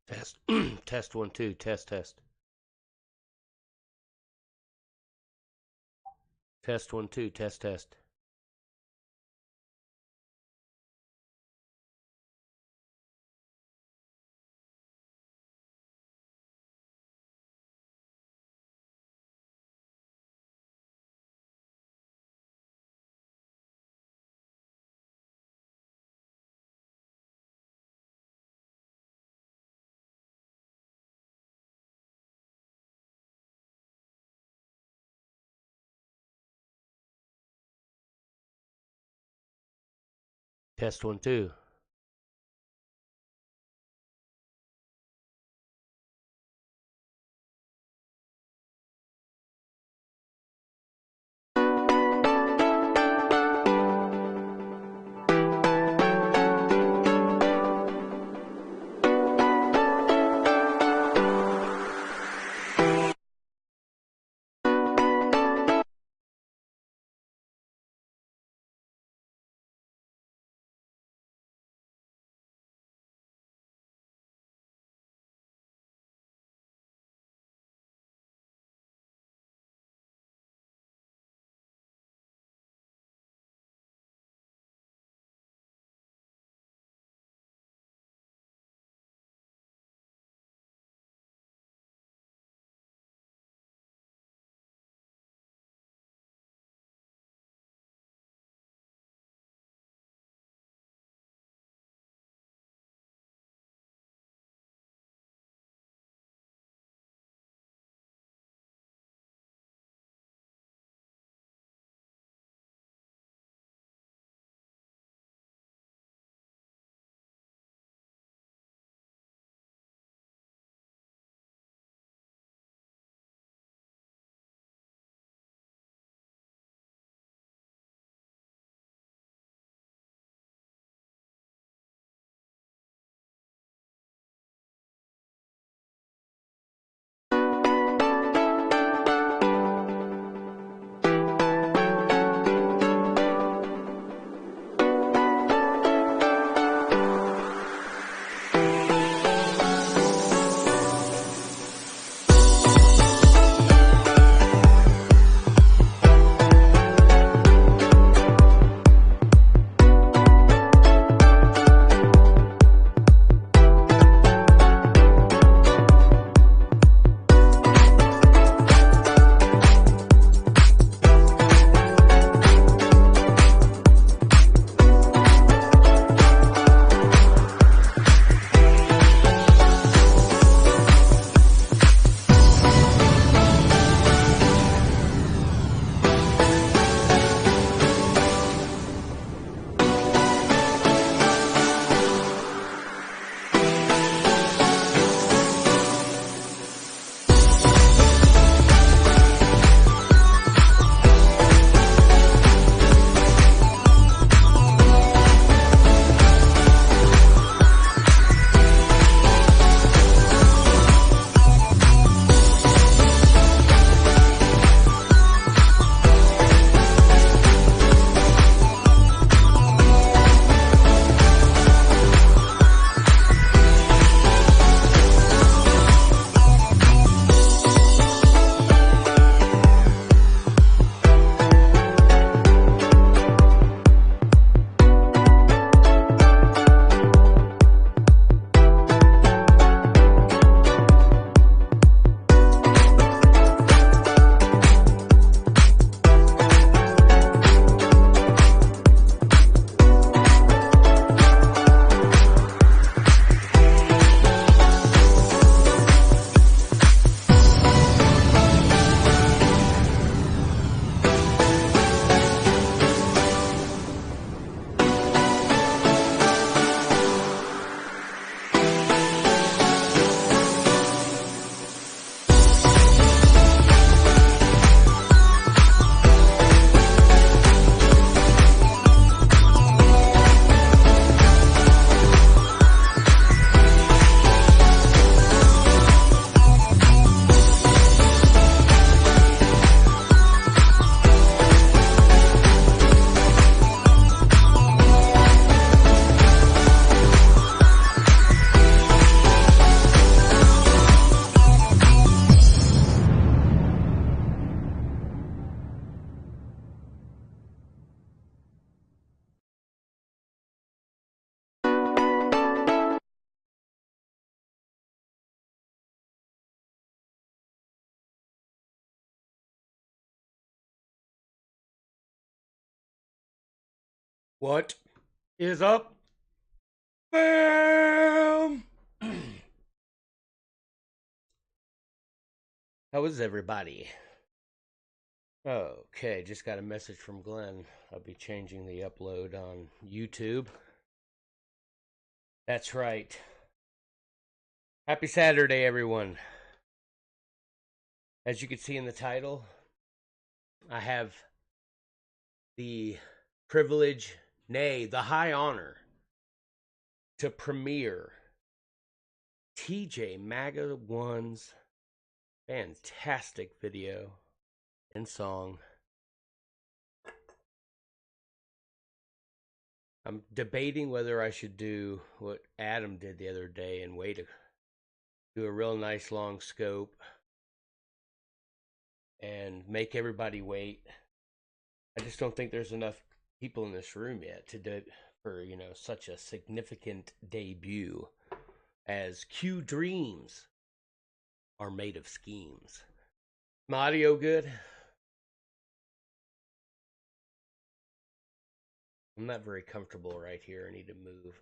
Test. Test 1 2. Test test. Test 1 2. Test test. Test 1 2. What is up, fam? How is everybody? Okay, just got a message from Glenn. I'll be changing the upload on YouTube. That's right. Happy Saturday, everyone. As you can see in the title, I have the privilege, nay, the high honor, to premiere TJMAGA1's fantastic video and song. I'm debating whether I should do what Adam did the other day and do a real nice long scope and make everybody wait. I just don't think there's enough people in this room yet to do it for, such a significant debut as Q dreams are made of schemes. My audio good? I'm not very comfortable right here. I need to move.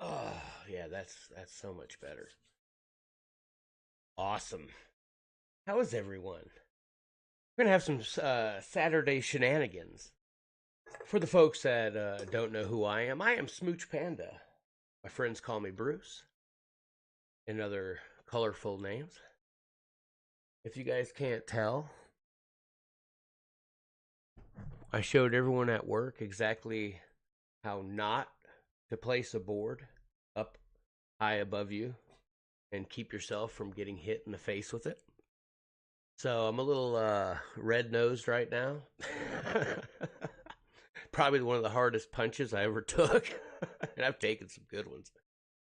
Oh, yeah, that's so much better. Awesome. How is everyone? We're going to have some Saturday shenanigans. For the folks that don't know who I am Smooch Panda. My friends call me Bruce and other colorful names. If you guys can't tell, I showed everyone at work exactly how not to place a board up high above you and keep yourself from getting hit in the face with it. So I'm a little red-nosed right now. Probably one of the hardest punches I ever took. And I've taken some good ones.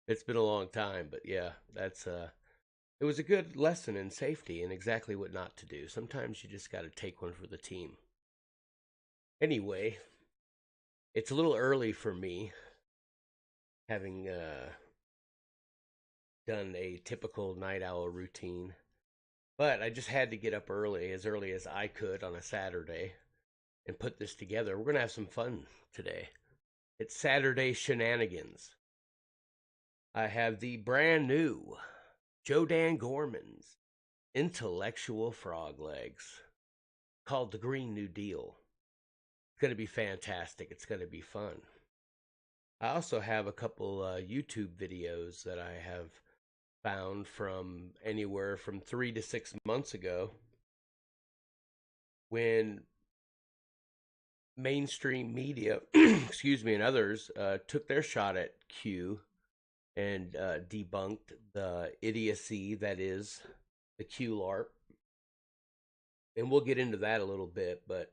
It's been a long time, but yeah, that's it was a good lesson in safety and exactly what not to do. Sometimes you just got to take one for the team. Anyway, it's a little early for me, having done a typical night owl routine. But I just had to get up early as I could on a Saturday, and put this together. We're going to have some fun today. It's Saturday Shenanigans. I have the brand new Joe Dan Gorman's Intellectual Frog Legs, called the Green New Deal. It's going to be fantastic. It's going to be fun. I also have a couple YouTube videos that I have found from anywhere from 3 to 6 months ago, when mainstream media, excuse me, and others took their shot at Q and debunked the idiocy that is the Q LARP. And we'll get into that a little bit, but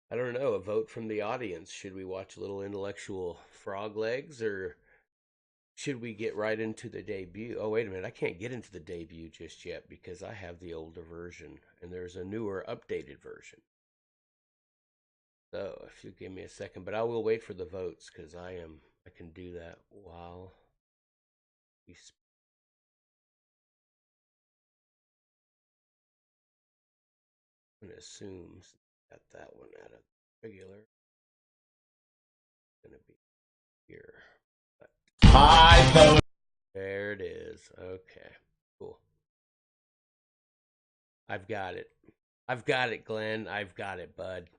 I don't know, a vote from the audience. Should we watch a little Intellectual Frog Legs, or should we get right into the debut? Oh, wait a minute. I can't get into the debut just yet because I have the older version and there's a newer, updated version. So if you give me a second, but I will wait for the votes because I can do that while we speak. I'm going to assume got that one out of regular. It's going to be here. But there it is. Okay, cool. I've got it. I've got it, Glenn. I've got it, bud.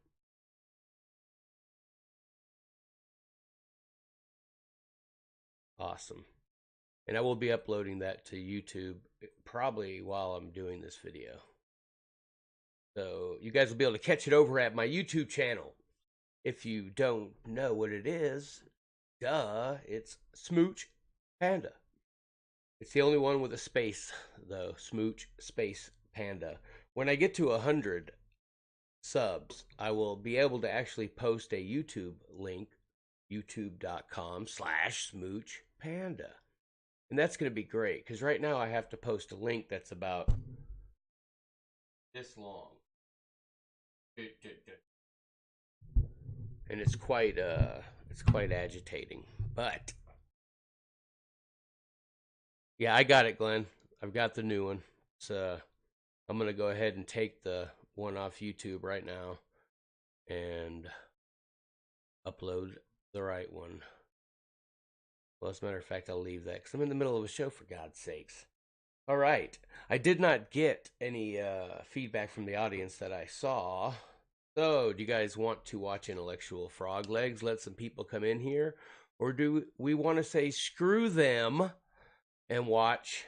Awesome. And I will be uploading that to YouTube probably while I'm doing this video. So you guys will be able to catch it over at my YouTube channel. If you don't know what it is, duh, it's Smooch Panda. It's the only one with a space, though. Smooch space Panda. When I get to 100 subs, I will be able to actually post a YouTube link, youtube.com/smoochpanda. And that's going to be great, because right now I have to post a link that's about this long. And it's quite agitating. But yeah, I got it, Glenn. I've got the new one. So I'm going to go ahead and take the one off YouTube right now and upload The right one. Well, as a matter of fact, I'll leave that because I'm in the middle of a show, for God's sakes. All right. I did not get any feedback from the audience that I saw. So, do you guys want to watch Intellectual Frog Legs? Let some people come in here? Or do we want to say screw them and watch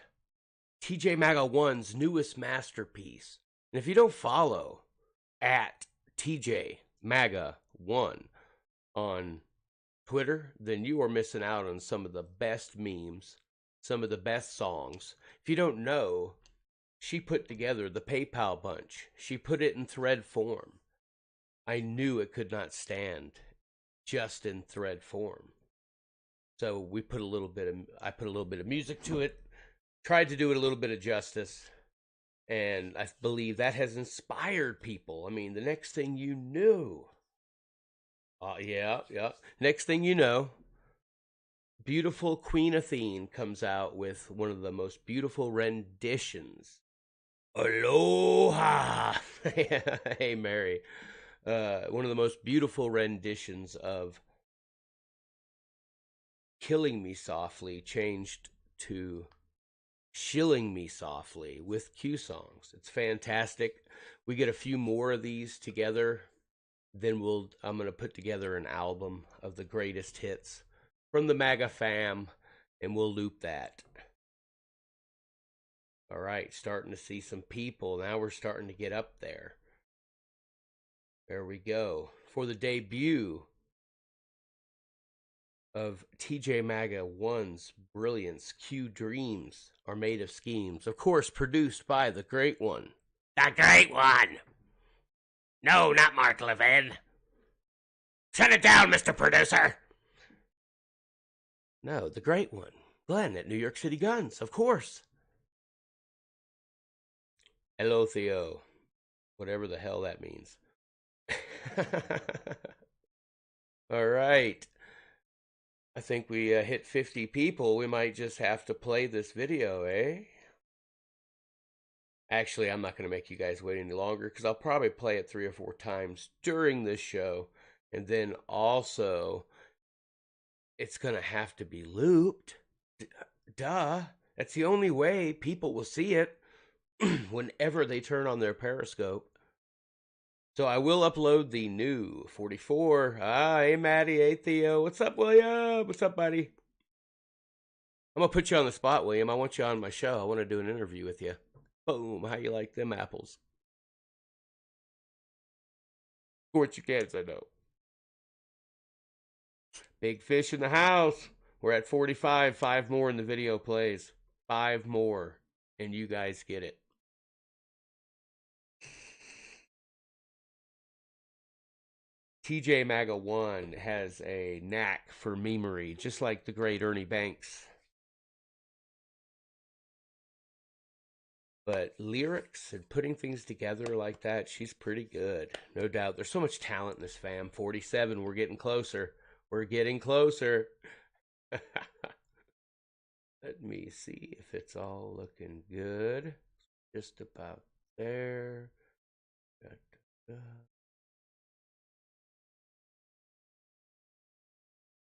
TJMAGA1's newest masterpiece? And if you don't follow at TJMAGA1 on Twitter, then you are missing out on some of the best memes, some of the best songs. If you don't know, she put together the PayPal bunch. She put it in thread form. I knew it could not stand just in thread form. So we put I put a little bit of music to it, tried to do it a little bit of justice, and I believe that has inspired people. I mean, the next thing you knew, yeah. Next thing you know, beautiful Queen Athene comes out with one of the most beautiful renditions. Aloha! Hey, Mary. One of the most beautiful renditions of Killing Me Softly changed to Shilling Me Softly with Q songs. It's fantastic. We get a few more of these together. Then I'm going to put together an album of the greatest hits from the MAGA fam, and we'll loop that. All right, starting to see some people. Now we're starting to get up there. There we go. For the debut of TJMAGA1's brilliance, Q Dreams Are Made of Schemes. Of course, produced by the great one. The great one! No, not Mark Levin. Shut it down, Mr. Producer! No, the great one. Glenn at New York City Guns, of course. Hello, Theo. Whatever the hell that means. All right. I think we hit 50 people. We might just have to play this video, eh? Actually, I'm not going to make you guys wait any longer because I'll probably play it 3 or 4 times during this show. And then also, it's going to have to be looped. Duh. That's the only way people will see it whenever they turn on their Periscope. So I will upload the new 44. Hey, Maddie. Hey, Theo. What's up, William? What's up, buddy? I'm going to put you on the spot, William. I want you on my show. I want to do an interview with you. Boom. How you like them apples? What you can, I know. Big fish in the house. We're at 45. 5 more in the video plays. 5 more. And you guys get it. TJMAGA1 has a knack for memery, just like the great Ernie Banks. But lyrics and putting things together like that, she's pretty good. No doubt. There's so much talent in this fam. 47, we're getting closer. We're getting closer. Let me see if it's all looking good. Just about there.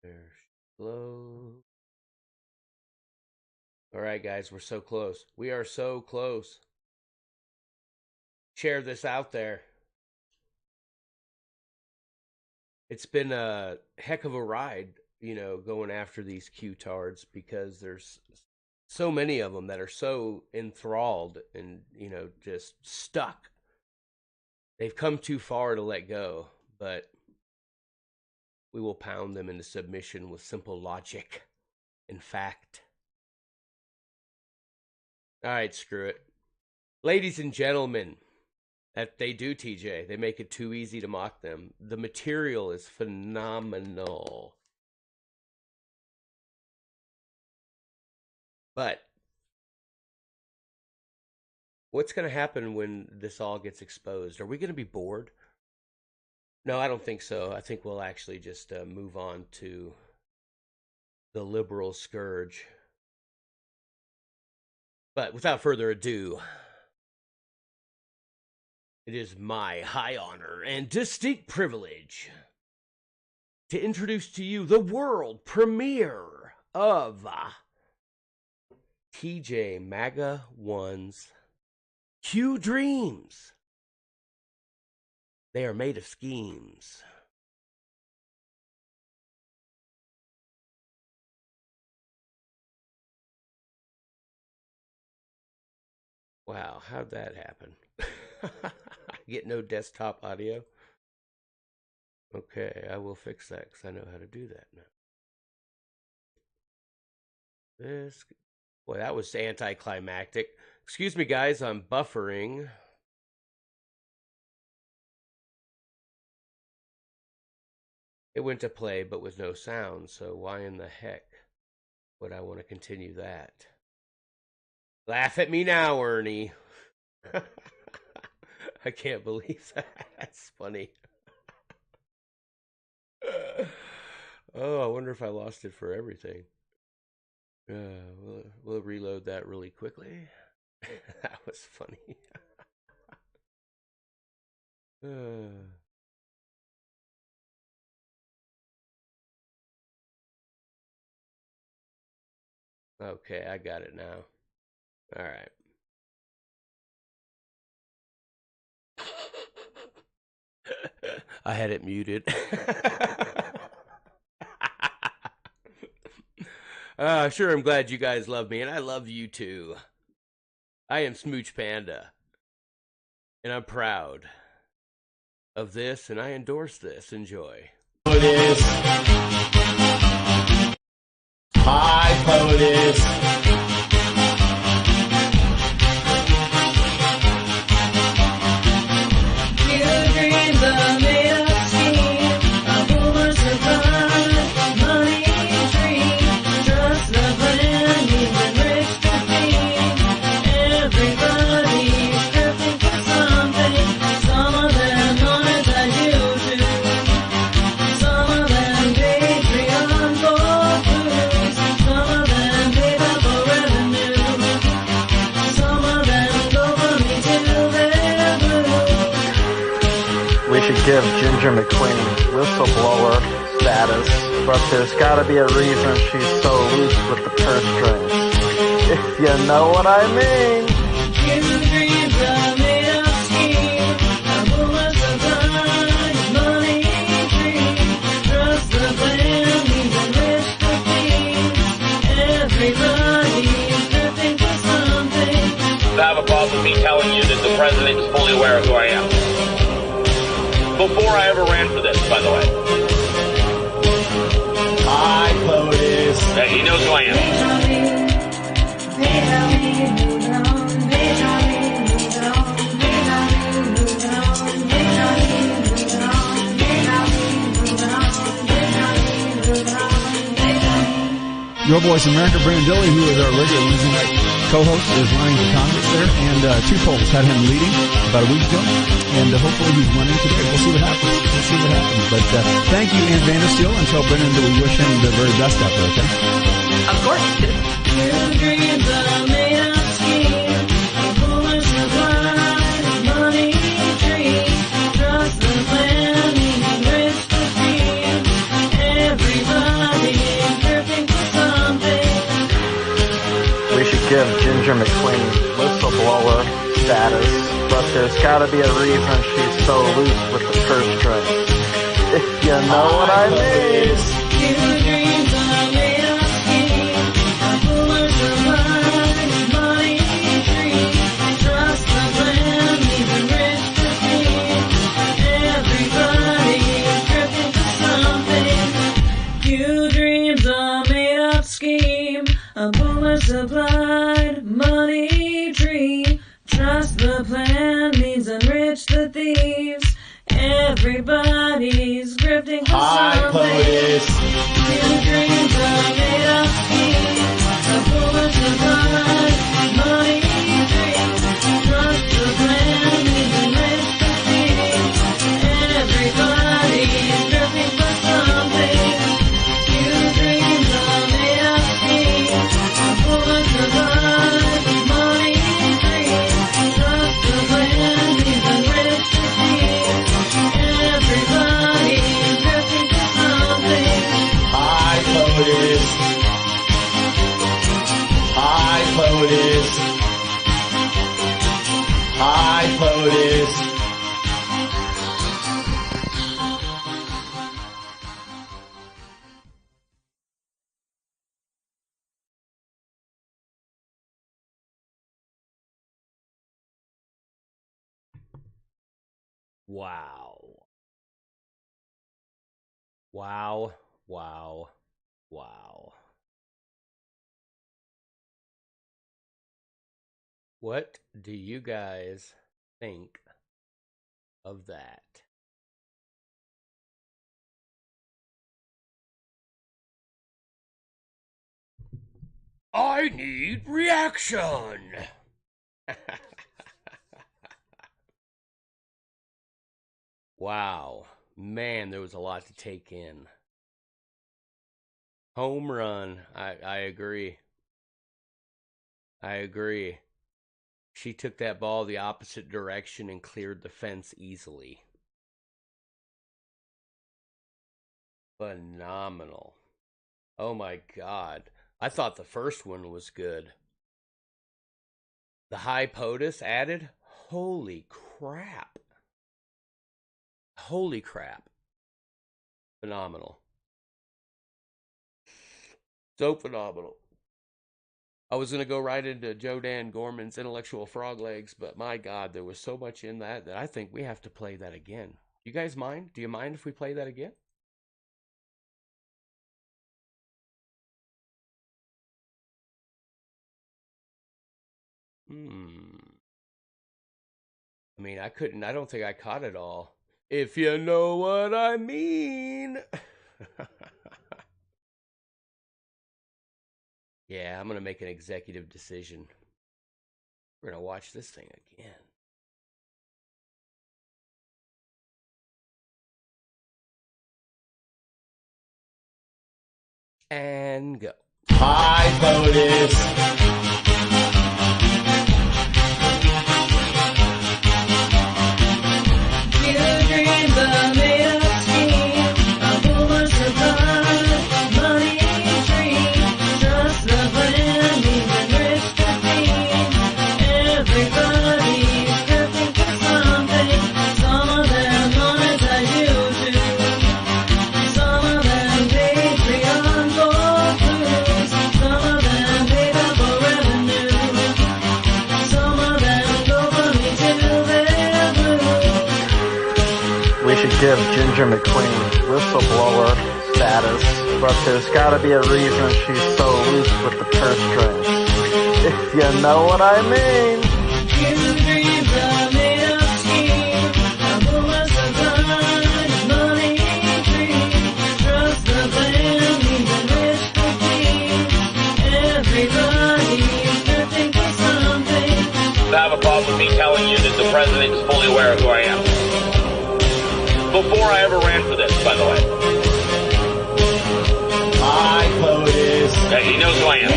There's slow. All right, guys, we're so close. We are so close. Share this out there. It's been a heck of a ride, you know, going after these Q-tards because there's so many of them that are so enthralled and, you know, just stuck. They've come too far to let go, but we will pound them into submission with simple logic and fact. All right, screw it. Ladies and gentlemen, that they do, TJ. They make it too easy to mock them. The material is phenomenal. But what's going to happen when this all gets exposed? Are we going to be bored? No, I don't think so. I think we'll actually just move on to the liberal scourge. But without further ado, it is my high honor and distinct privilege to introduce to you the world premiere of TJMAGA1's Q Dreams. They are made of schemes. Wow, how'd that happen? Get no desktop audio? Okay, I will fix that because I know how to do that now. Boy, that was anticlimactic. Excuse me, guys, I'm buffering. It went to play, but with no sound, so why in the heck would I want to continue that? Laugh at me now, Ernie. I can't believe that. That's funny. Oh, I wonder if I lost it for everything. We'll reload that really quickly. That was funny. Okay, I got it now. All right. I had it muted. Sure, I'm glad you guys love me, and I love you too. I am Smooch Panda, and I'm proud of this, and I endorse this. Enjoy. POTUS. Hi, POTUS. Give Ginger McQueen whistleblower status, but there's gotta be a reason she's so loose with the purse strings. If you know what I mean. I have a problem with me telling you that the president is fully aware of who I am. Before I ever ran for this, by the way. Hi, POTUS. He knows who I am. Your Voice America, Brandilli, who is our regular Wednesday night co-host, is running for Congress there, and 2 polls had him leading about a week ago, and hopefully he's winning today. We'll see what happens. But thank you, Ann Vandersteel, and tell Brennan that we wish him the very best out there, okay? Of course. Give Ginger McQueen whistleblower status, but there's gotta be a reason she's so loose with the purse strings. If you know what I mean. Supplied money tree. Trust the plan means enrich the thieves. Everybody's grifting for Hi, POTUS. New dreams are made of schemes. A bullet supplied money tree. Trust the plan means enrich the thieves. Everybody's grifting for something. New dreams are made of schemes. Bullets survive, money free. Trust the plan, means enrich the thieves. Everybody is drifting to something. Hi, POTUS. Wow. Wow, wow, wow. What do you guys think of that? I need reaction. Wow. Man, there was a lot to take in. Home run. I agree. I agree. She took that ball the opposite direction and cleared the fence easily. Phenomenal. Oh my God. I thought the first one was good. The high POTUS added? Holy crap. Holy crap. Phenomenal. So phenomenal. I was going to go right into Joe Dan Gorman's Intellectual Frog Legs, but my God, there was so much in that I think we have to play that again. You guys mind? Do you mind if we play that again? I mean, I don't think I caught it all. If you know what I mean. Yeah, I'm going to make an executive decision. We're going to watch this thing again. And go. Hi, POTUS. Give Ginger McQueen whistleblower status, but there's gotta be a reason she's so loose with the purse strings. If you know what I mean. Have a problem with me telling you that the president is fully aware of who I am. Before I ever ran for this, by the way. Hi, POTUS. He knows who I am.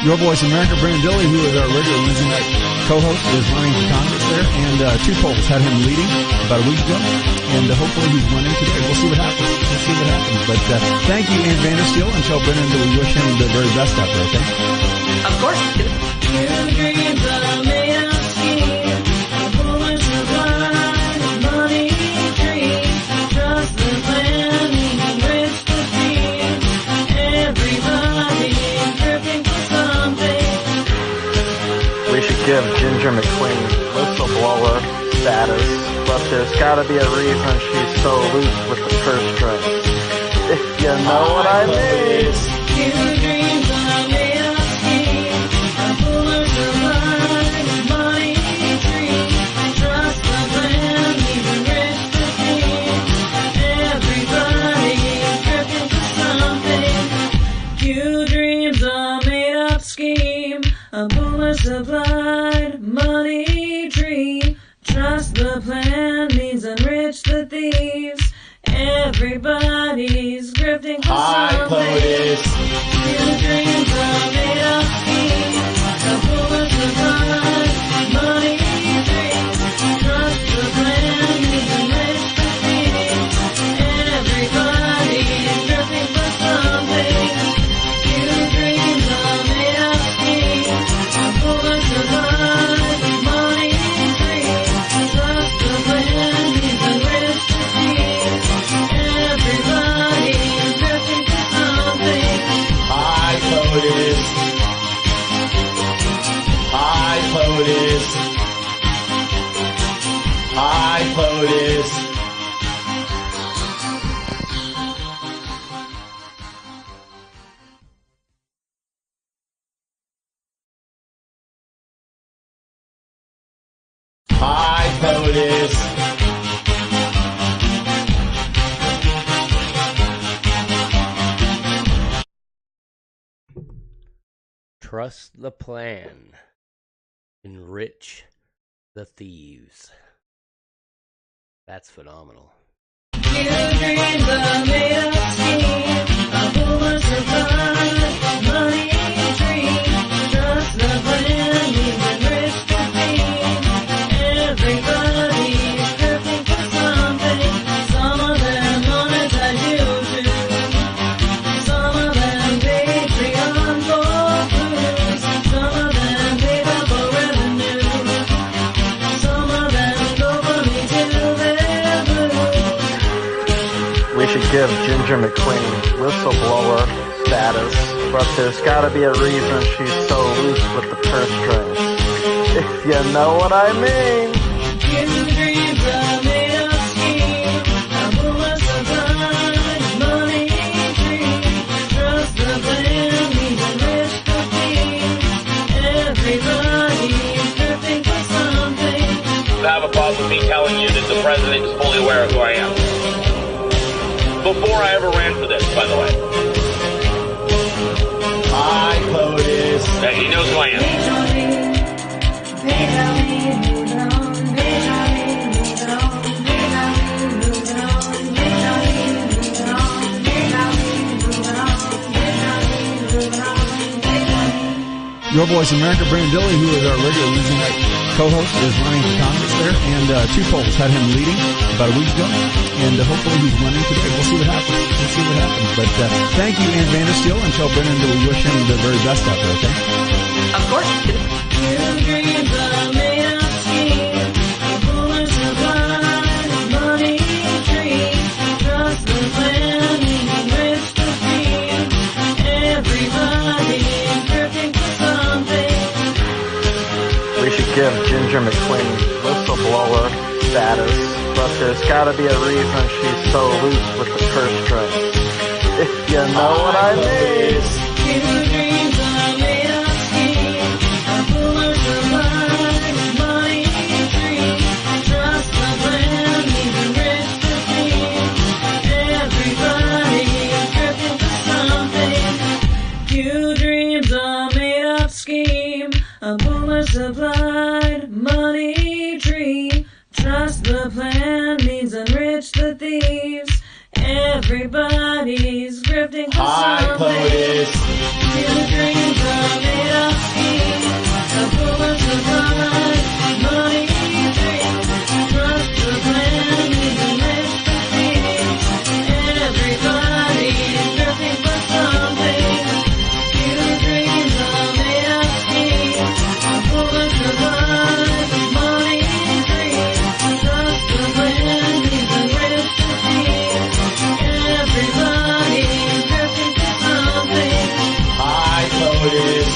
Your Voice America, Brandilli, who is our regular Wednesday night co-host, is running for Congress there, and 2 polls had him leading about a week ago, and hopefully he's winning today. We'll see what happens. But thank you, Ann Vandersteel, and tell Brennan that we wish him the very best out there, okay? Of course. Give Ginger McQueen whistleblower status, but there's gotta be a reason she's so loose with the purse strings. If you know what I mean. Supplied money tree. Trust the plan means enrich the thieves. Everybody's grifting for Hi, POTUS. Your dreams are made of schemes. A bullet supplied money tree. Trust the Hi, POTUS. Hi, POTUS. Trust the plan. Enrich the thieves. That's phenomenal. Your dreams are made of schemes, a fool's surprise, money dreams. Trust the plan, leave and rich to thieves. Everybody's searching for something. Some of them monetize YouTube. Some of them Patreon for clues. Some of them paid up for revenue. Some of them go for me till they're blue. We should give Ginger McQueen whistleblower status, but there's gotta be a reason she's so loose with the purse strings. If you know what I mean. Your dreams are made of schemes, a fool's surprise, money dreams. Trust the plan, leave and rich to thieves. Everybody's drifting for something. Have a problem with me telling you that the president is fully aware of who I am. Before I ever ran for this, by the way. Hi, POTUS. He knows who I am. Your Voice America, Brandon Dilley, who is our regular Wednesday night co-host, is running for Congress there, and two polls had him leading about a week ago, and hopefully he's winning today. We'll see what happens. But thank you, Ann Vandersteel, and tell Brennan that we wish him the very best out there, okay? Of course. Your dreams are made of schemes, a fool's surprise, money dreams. Trust the plan, leaving rich to thieves. Everybody's drifting for something. We should give Ginger McQueen whistleblower status, but there's gotta be a reason she's so loose with the purse strings. If you know what I mean. Your dreams are made of schemes, a fool's surprise, money dreams. Trust the plan, leaving rich to thieves. Everybody's drifting for something. Your dreams are made of scheme, a boomer supplied money tree. Trust the plan means enrich the thieves. Everybody's grifting for Hi, something. POTUS. Your dreams are made of schemes, a boomer supplied money tree. Trust the plan means enrich the thieves. Everybody's grifting for something. Your dreams are made of schemes, a boomer supplied money tree. Trust the plan means enrich the thieves. Everybody's drifting for something. Hi, POTUS.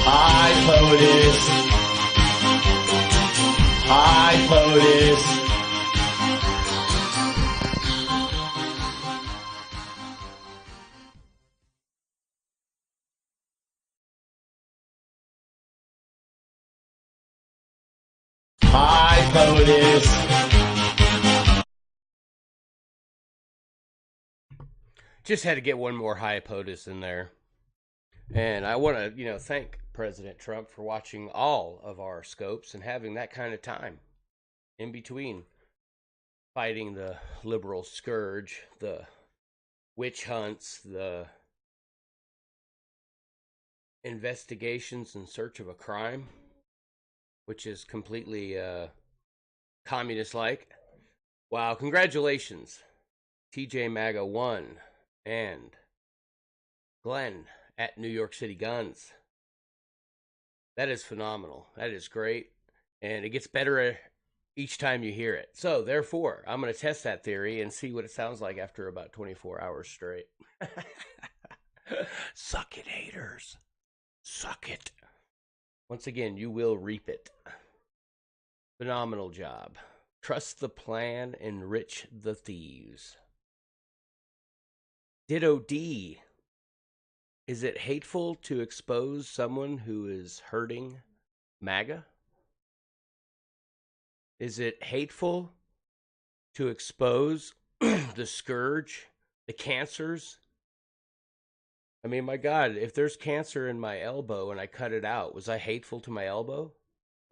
Hi, POTUS. Hi, POTUS. Hi, POTUS. Just had to get one more high POTUS in there. And I want to, thank President Trump for watching all of our scopes and having that kind of time in between fighting the liberal scourge, the witch hunts, the investigations in search of a crime, which is completely communist-like. Wow, congratulations, TJMAGA1 and Glenn at New York City Guns. That is phenomenal. That is great. And it gets better each time you hear it. So, therefore, I'm going to test that theory and see what it sounds like after about 24 hours straight. Suck it, haters. Suck it. Once again, you will reap it. Phenomenal job. Trust the plan, enrich the thieves. Ditto D. Is it hateful to expose someone who is hurting MAGA? Is it hateful to expose the scourge, the cancers? I mean, my God, if there's cancer in my elbow and I cut it out, was I hateful to my elbow?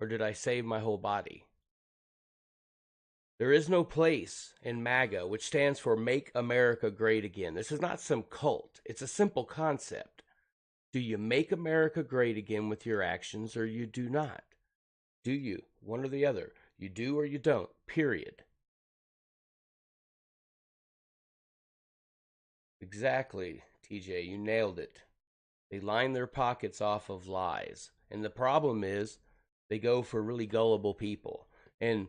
Or did I save my whole body? There is no place in MAGA, which stands for Make America Great Again. This is not some cult. It's a simple concept. Do you make America great again with your actions, or you do not? Do you? One or the other. You do or you don't. Period. Exactly, TJ. You nailed it. They line their pockets off of lies. And the problem is they go for really gullible people. And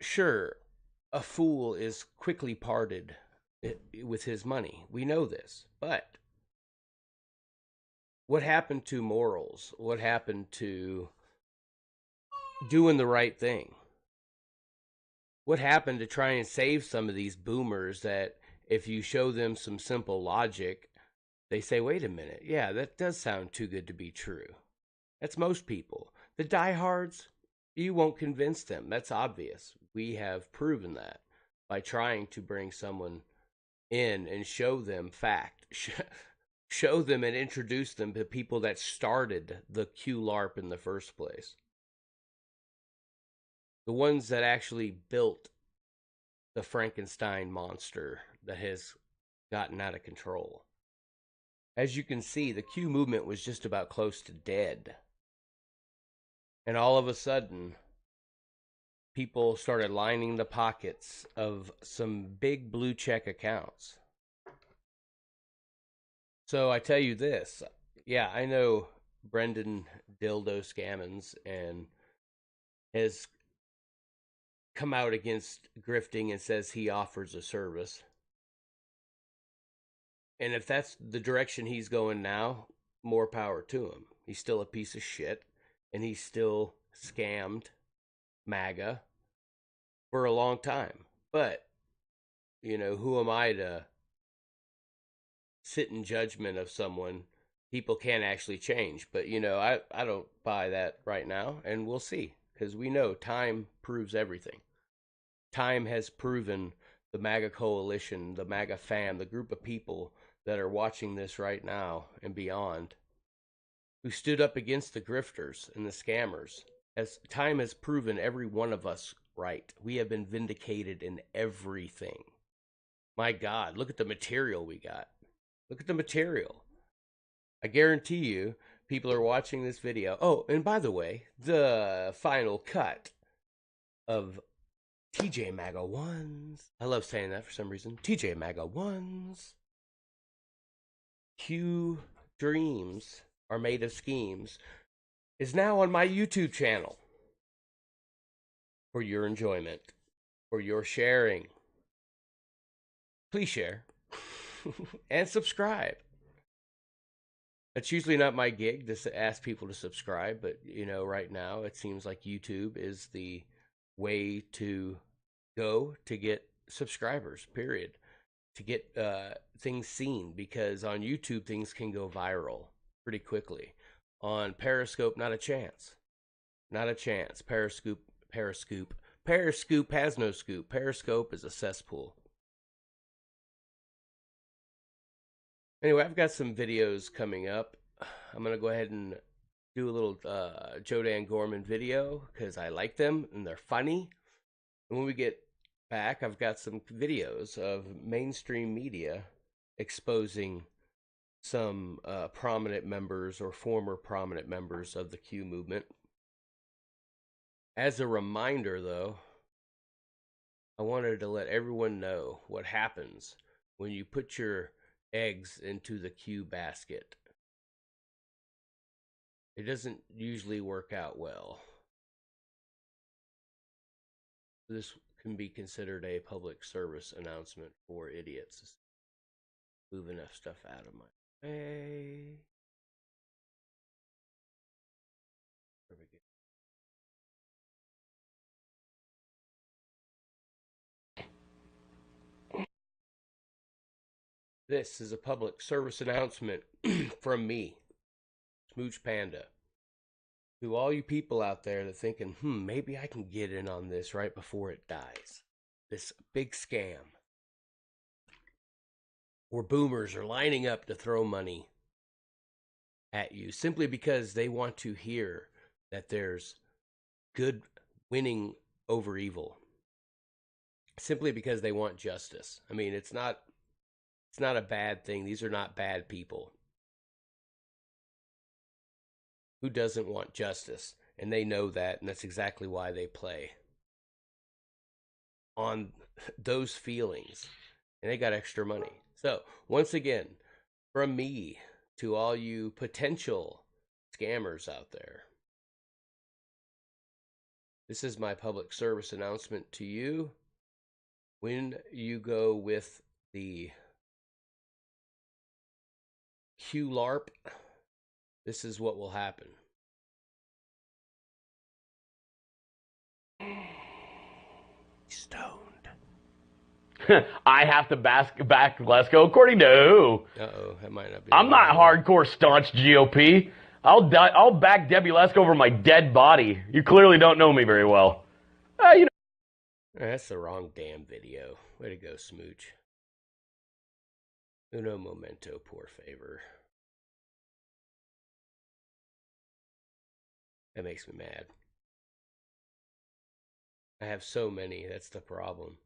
sure, a fool is quickly parted with his money. We know this. But what happened to morals? What happened to doing the right thing? What happened to trying to save some of these boomers that if you show them some simple logic, they say, wait a minute, yeah, that does sound too good to be true. That's most people. The diehards, you won't convince them. That's obvious. We have proven that by trying to bring someone in and show them fact. Show them and introduce them to people that started the QLARP in the first place. The ones that actually built the Frankenstein monster that has gotten out of control. As you can see, the Q movement was just about close to dead. And all of a sudden, people started lining the pockets of some big blue check accounts. So I tell you this, yeah, I know Brendan Dildo Scammons and has come out against grifting and says he offers a service. And if that's the direction he's going now, more power to him. He's still a piece of shit, and he's still scammed MAGA for a long time. But, you know, who am I to sit in judgment of someone? People can actually change. But, you know, I don't buy that right now, and we'll see. Because we know time proves everything. Time has proven the MAGA coalition, the MAGA fam, the group of people that are watching this right now and beyond, who stood up against the grifters and the scammers. As time has proven every one of us right. We have been vindicated in everything. My God, look at the material we got. Look at the material. I guarantee you, people are watching this video. Oh, and by the way, the final cut of TJMAGA1's. I love saying that for some reason. TJMAGA1's. Q Dreams Are Made of Schemes is now on my YouTube channel for your enjoyment, for your sharing. Please share and subscribe. It's usually not my gig to ask people to subscribe, but you know, right now it seems like YouTube is the way to go to get subscribers, period. To get things seen, because on YouTube things can go viral pretty quickly. On Periscope, not a chance. Not a chance. Periscope has no scoop. Periscope is a cesspool. Anyway, I've got some videos coming up. I'm going to go ahead and do a little Jodan Gorman video because I like them and they're funny. And when we get back, I've got some videos of mainstream media exposing some prominent members or former prominent members of the Q movement. As a reminder, though, I wanted to let everyone know what happens when you put your eggs into the Q basket. It doesn't usually work out well. This can be considered a public service announcement for idiots. Move enough stuff out of my way. There we go. This is a public service announcement from me, Smooch Panda, to all you people out there that are thinking, maybe I can get in on this right before it dies. This big scam. Where boomers are lining up to throw money at you simply because they want to hear that there's good winning over evil. Simply because they want justice. I mean, it's not a bad thing. These are not bad people. Who doesn't want justice? And they know that, and that's exactly why they play on those feelings. And they got extra money. So, once again, from me to all you potential scammers out there, this is my public service announcement to you. When you go with the QLARP, this is what will happen. Stoned. I have to back Lesko according to who? Uh-oh, that might not be. I'm not hardcore staunch GOP. I'll back Debbie Lesko over my dead body. You clearly don't know me very well. That's the wrong damn video. Way to go, Smooch. Uno momento, por favor. That makes me mad. I have so many, that's the problem.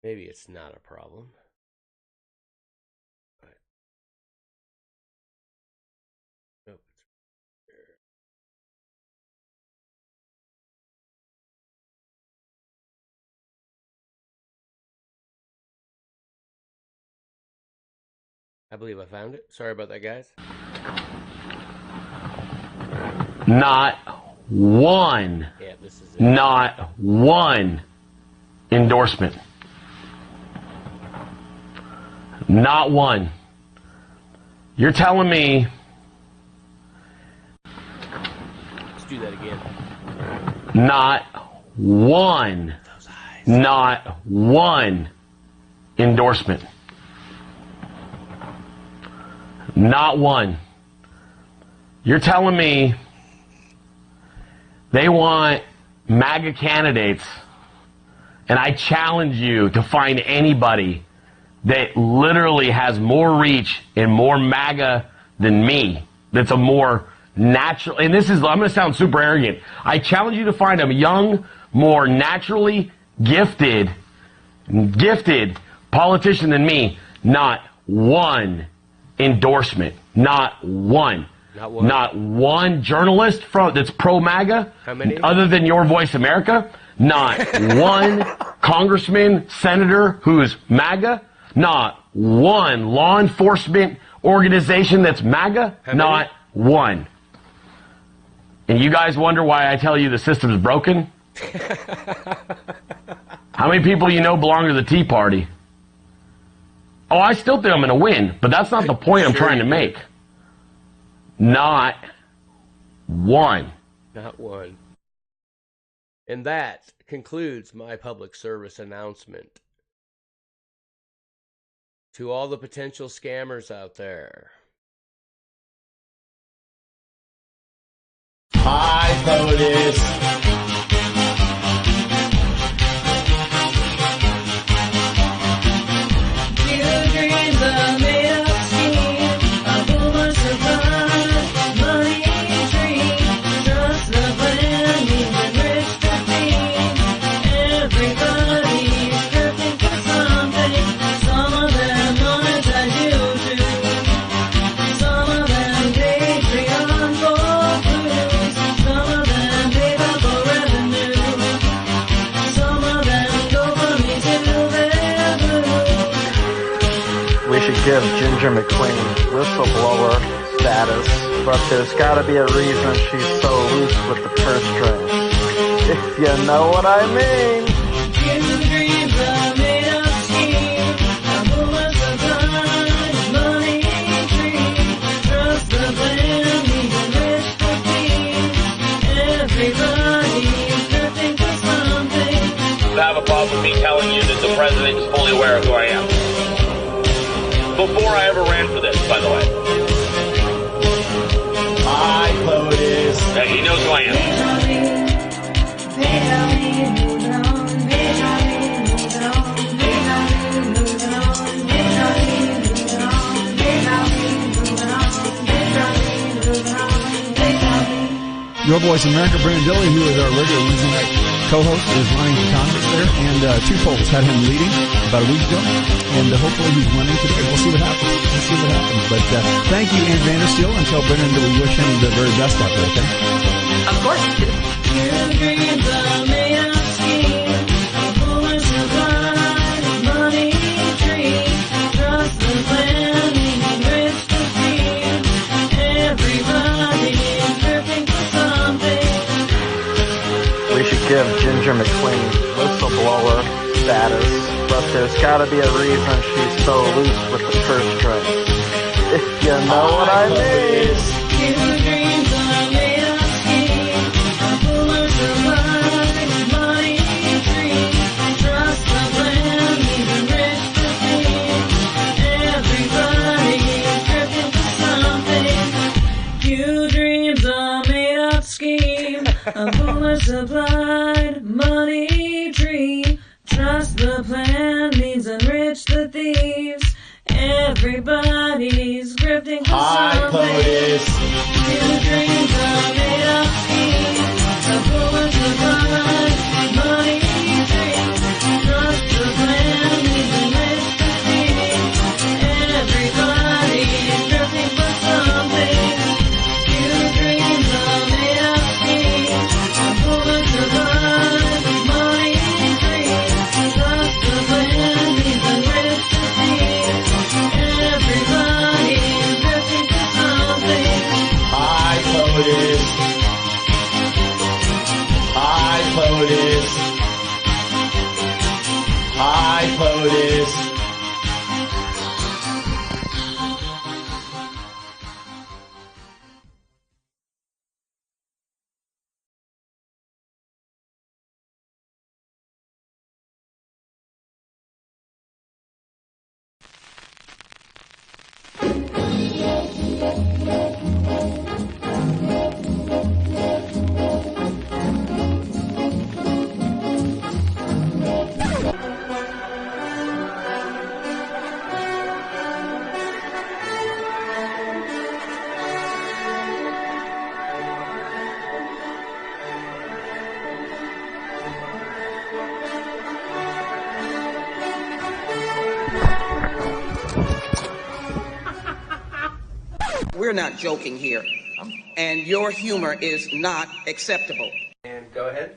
Maybe it's not a problem. But nope, it's there. I believe I found it. Sorry about that, guys. Not one. Yeah, this is it. Not one endorsement. Not one. You're telling me. Let's do that again. Not one. Those eyes. Not one endorsement. Not one. You're telling me they want MAGA candidates, and I challenge you to find anybody that literally has more reach and more MAGA than me, that's a more natural, and this is, I'm going to sound super arrogant, I challenge you to find a young, more naturally gifted politician than me. Not one endorsement. Not one. Not one. Not one journalist that's pro-MAGA. How many? Other than Your Voice America. Not one congressman, senator who's MAGA. Not one law enforcement organization that's MAGA. How many? Not one. And you guys wonder why I tell you the system's broken? How many people you know belong to the Tea Party? Oh, I still think I'm going to win, but that's not the point I'm trying to make. Not one. Not one. And that concludes my public service announcement to all the potential scammers out there. Hi, POTUS. Dreams are made of steam, a boomer survives, money dream, trust the plan, means enriched the theme. Everybody's drifting for something, some of them monetize YouTube, some of them Patreon for clues, some of them paid up for revenue, some of them go from me to their blues. We should give Ginger McQueen whistleblower status, but there's gotta be a reason she's so loose with the purse strings. If you know what I mean. Dreams are made of steam, a boomer survives, money dream, trust the plan, means enrich the theme. Everybody's drifting for something. Have a problem with me telling you that He knows who I am. Your Voice in America, Brandon Dilley, who is our regular Wednesday night co-host, is running for Congress there, and two polls had him leading about a week ago, and hopefully he's winning today. We'll see what happens. But thank you, Ann Vandersteel, and tell Brendan that we wish him the very best out there, okay? Of course. We should give Ginger McQueen whistleblower status, but there's gotta be a reason she's so loose with the purse strings. If you know what I mean. A fuller supplied money tree. Trust the plan means enrich the thieves. Everybody's grifting for Hi, something. POTUS. Your dreams are made of schemes. A fuller supplied money tree. Trust the plan means enrich the thieves. Everybody's grifting for something. Your dreams are made of schemes. A fuller supplied money tree. Trust the plan means enrich the thieves. Everybody's grifting for something. Hi, POTUS. Hi, POTUS. Hi, POTUS. We're not joking here, and your humor is not acceptable. And go ahead.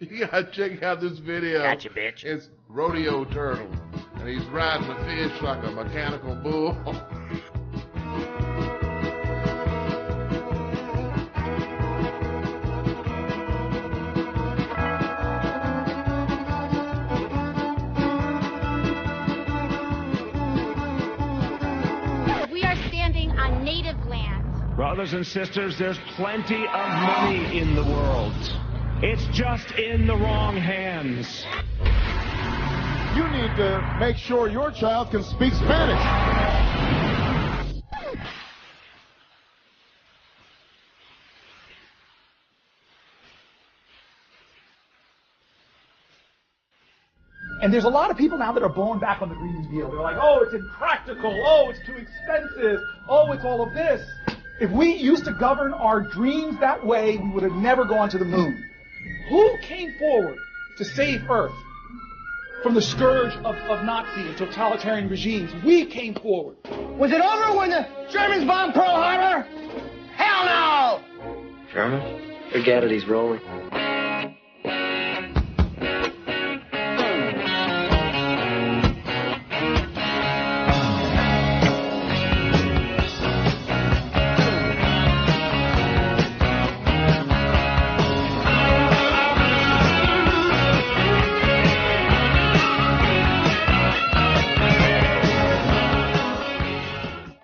You gotta check out this video. Gotcha, bitch. It's Rodeo Turtle, and he's riding a fish like a mechanical bull. We are standing on native land. Brothers and sisters, there's plenty of money in the world. It's just in the wrong hands. You need to make sure your child can speak Spanish. And there's a lot of people now that are blowing back on the Green New Deal. They're like, oh, it's impractical. Oh, it's too expensive. Oh, it's all of this. If we used to govern our dreams that way, we would have never gone to the moon. Who came forward to save Earth from the scourge of Nazi and totalitarian regimes? We came forward. Was it over when the Germans bombed Pearl Harbor? Hell no! German? Forget it, he's rolling.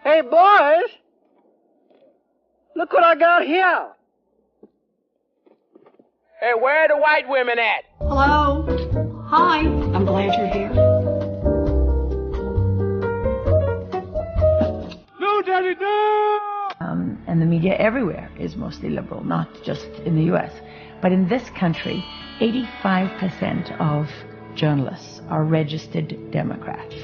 Hey, boys! Look what I got here. Hey, where are the white women at? Hello? Hi, I'm glad you're here. and the media everywhere is mostly liberal, not just in the US. But in this country, 85% of journalists are registered Democrats.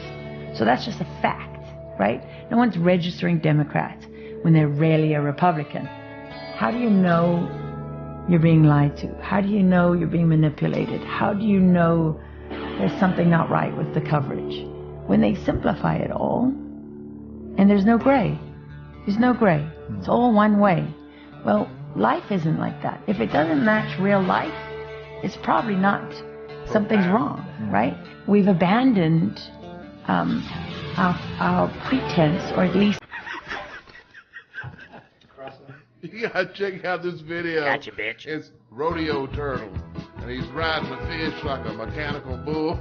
So that's just a fact, right? No one's registering Democrats when they're rarely a Republican. How do you know you're being lied to? How do you know you're being manipulated? How do you know there's something not right with the coverage? When they simplify it all, and there's no gray. There's no gray. It's all one way. Well, life isn't like that. If it doesn't match real life, it's probably not, something's wrong, right? We've abandoned our pretense, or at least... You gotta check out this video. Gotcha, bitch. It's Rodeo Turtle, and he's riding a fish like a mechanical bull.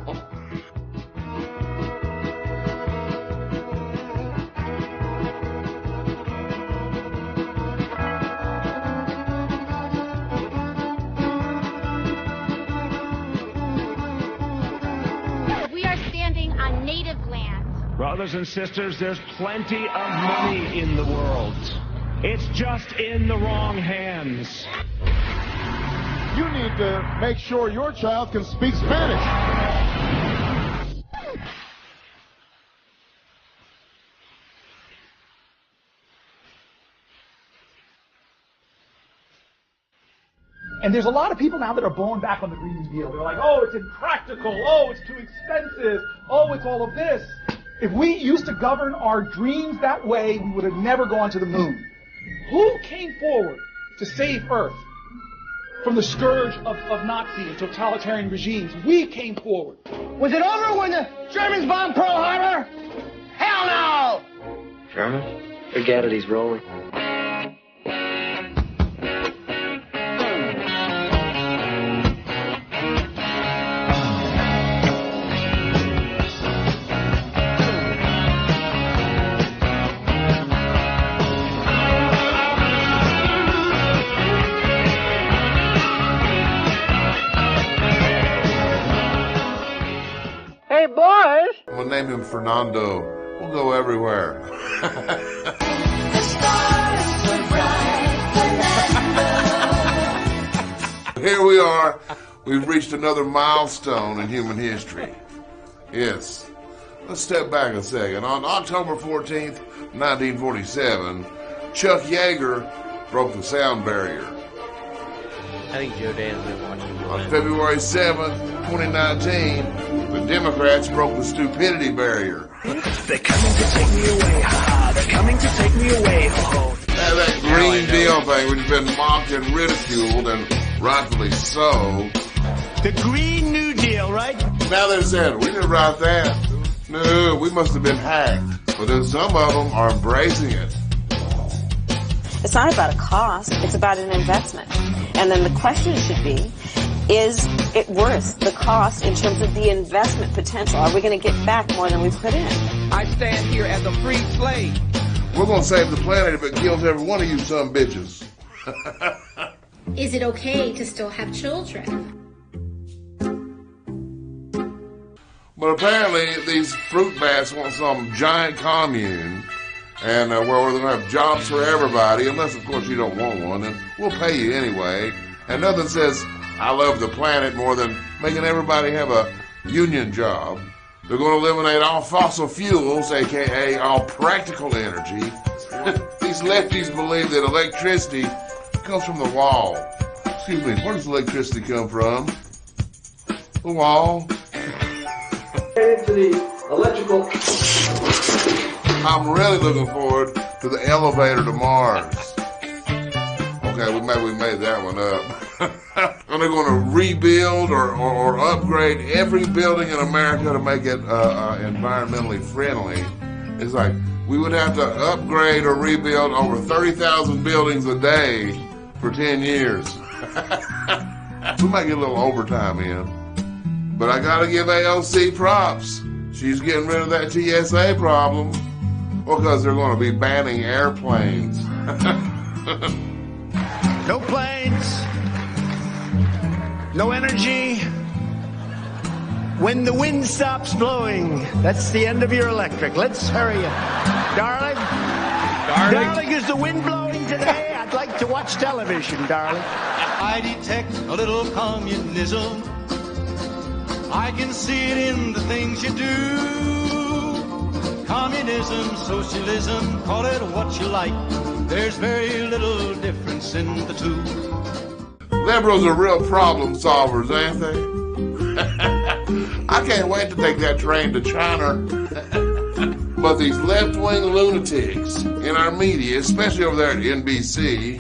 We are standing on native land. Brothers and sisters, there's plenty of money in the world. It's just in the wrong hands. You need to make sure your child can speak Spanish. And there's a lot of people now that are blowing back on the Green New Deal. They're like, oh, it's impractical. Oh, it's too expensive. Oh, it's all of this. If we used to govern our dreams that way, we would have never gone to the moon. Who came forward to save Earth from the scourge of Nazi and totalitarian regimes? We came forward. Was it over when the Germans bombed Pearl Harbor? Hell no! German? Forget it, he's rolling. Hey, boys! I'm gonna name him Fernando. We'll go everywhere. Here we are. We've reached another milestone in human history. Yes. Let's step back a second. On October 14th, 1947, Chuck Yeager broke the sound barrier. I think Joe Dan's been watching. On February 7th, 2019, the Democrats broke the stupidity barrier. They're coming to take me away, ha-ha. They're coming to take me away, ho-ho. That Green Deal thing, which has been mocked and ridiculed, and rightfully so. The Green New Deal, right? Now they're saying, we didn't write that. No, we must have been hacked. But then some of them are embracing it. It's not about a cost, it's about an investment. And then the question should be, is it worth the cost in terms of the investment potential? Are we going to get back more than we put in? I stand here as a free slave. We're going to save the planet if it kills every one of you some bitches. Is it okay to still have children? But apparently these fruit bats want some giant commune, and where we're going to have jobs for everybody, unless, of course, you don't want one, and we'll pay you anyway. And nothing says, I love the planet more than making everybody have a union job. They're going to eliminate all fossil fuels, a.k.a. all practical energy. These lefties believe that electricity comes from the wall. Excuse me, where does electricity come from? The wall. Into the electrical. I'm really looking forward to the elevator to Mars. Okay, we made that one up. And they're going to rebuild or upgrade every building in America to make it environmentally friendly. It's like we would have to upgrade or rebuild over 30,000 buildings a day for 10 years. We might get a little overtime in. But I gotta give AOC props. She's getting rid of that TSA problem. Well, because they're going to be banning airplanes. No planes. No energy. When the wind stops blowing, that's the end of your electric. Let's hurry up. Darling? Darling, is the wind blowing? doing today? I'd like to watch television, darling. I detect a little communism. I can see it in the things you do. Communism, socialism, call it what you like. There's very little difference in the two. Liberals are real problem solvers, ain't they? I can't wait to take that train to China. But these left-wing lunatics in our media, especially over there at NBC,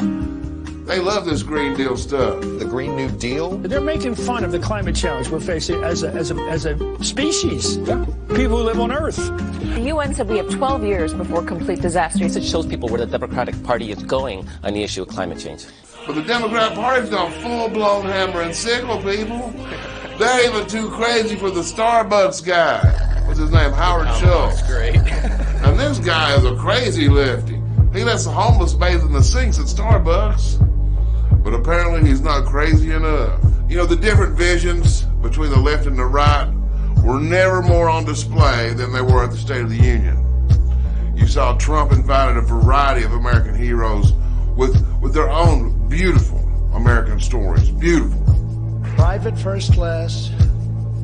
they love this Green Deal stuff. The Green New Deal? They're making fun of the climate challenge we're facing as a species. Yeah. People who live on Earth. The UN said we have 12 years before complete disaster. It shows people where the Democratic Party is going on the issue of climate change. But the Democrat Party's gone full-blown hammer and sickle, people. They're even too crazy for the Starbucks guy. What's his name? Howard Schultz. That's great. And this guy is a crazy lefty. He lets the homeless bathe in the sinks at Starbucks. But apparently he's not crazy enough. You know, the different visions between the left and the right were never more on display than they were at the State of the Union. You saw Trump invited a variety of American heroes with their own beautiful American stories. Beautiful. Private First Class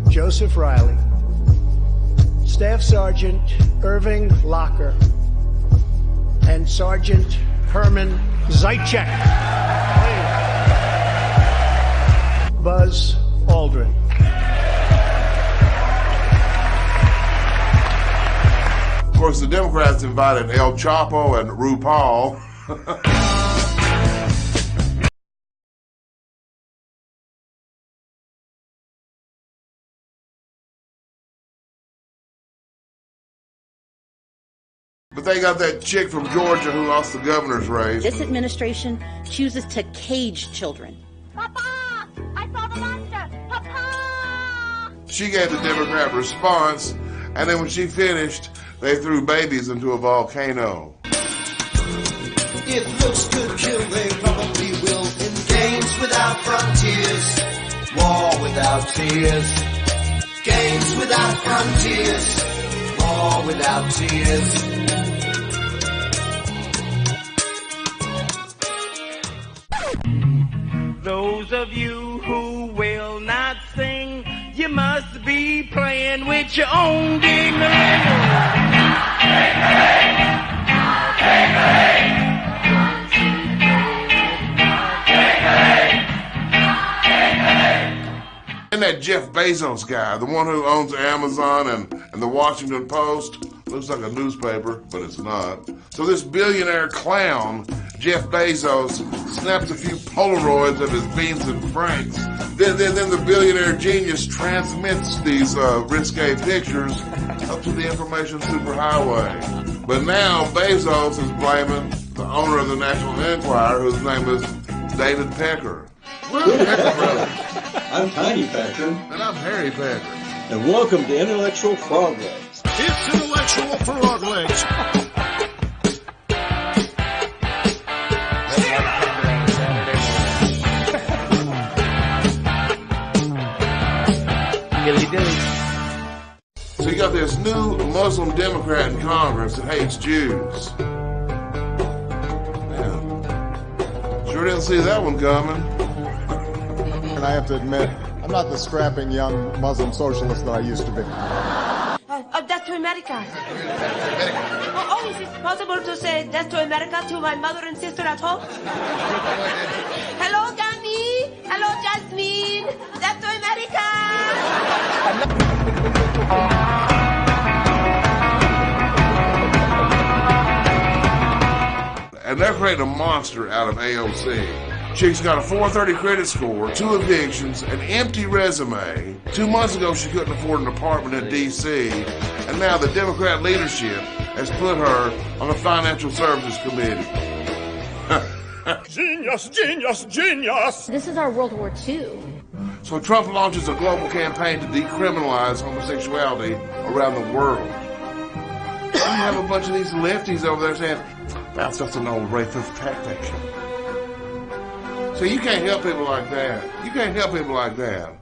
Joseph Riley, Staff Sergeant Irving Locker, and Sergeant Herman Zaitchek. Buzz Aldrin. Of course, the Democrats invited El Chapo and RuPaul. But they got that chick from Georgia who lost the governor's race. This administration chooses to cage children. Papa! I saw the monster! Papa! She gave the Democrat response, and then when she finished, they threw babies into a volcano. If looks could kill, they probably will. In games without frontiers, war without tears. Games without frontiers, war without tears. Those of you who will not sing, you must be playing with your own ding-a-ling. And that Jeff Bezos guy, the one who owns Amazon and the Washington Post, looks like a newspaper, but it's not. So this billionaire clown, Jeff Bezos, snaps a few Polaroids of his beans and franks. Then the billionaire genius transmits these risque pictures up to the information superhighway. But now Bezos is blaming the owner of the National Enquirer, whose name is David Pecker. We're the Pecker brothers. I'm Tiny Pecker. And I'm Harry Pecker. And welcome to Intellectual Frog Legs. It's Intellectual Frog Legs. So you got this new Muslim Democrat in Congress that hates Jews. Man, sure didn't see that one coming. And I have to admit, I'm not the strapping young Muslim socialist that I used to be. Death to America. Oh, is it possible to say death to America to my mother and sister at home? Hello, Danny. Hello, Jasmine. Death to America. And they're creating a monster out of AOC. She's got a 430 credit score, 2 evictions, an empty resume. 2 months ago, she couldn't afford an apartment in D.C., and now the Democrat leadership has put her on the Financial Services Committee. Genius, genius, genius! This is our World War II. So Trump launches a global campaign to decriminalize homosexuality around the world. You have a bunch of these lefties over there saying, that's just an old racist tactic. So you can't help people like that. You can't help people like that.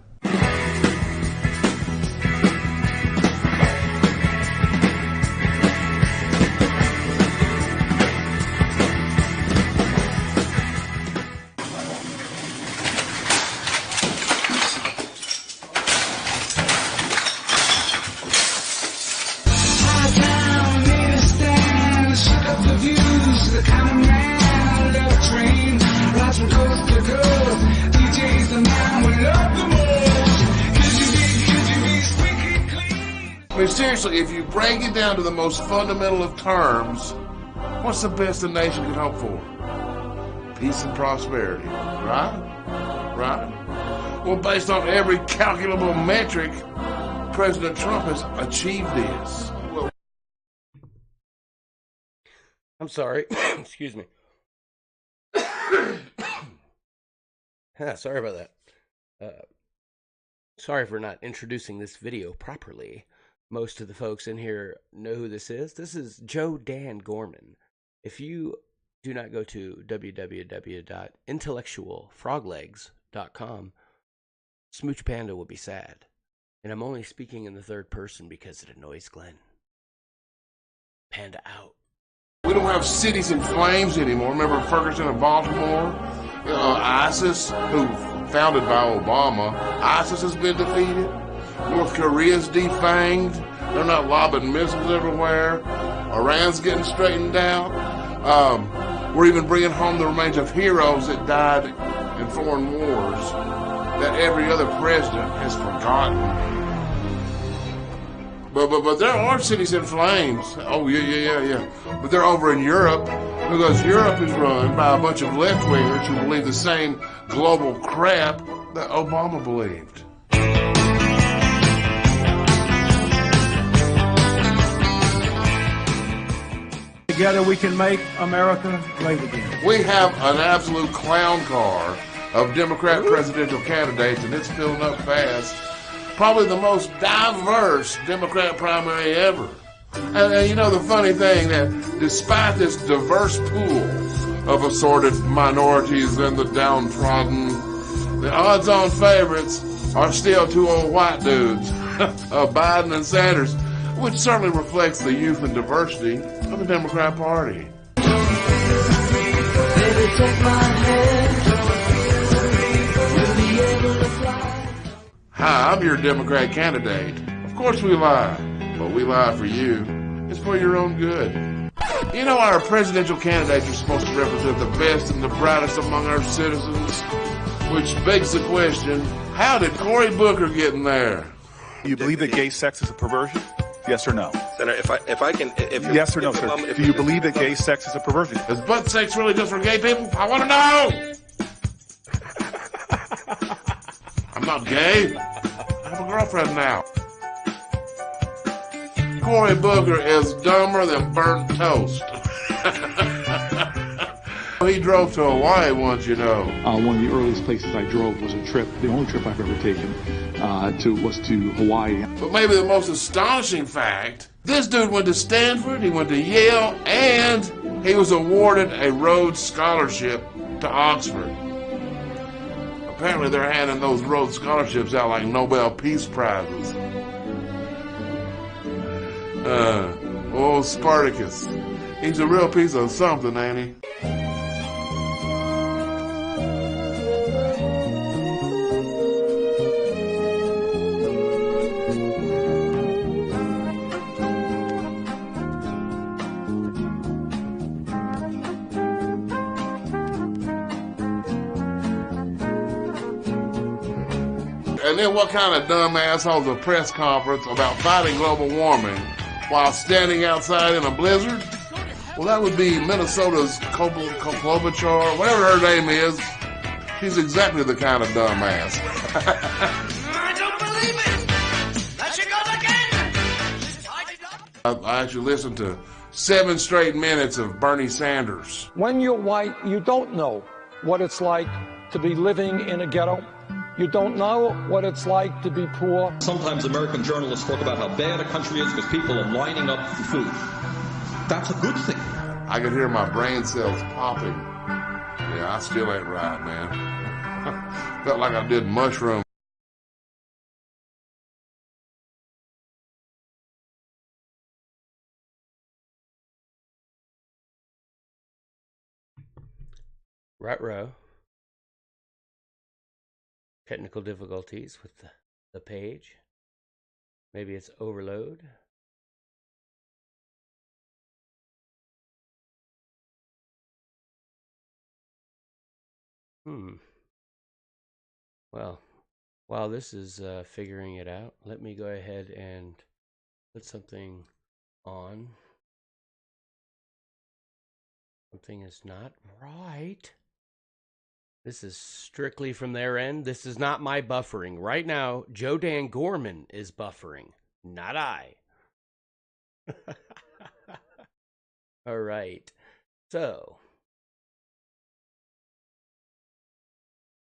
seriously, if you break it down to the most fundamental of terms, what's the best a nation can hope for? Peace and prosperity, right? Right? Well, based on every calculable metric, President Trump has achieved this. I'm sorry. Excuse me. Sorry about that. Sorry for not introducing this video properly. Most of the folks in here know who this is. This is Joe Dan Gorman. If you do not go to www.intellectualfroglegs.com, Smooch Panda will be sad. And I'm only speaking in the third person because it annoys Glenn. Panda out. We don't have cities in flames anymore. Remember Ferguson and Baltimore? ISIS, who founded by Obama, ISIS has been defeated. North Korea's defanged. They're not lobbing missiles everywhere. Iran's getting straightened out. We're even bringing home the remains of heroes that died in foreign wars that every other president has forgotten. But there are cities in flames. Oh, yeah. But they're over in Europe because Europe is run by a bunch of left-wingers who believe the same global crap that Obama believed. Together we can make America great again. We have an absolute clown car of Democrat presidential candidates, and it's filling up fast. Probably the most diverse Democrat primary ever. And you know the funny thing, that despite this diverse pool of assorted minorities and the downtrodden, the odds-on favorites are still two old white dudes, Biden and Sanders, which certainly reflects the youth and diversity of the Democrat Party. Baby, take my hand. We'll be able to fly. Hi, I'm your Democrat candidate. Of course we lie, but we lie for you. It's for your own good. You know, our presidential candidates are supposed to represent the best and the brightest among our citizens, which begs the question, how did Cory Booker get in there? Do you believe that gay sex is a perversion? Yes or no? Senator, if I can... Yes or no, sir? Do you believe that gay sex is a perversion? Is butt sex really just for gay people? I want to know! I'm not gay. I have a girlfriend now. Cory Booker is dumber than burnt toast. He drove to Hawaii once, you know. One of the earliest places I drove was a trip, the only trip I've ever taken, was to Hawaii. But maybe the most astonishing fact, this dude went to Stanford, he went to Yale, and he was awarded a Rhodes Scholarship to Oxford. Apparently they're handing those Rhodes Scholarships out like Nobel Peace Prizes. Old Spartacus. He's a real piece of something, ain't he? And then what kind of dumbass holds a press conference about fighting global warming while standing outside in a blizzard? Well, that would be Minnesota's Klobuchar, whatever her name is. She's exactly the kind of dumbass. I don't believe it. There she goes again. I actually listened to 7 straight minutes of Bernie Sanders. When you're white, you don't know what it's like to be living in a ghetto. You don't know what it's like to be poor. Sometimes American journalists talk about how bad a country is because people are lining up for food. That's a good thing. I could hear my brain cells popping. Yeah, I still ain't right, man. Felt like I did mushroom. Right row. Technical difficulties with the page. Maybe it's overload. Well, while this is figuring it out, let me go ahead and put something on. Something is not right. This is strictly from their end. This is not my buffering. Right now, Joe Dan Gorman is buffering, not I. All right. So,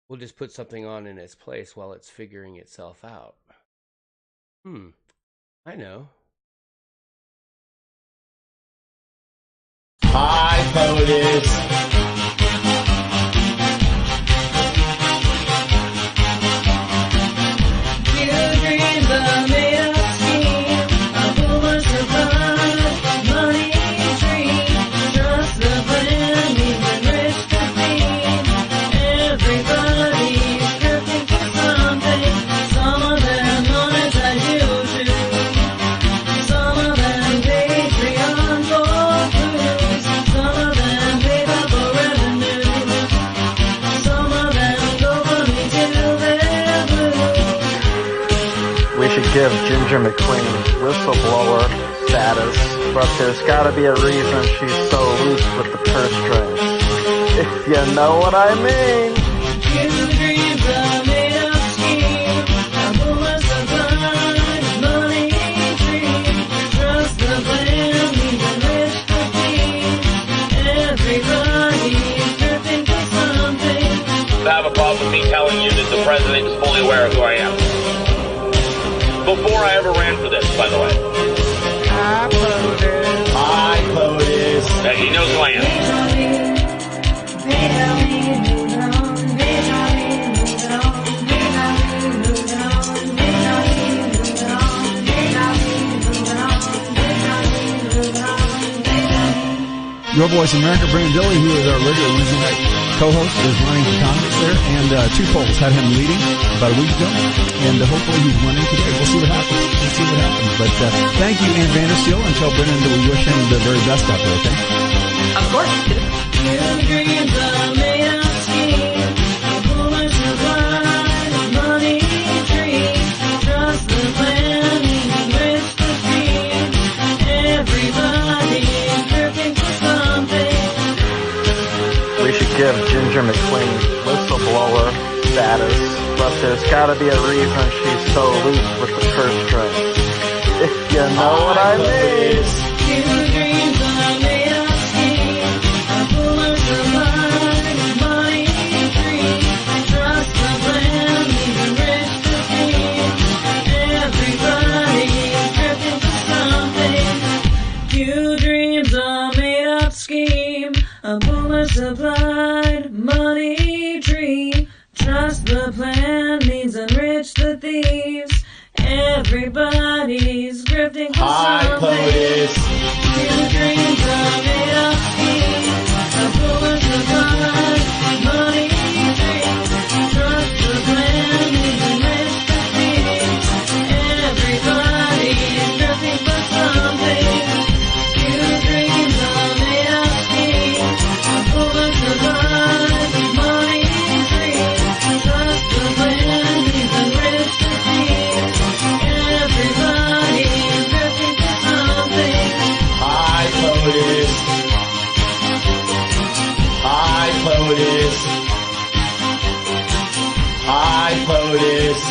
we'll just put something on in its place while it's figuring itself out. I know. Hi, POTUS. Give Ginger McQueen whistleblower status, but there's gotta be a reason she's so loose with the purse strings. If you know what I mean. I have a problem with me telling you that the president is fully aware of who I am. Before I ever ran for this, by the way. Hi, POTUS. Hi, POTUS. He knows who I am. Your Voice America, Brandon Dilley, who is our regular Wednesday night co-host, is running for Congress there, and 2 polls had him leading about a week ago, and hopefully he's winning today. We'll see what happens. But thank you, Ann Vandersteel, and tell Brennan that we wish him the very best out there, okay? Of course. Give Ginger McQueen whistleblower status, but there's gotta be a reason she's so loose with the purse strings. If you know what I mean. Few dreams are made up scheme. A boomer supplied money tree. Trust the plan means enrich the thieves. Everybody's grifting for something. POTUS. Few dreams are made up scheme. A boomer supplied money tree. Trust the plan means enrich the thieves. Everybody's grifting for something. Few dreams are made up scheme. A boomer supplied money tree. Trust the plan means enrich the thieves. Everybody's grifting for something. Hi, POTUS. Hi, POTUS. Hi, POTUS.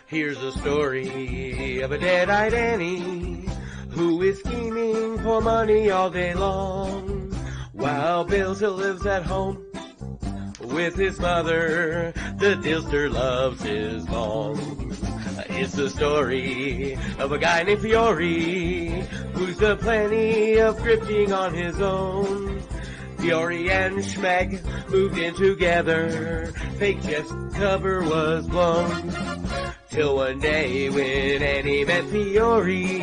Here's a story of a dead-eyed Annie who is scheming for money all day long, while Bill still lives at home with his mother. The dealster loves his mom. It's the story of a guy named Fiore who's done plenty of grifting on his own. Fiore and Schmeg moved in together. Fake Jeff's cover was blown. Till one day when Annie met Fiore,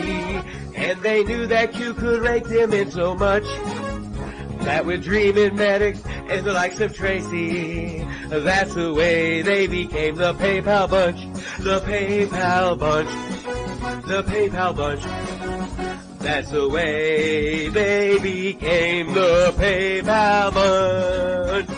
and they knew that Q could rake them in so much that with Dreamin' Medics and the likes of Tracy, That's the way they became the PayPal bunch. The PayPal bunch. The PayPal bunch. That's the way they became the PayPal bunch.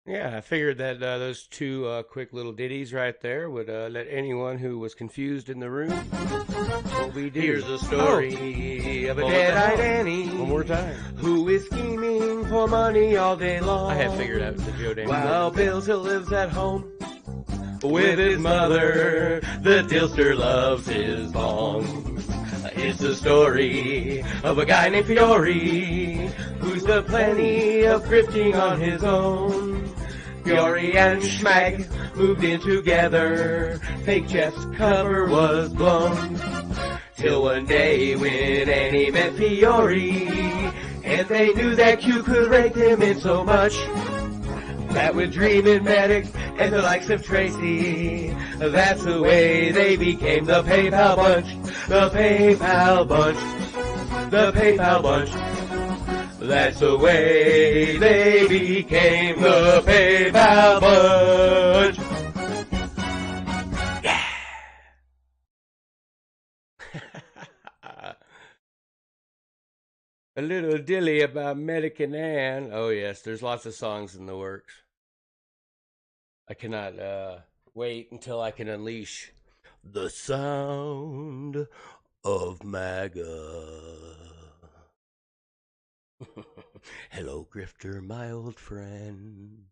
Yeah, I figured that those two quick little ditties right there would let anyone who was confused in the room what we do. Here's a story of a dead-eyed Annie. One more time. Who is scheming for money all day long. I have figured out the Joe Danny. While Bill still lives at home with his mother, the Dilster loves his bong. It's the story of a guy named Fiore who's done plenty of grifting on his own. Fiore and Schmag moved in together. Fake Jeff's cover was blown. Till one day when Annie met Fiore, and they knew that Q could rake him in so much that with Dreamin' Medic and the likes of Tracy, that's the way they became the PayPal bunch. The PayPal bunch. The PayPal bunch. That's the way they became the PayPal bunch. Yeah. A little dilly about Medic and Ann. Oh yes, there's lots of songs in the works. I cannot wait until I can unleash the sound of MAGA. Hello, Grifter, my old friend.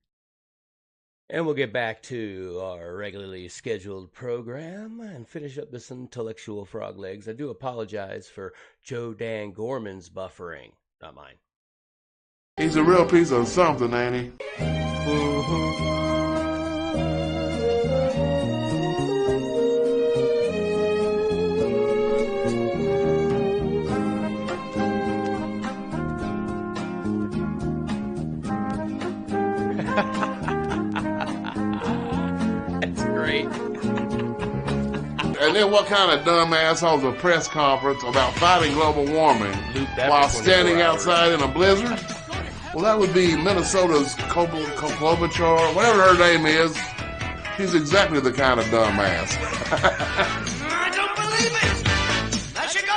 And we'll get back to our regularly scheduled program and finish up this intellectual frog legs. I do apologize for Joe Dan Gorman's buffering, not mine. He's a real piece of something, ain't he? That's great. And then what kind of dumbass holds a press conference about fighting global warming while standing outside in a blizzard? Well, that would be Minnesota's Klobuchar, whatever her name is. She's exactly the kind of dumbass. I don't believe it! I should go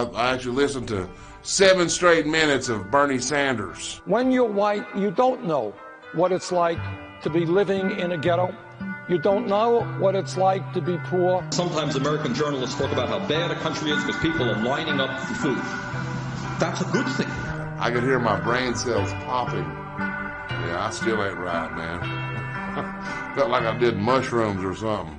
again! I actually listened to 7 straight minutes of Bernie Sanders. When you're white, you don't know what it's like to be living in a ghetto. You don't know what it's like to be poor. Sometimes American journalists talk about how bad a country is because people are lining up for food. That's a good thing. I could hear my brain cells popping. Yeah, I still ain't right, man. Felt like I did mushrooms or something.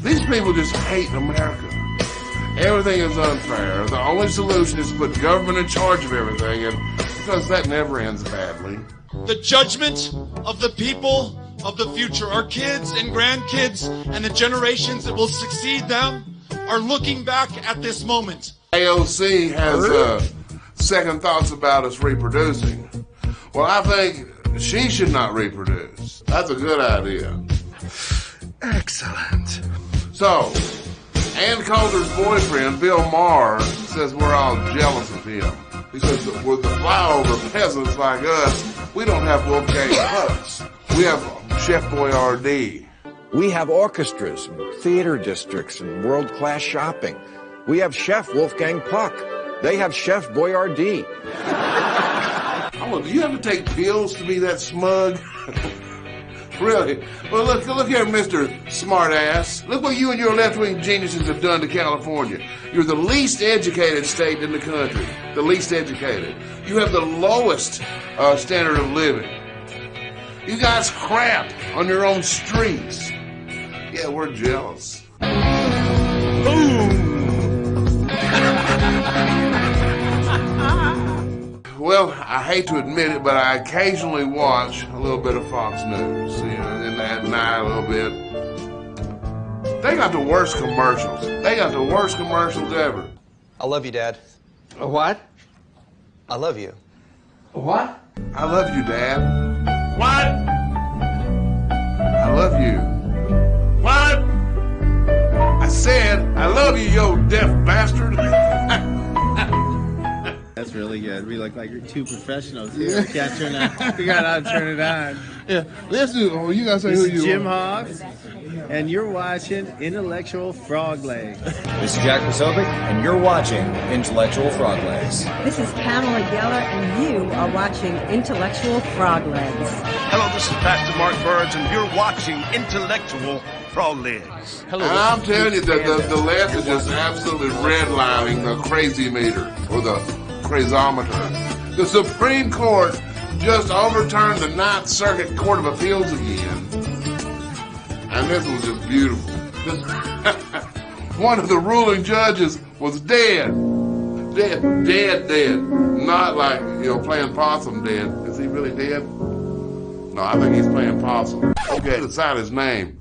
These people just hate America. Everything is unfair. The only solution is to put government in charge of everything, and because that never ends badly. The judgment of the people of the future, our kids and grandkids and the generations that will succeed them, are looking back at this moment. AOC has second thoughts about us reproducing. Well, I think she should not reproduce. That's a good idea. Excellent. So, Ann Coulter's boyfriend, Bill Maher, says we're all jealous of him. He says that with the flyover peasants like us, we don't have Wolfgang Pucks. We have Chef Boyardee. We have orchestras, and theater districts, and world-class shopping. We have Chef Wolfgang Puck. They have Chef Boyardee. Oh, do you have to take pills to be that smug? Really? Well, look here, Mr. Smartass. Look what you and your left-wing geniuses have done to California. You're the least educated state in the country. The least educated. You have the lowest standard of living. You guys crap on your own streets. Yeah, we're jealous. Boom! Well, I hate to admit it, but I occasionally watch a little bit of Fox News, you know, and at night a little bit. They got the worst commercials. They got the worst commercials ever. I love you, Dad. A what? I love you. What? I love you, Dad. What? I love you. What? I said, I love you, yo deaf bastard. That's really good. We look like you're two professionals here. We can't turn that. We got to turn it on. Yeah, let's do. Oh, you gotta say This who is you Jim are. Hobbs, and you're watching Intellectual Frog Legs. This is Jack Posobiec, and you're watching Intellectual Frog Legs. This is Pamela Geller, and you are watching Intellectual Frog Legs. Hello, this is Pastor Mark Burns, and you're watching Intellectual Frog Legs. Hello, and I'm telling you that the left is just absolutely redlining the crazy meter or the crazometer. The Supreme Court just overturned the Ninth Circuit Court of Appeals again. And this was just beautiful. One of the ruling judges was dead. Dead. Not like, playing possum dead. Is he really dead? No, I think he's playing possum. Okay, decide his name.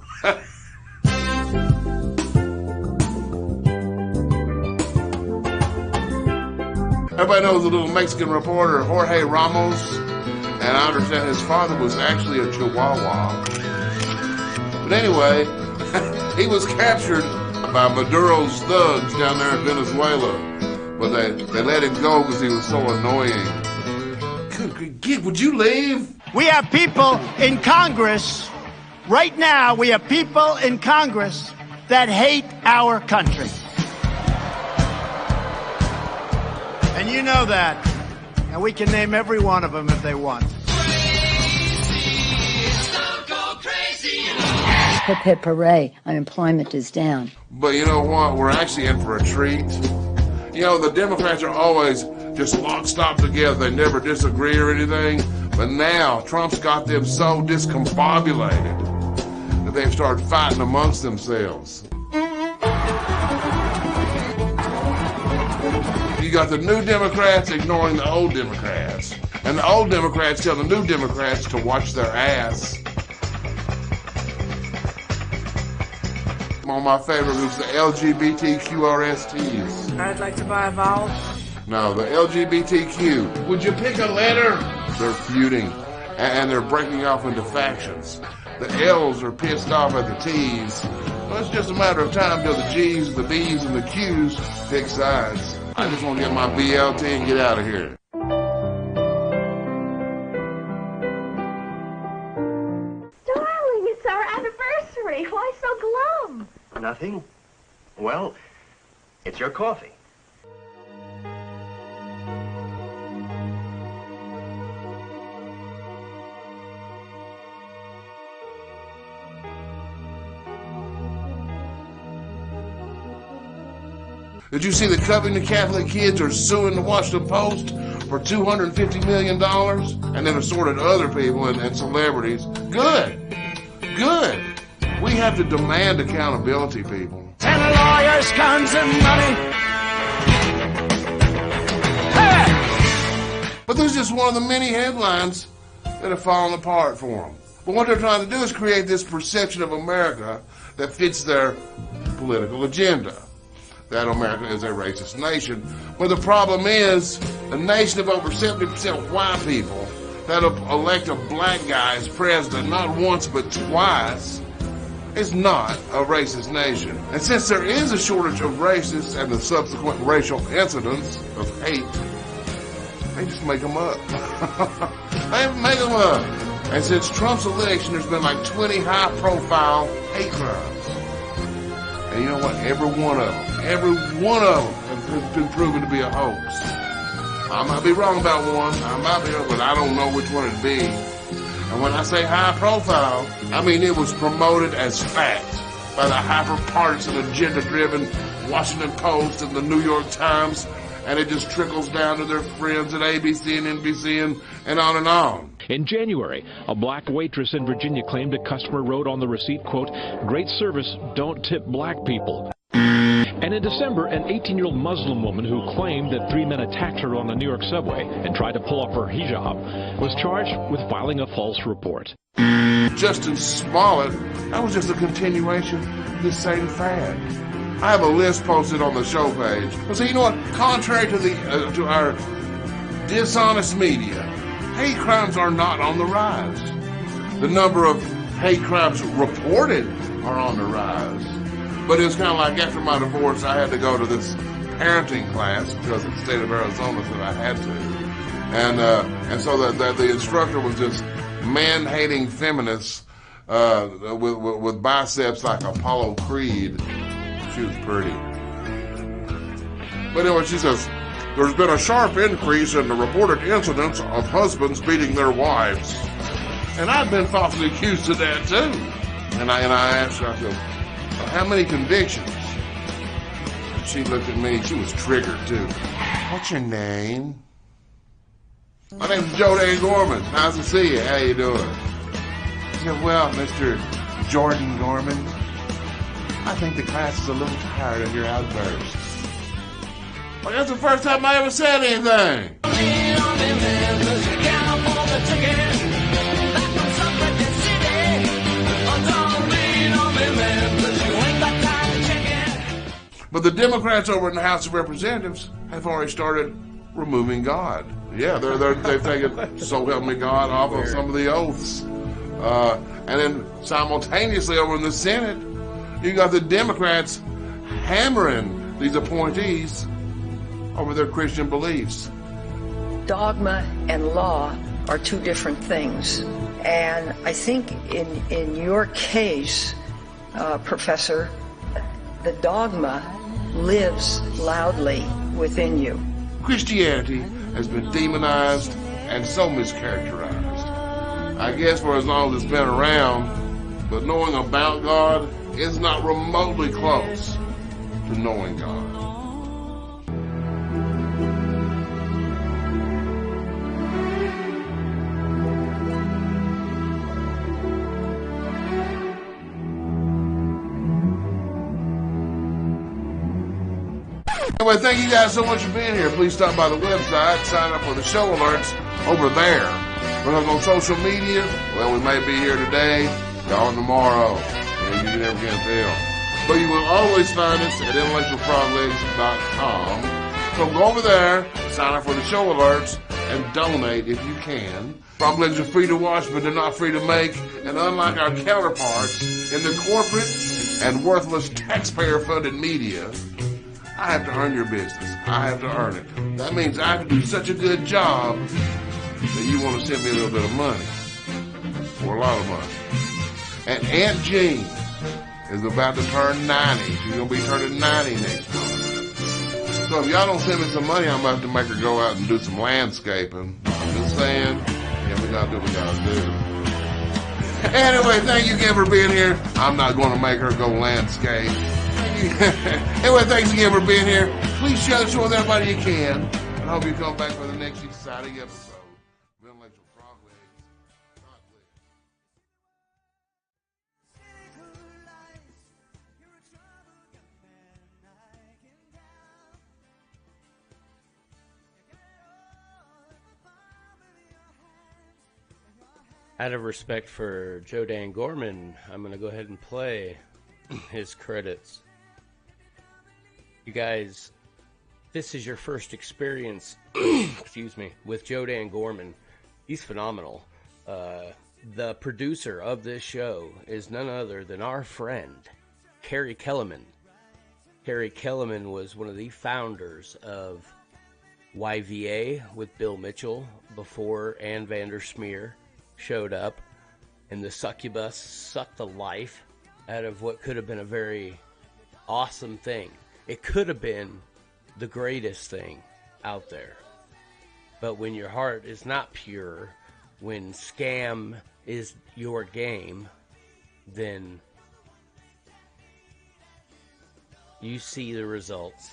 Everybody knows the little Mexican reporter Jorge Ramos, and I understand his father was actually a Chihuahua. But anyway, he was captured by Maduro's thugs down there in Venezuela, but they let him go because he was so annoying. Good, would you leave? We have people in Congress, right now, we have people in Congress that hate our country. And you know that. And we can name every one of them if they want. Hip hip hooray, unemployment is down. But you know what? We're actually in for a treat. The Democrats are always just lock, stop together. They never disagree or anything. But now, Trump's got them so discombobulated that they've started fighting amongst themselves. You got the new Democrats ignoring the old Democrats. And the old Democrats tell the new Democrats to watch their ass. One of my favorite groups, the LGBTQRSTs. I'd like to buy a vowel. No, the LGBTQ. Would you pick a letter? They're feuding, and they're breaking off into factions. The L's are pissed off at the T's. Well, it's just a matter of time till the G's, the B's, and the Q's pick sides. I just want to get my BLT and get out of here. Darling, it's our anniversary. Why so glum? Nothing. Well, it's your coffee. Did you see the Covington Catholic kids are suing the Washington Post for $250 million? And then assorted other people and celebrities. Good. We have to demand accountability, people. 10 lawyers, guns, and money. Hey! But this is just one of the many headlines that have fallen apart for them. But what they're trying to do is create this perception of America that fits their political agenda. That America is a racist nation. But the problem is, a nation of over 70% white people that elect a black guy as president not once but twice is not a racist nation. And since there is a shortage of racists and the subsequent racial incidents of hate, they just make them up. They make them up. And since Trump's election, there's been like 20 high-profile hate crimes. And you know what? Every one of them has been proven to be a hoax. I might be wrong about one, but I don't know which one it'd be. And when I say high profile, I mean it was promoted as fact by the hyper-partisan, agenda-driven Washington Post and the New York Times, and it just trickles down to their friends at ABC and NBC and on and on. In January, a black waitress in Virginia claimed a customer wrote on the receipt, quote, "Great service, don't tip black people." And in December, an 18-year-old Muslim woman who claimed that 3 men attacked her on the New York subway and tried to pull off her hijab was charged with filing a false report. Justin Smollett, that was just a continuation of this same fad. I have a list posted on the show page. But see, you know what? Contrary to our dishonest media, hate crimes are not on the rise. The number of hate crimes reported are on the rise. But it was kind of like after my divorce, I had to go to this parenting class because the state of Arizona said I had to. And so the instructor was this man-hating feminist with biceps like Apollo Creed. She was pretty. But anyway, she says, there's been a sharp increase in the reported incidents of husbands beating their wives. And I've been falsely accused of that too. And I asked her, I said, how many convictions? And she looked at me, she was triggered too. What's your name? My name's Joe Dan Gorman. Nice to see you. How you doing? She said, well, Mr. Jordan Gorman, I think the class is a little tired of your outbursts. Well, that's the first time I ever said anything. But the Democrats over in the House of Representatives have already started removing God. Yeah, they've taken "So help me God" off of some of the oaths. And then simultaneously over in the Senate, you got the Democrats hammering these appointees over their Christian beliefs. Dogma and law are two different things. And I think in your case, Professor, the dogma lives loudly within you. Christianity has been demonized and so mischaracterized. I guess for as long as it's been around, but knowing about God is not remotely close to knowing God. Anyway, thank you guys so much for being here. Please stop by the website, sign up for the show alerts over there. Because on social media, well, we may be here today, gone tomorrow. And you never can tell. But you will always find us at intellectualfroglegs.com. So go over there, sign up for the show alerts, and donate if you can. Frog legs are free to watch, but they're not free to make. And unlike our counterparts in the corporate and worthless taxpayer-funded media, I have to earn your business. I have to earn it. That means I have to do such a good job that you want to send me a little bit of money. Or a lot of money. And Aunt Jean is about to turn 90. She's going to be turning 90 next month. So if y'all don't send me some money, I'm about to make her go out and do some landscaping. I'm just saying, yeah, we got to do what we got to do. Anyway, thank you again for being here. I'm not going to make her go landscape. Anyway, thanks again for being here. Please share the show with everybody you can. And I hope you come back for the next exciting episode of Intellectual Frog Legs. God bless. Out of respect for Joe Dan Gorman, I'm going to go ahead and play his credits. You guys, this is your first experience, excuse me, with Joe Dan Gorman. He's phenomenal. The producer of this show is none other than our friend, Carrie Kellerman. Carrie Kellerman was one of the founders of YVA with Bill Mitchell before Ann Vandersmeer showed up, and the succubus sucked the life out of what could have been a very awesome thing. It could have been the greatest thing out there. But when your heart is not pure, when scam is your game, then you see the results.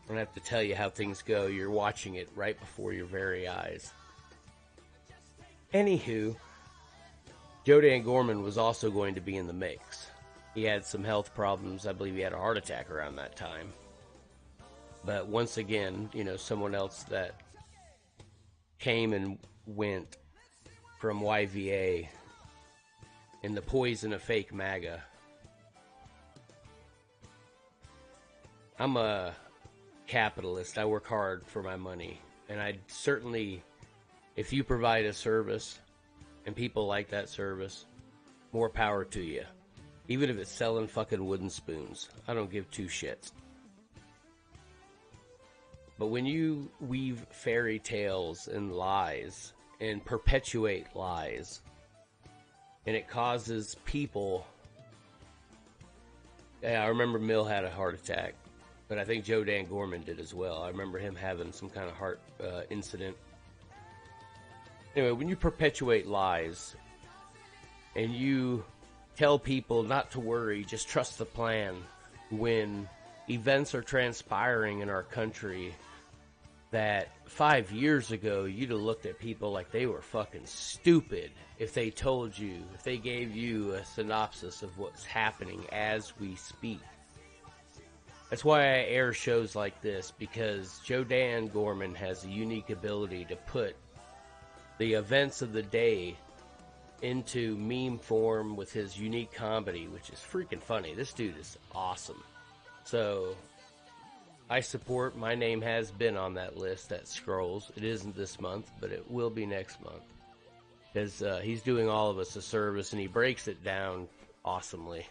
I don't have to tell you how things go. You're watching it right before your very eyes. Anywho, Joe Dan Gorman was also going to be in the mix. He had some health problems. I believe he had a heart attack around that time. But once again, you know, someone else that came and went from YVA in the poison of fake MAGA. I'm a capitalist. I work hard for my money. And I'd certainly, if you provide a service and people like that service, more power to you. Even if it's selling fucking wooden spoons. I don't give two shits. But when you weave fairy tales and lies and perpetuate lies, and it causes people... Yeah, I remember Mill had a heart attack, but I think Joe Dan Gorman did as well. I remember him having some kind of heart incident. Anyway, when you perpetuate lies and you tell people not to worry, just trust the plan, when events are transpiring in our country that 5 years ago you'd have looked at people like they were fucking stupid if they told you, if they gave you a synopsis of what's happening as we speak. That's why I air shows like this, because Joe Dan Gorman has a unique ability to put the events of the day into meme form with his unique comedy, which is freaking funny. This dude is awesome. So I support. My name has been on that list that scrolls. It isn't this month, but it will be next month, because he's doing all of us a service and he breaks it down awesomely.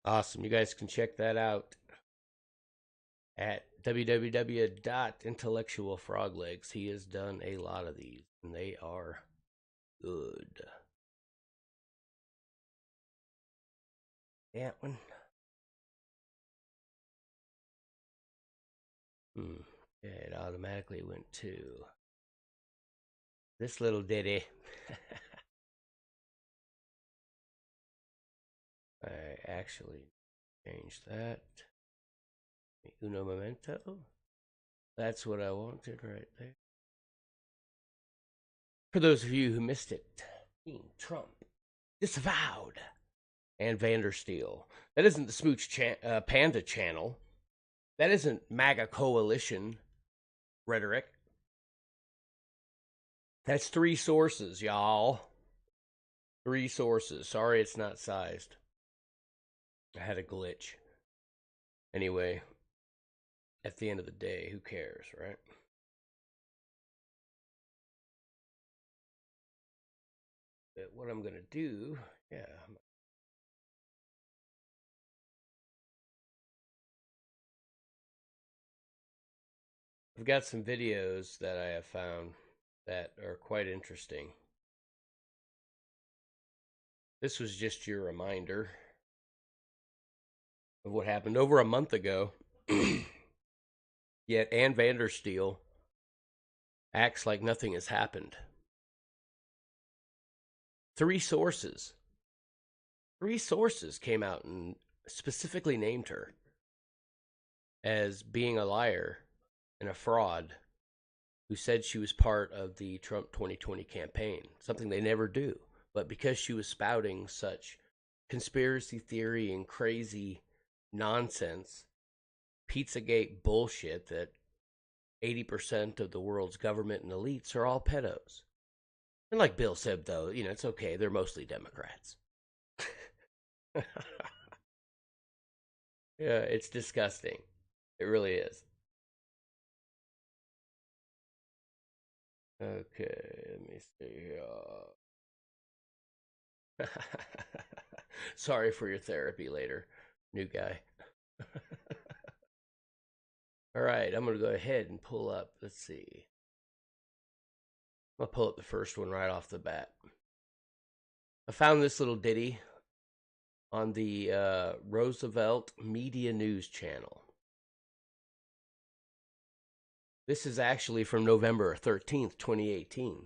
Awesome. You guys can check that out at www.intellectualfroglegs. He has done a lot of these, and they are good. That one. Yeah, it automatically went to this little ditty. I actually changed that. Uno momento. That's what I wanted right there. For those of you who missed it, Trump disavowed and Vandersteel. That isn't the Smooch Panda channel. That isn't MAGA coalition rhetoric. That's 3 sources, y'all. 3 sources. Sorry it's not sized. I had a glitch. Anyway, at the end of the day, who cares, right? But what I'm going to do, yeah. I've got some videos that I have found that are quite interesting. This was just your reminder of what happened over a month ago. Yet Ann Vandersteel acts like nothing has happened. 3 sources came out and specifically named her as being a liar and a fraud who said she was part of the Trump 2020 campaign, something they never do. But because she was spouting such conspiracy theory and crazy nonsense, Pizzagate bullshit that 80% of the world's government and elites are all pedos. And like Bill said, though, you know, it's okay. They're mostly Democrats. Yeah, it's disgusting. It really is. Okay, let me see here. Sorry for your therapy later, new guy. All right, I'm going to go ahead and pull up. Let's see. I'll pull up the first one right off the bat. I found this little ditty on the Roosevelt Media News channel. This is actually from November 13th, 2018.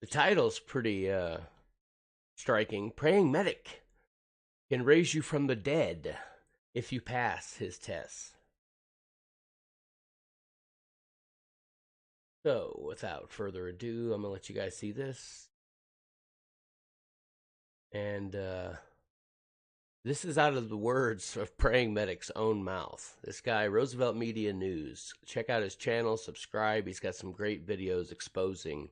The title's pretty striking. Praying medic can raise you from the dead if you pass his tests. So, without further ado, I'm going to let you guys see this. And this is out of the words of Praying Medic's own mouth. This guy, Roosevelt Media News. Check out his channel, subscribe. He's got some great videos exposing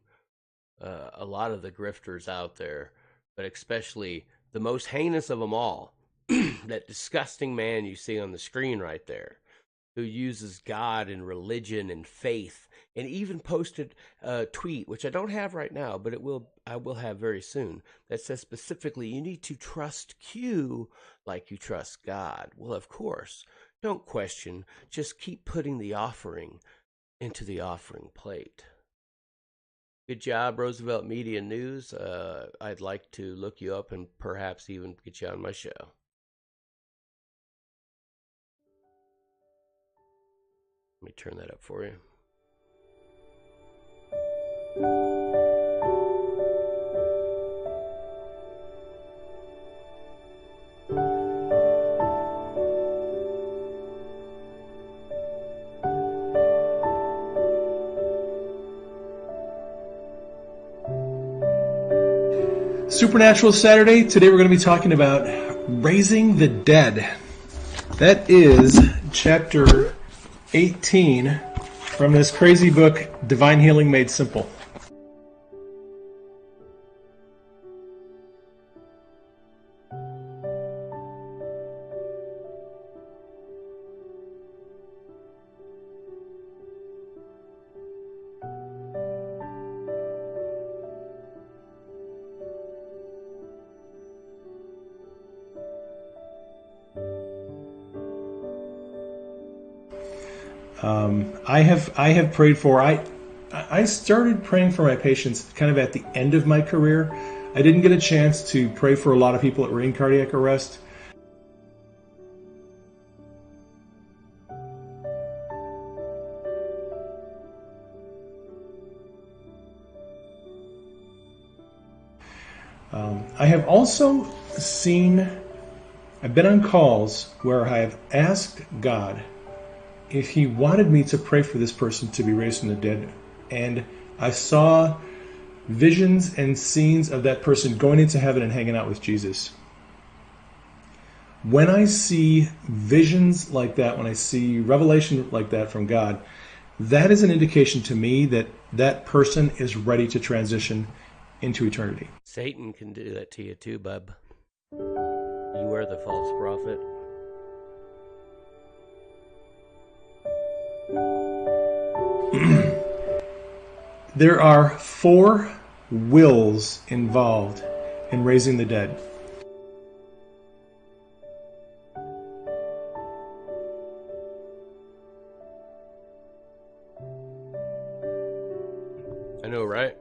a lot of the grifters out there, but especially the most heinous of them all, that disgusting man you see on the screen right there, who uses God and religion and faith, and even posted a tweet, which I don't have right now, but I will have very soon, that says specifically, you need to trust Q like you trust God. Well, of course, don't question, just keep putting the offering into the offering plate. Good job, Roosevelt Media News. I'd like to look you up and perhaps even get you on my show. Let me turn that up for you. Supernatural Saturday. Today we're going to be talking about raising the dead. That is chapter 18 from this crazy book, Divine Healing Made Simple. I have prayed for, I started praying for my patients kind of at the end of my career. I didn't get a chance to pray for a lot of people that were in cardiac arrest. I have also I've been on calls where I have asked God if he wanted me to pray for this person to be raised from the dead. And I saw visions and scenes of that person going into heaven and hanging out with Jesus. When I see visions like that, when I see revelation like that from God, that is an indication to me that that person is ready to transition into eternity. Satan can do that to you too, bub. You are the false prophet. There are 4 wills involved in raising the dead. I know, right?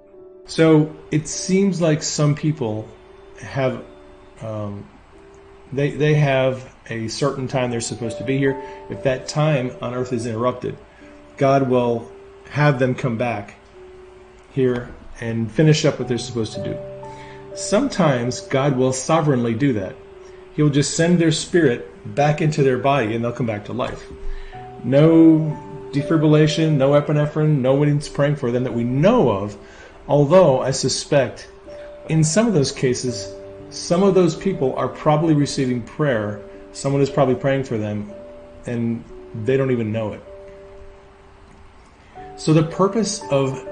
So it seems like some people have they have a certain time they're supposed to be here. If that time on earth is interrupted, God will have them come back here and finish up what they're supposed to do. Sometimes God will sovereignly do that. He'll just send their spirit back into their body and they'll come back to life. No defibrillation, no epinephrine, nobody's praying for them that we know of, although I suspect in some of those cases, some of those people are probably receiving prayer. Someone is probably praying for them and they don't even know it. So the purpose of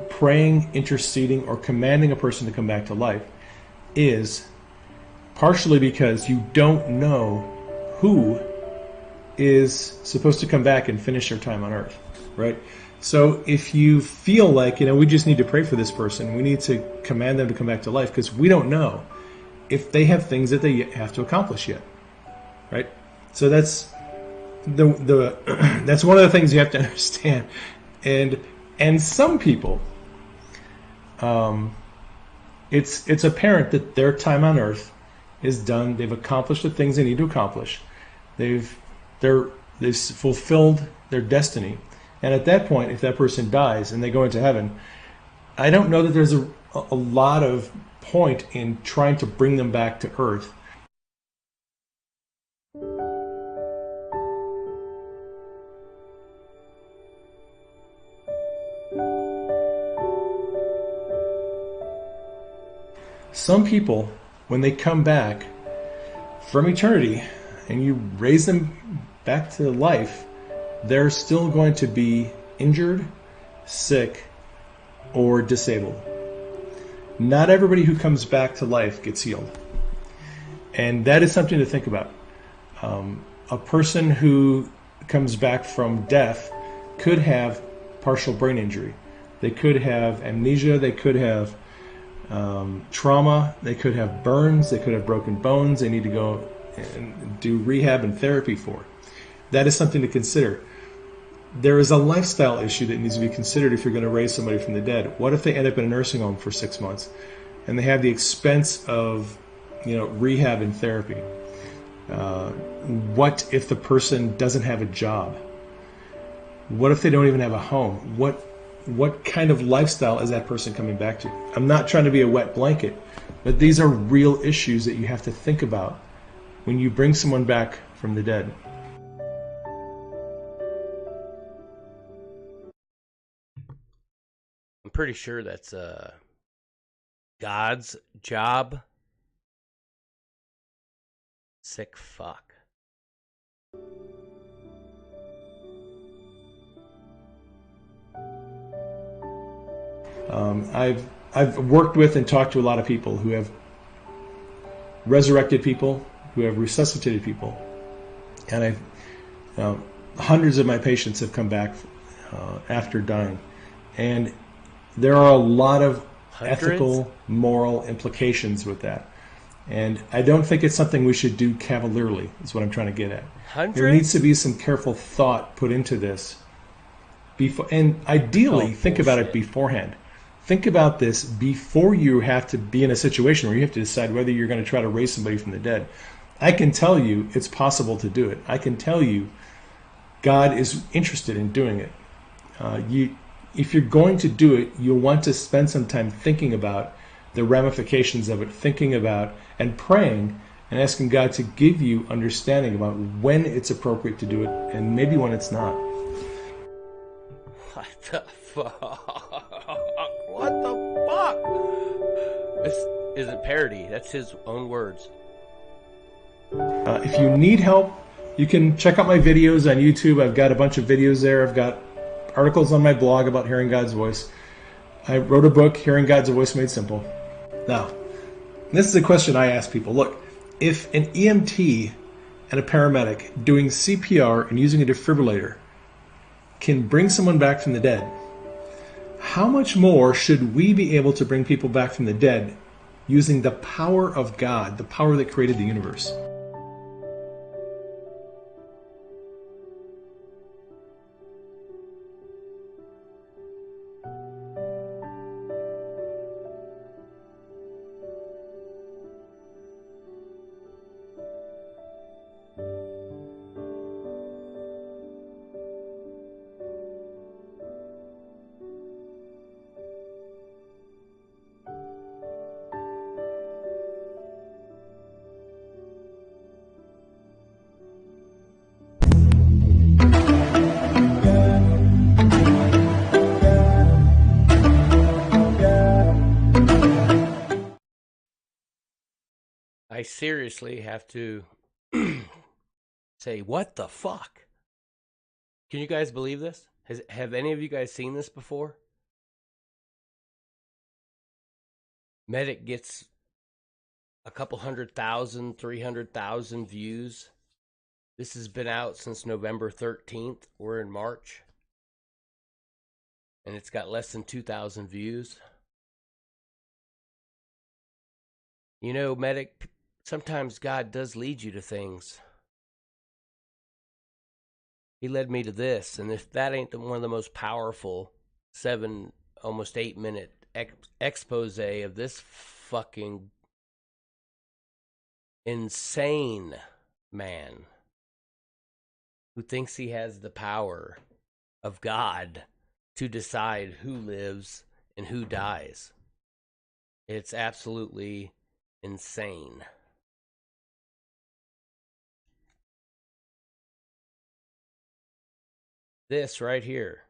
praying, interceding, or commanding a person to come back to life is partially because you don't know who is supposed to come back and finish their time on earth, right? So if you feel like, we just need to pray for this person, we need to command them to come back to life because we don't know if they have things that they have to accomplish yet, right? So that's that's one of the things you have to understand. And some people, it's apparent that their time on earth is done. They've accomplished the things they need to accomplish. They've fulfilled their destiny. And at that point, if that person dies and they go into heaven, I don't know that there's a lot of point in trying to bring them back to earth. Some people, when they come back from eternity and you raise them back to life, they're still going to be injured, sick, or disabled. Not everybody who comes back to life gets healed. And that is something to think about. A person who comes back from death could have partial brain injury. They could have amnesia. They could have trauma. They could have burns. They could have broken bones. They need to go and do rehab and therapy for. That is something to consider. There is a lifestyle issue that needs to be considered if you're going to raise somebody from the dead. What if they end up in a nursing home for 6 months and they have the expense of, rehab and therapy? What if the person doesn't have a job? What if they don't even have a home? What kind of lifestyle is that person coming back to? I'm not trying to be a wet blanket, but these are real issues that you have to think about when you bring someone back from the dead. I'm pretty sure that's God's job. Sick fuck. I've worked with and talked to a lot of people who have resurrected people, who have resuscitated people, and hundreds of my patients have come back after dying, and there are a lot of ethical, moral implications with that. And I don't think it's something we should do cavalierly, is what I'm trying to get at. There needs to be some careful thought put into this. And ideally, think about it beforehand. Think about this before you have to be in a situation where you have to decide whether you're going to try to raise somebody from the dead. I can tell you it's possible to do it. I can tell you God is interested in doing it. If you're going to do it, you'll want to spend some time thinking about the ramifications of it, thinking about and praying and asking God to give you understanding about when it's appropriate to do it and maybe when it's not. What the fuck? What the fuck? This isn't parody. That's his own words. If you need help, you can check out my videos on YouTube. I've got a bunch of videos there. I've got articles on my blog about hearing God's voice. I wrote a book, Hearing God's Voice Made Simple. Now, this is a question I ask people. Look, if an EMT and a paramedic doing CPR and using a defibrillator can bring someone back from the dead, how much more should we be able to bring people back from the dead using the power of God, the power that created the universe? I seriously have to say, what the fuck? Can you guys believe this? Have any of you guys seen this before? Medic gets a couple 100,000, 300,000 views. This has been out since November 13th. We're in March. And it's got less than 2,000 views. You know, Medic, sometimes God does lead you to things. He led me to this, and if that ain't one of the most powerful 7, almost 8-minute expose of this fucking insane man who thinks he has the power of God to decide who lives and who dies. It's absolutely insane. This right here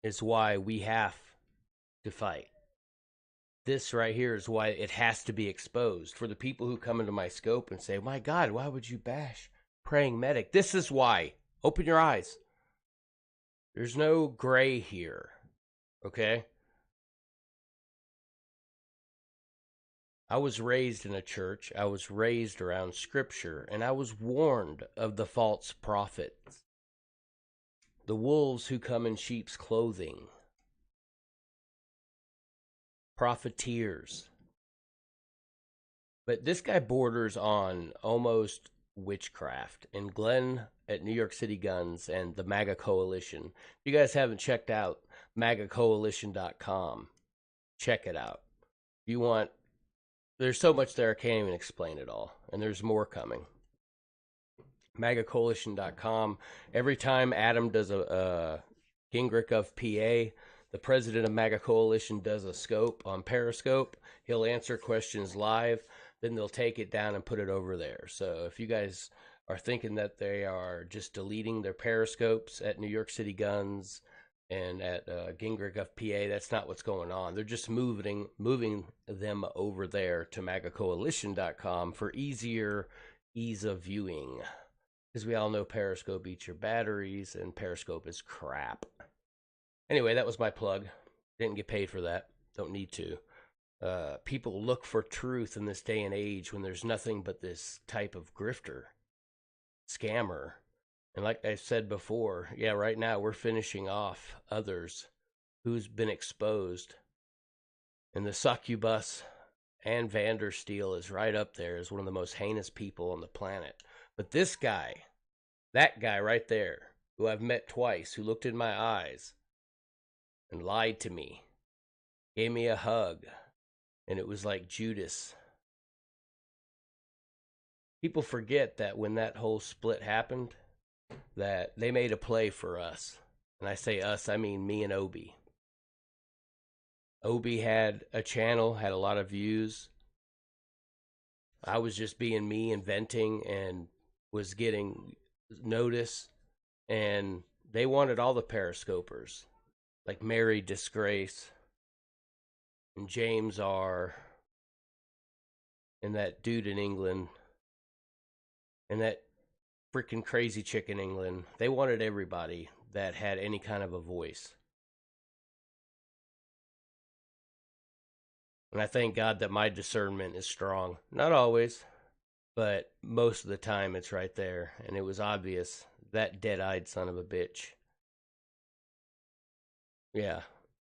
is why we have to fight. this right here is why it has to be exposed. For the people who come into my scope and say, my God, why would you bash praying medic? This is why. Open your eyes. There's no gray here. Okay? I was raised in a church. I was raised around scripture, and I was warned of the false prophets, the wolves who come in sheep's clothing, profiteers. But this guy borders on almost witchcraft. And Glenn at New York City Guns and the MAGA Coalition. If you guys haven't checked out MAGAcoalition.com, check it out. If you want, there's so much there I can't even explain it all. And there's more coming. MAGAcoalition.com. Every time Adam does a Gingrich of PA, the president of MAGA Coalition does a scope on Periscope. He'll answer questions live. Then they'll take it down and put it over there. So if you guys are thinking that they are just deleting their Periscopes at New York City Guns and at Gingrich of PA, that's not what's going on. They're just moving them over there to MAGAcoalition.com for ease of viewing. Because we all know Periscope eats your batteries, and Periscope is crap. Anyway, that was my plug. Didn't get paid for that. Don't need to. People look for truth in this day and age when there's nothing but this type of grifter, scammer. And like I said before, yeah, right now we're finishing off others who's been exposed. And the succubus and Vandersteel is right up there as one of the most heinous people on the planet. But this guy, that guy right there, who I've met twice, who looked in my eyes and lied to me, gave me a hug, and it was like Judas. People forget that when that whole split happened, that they made a play for us. And I say us, I mean me and Obi. Obi had a channel, had a lot of views. I was just being me and venting and was getting notice. And they wanted all the Periscopers, like Mary Disgrace and James R. and that dude in England and that freaking crazy chick in England. They wanted everybody that had any kind of a voice. And I thank God that my discernment is strong. Not always, but most of the time it's right there. And it was obvious. That dead-eyed son of a bitch. Yeah.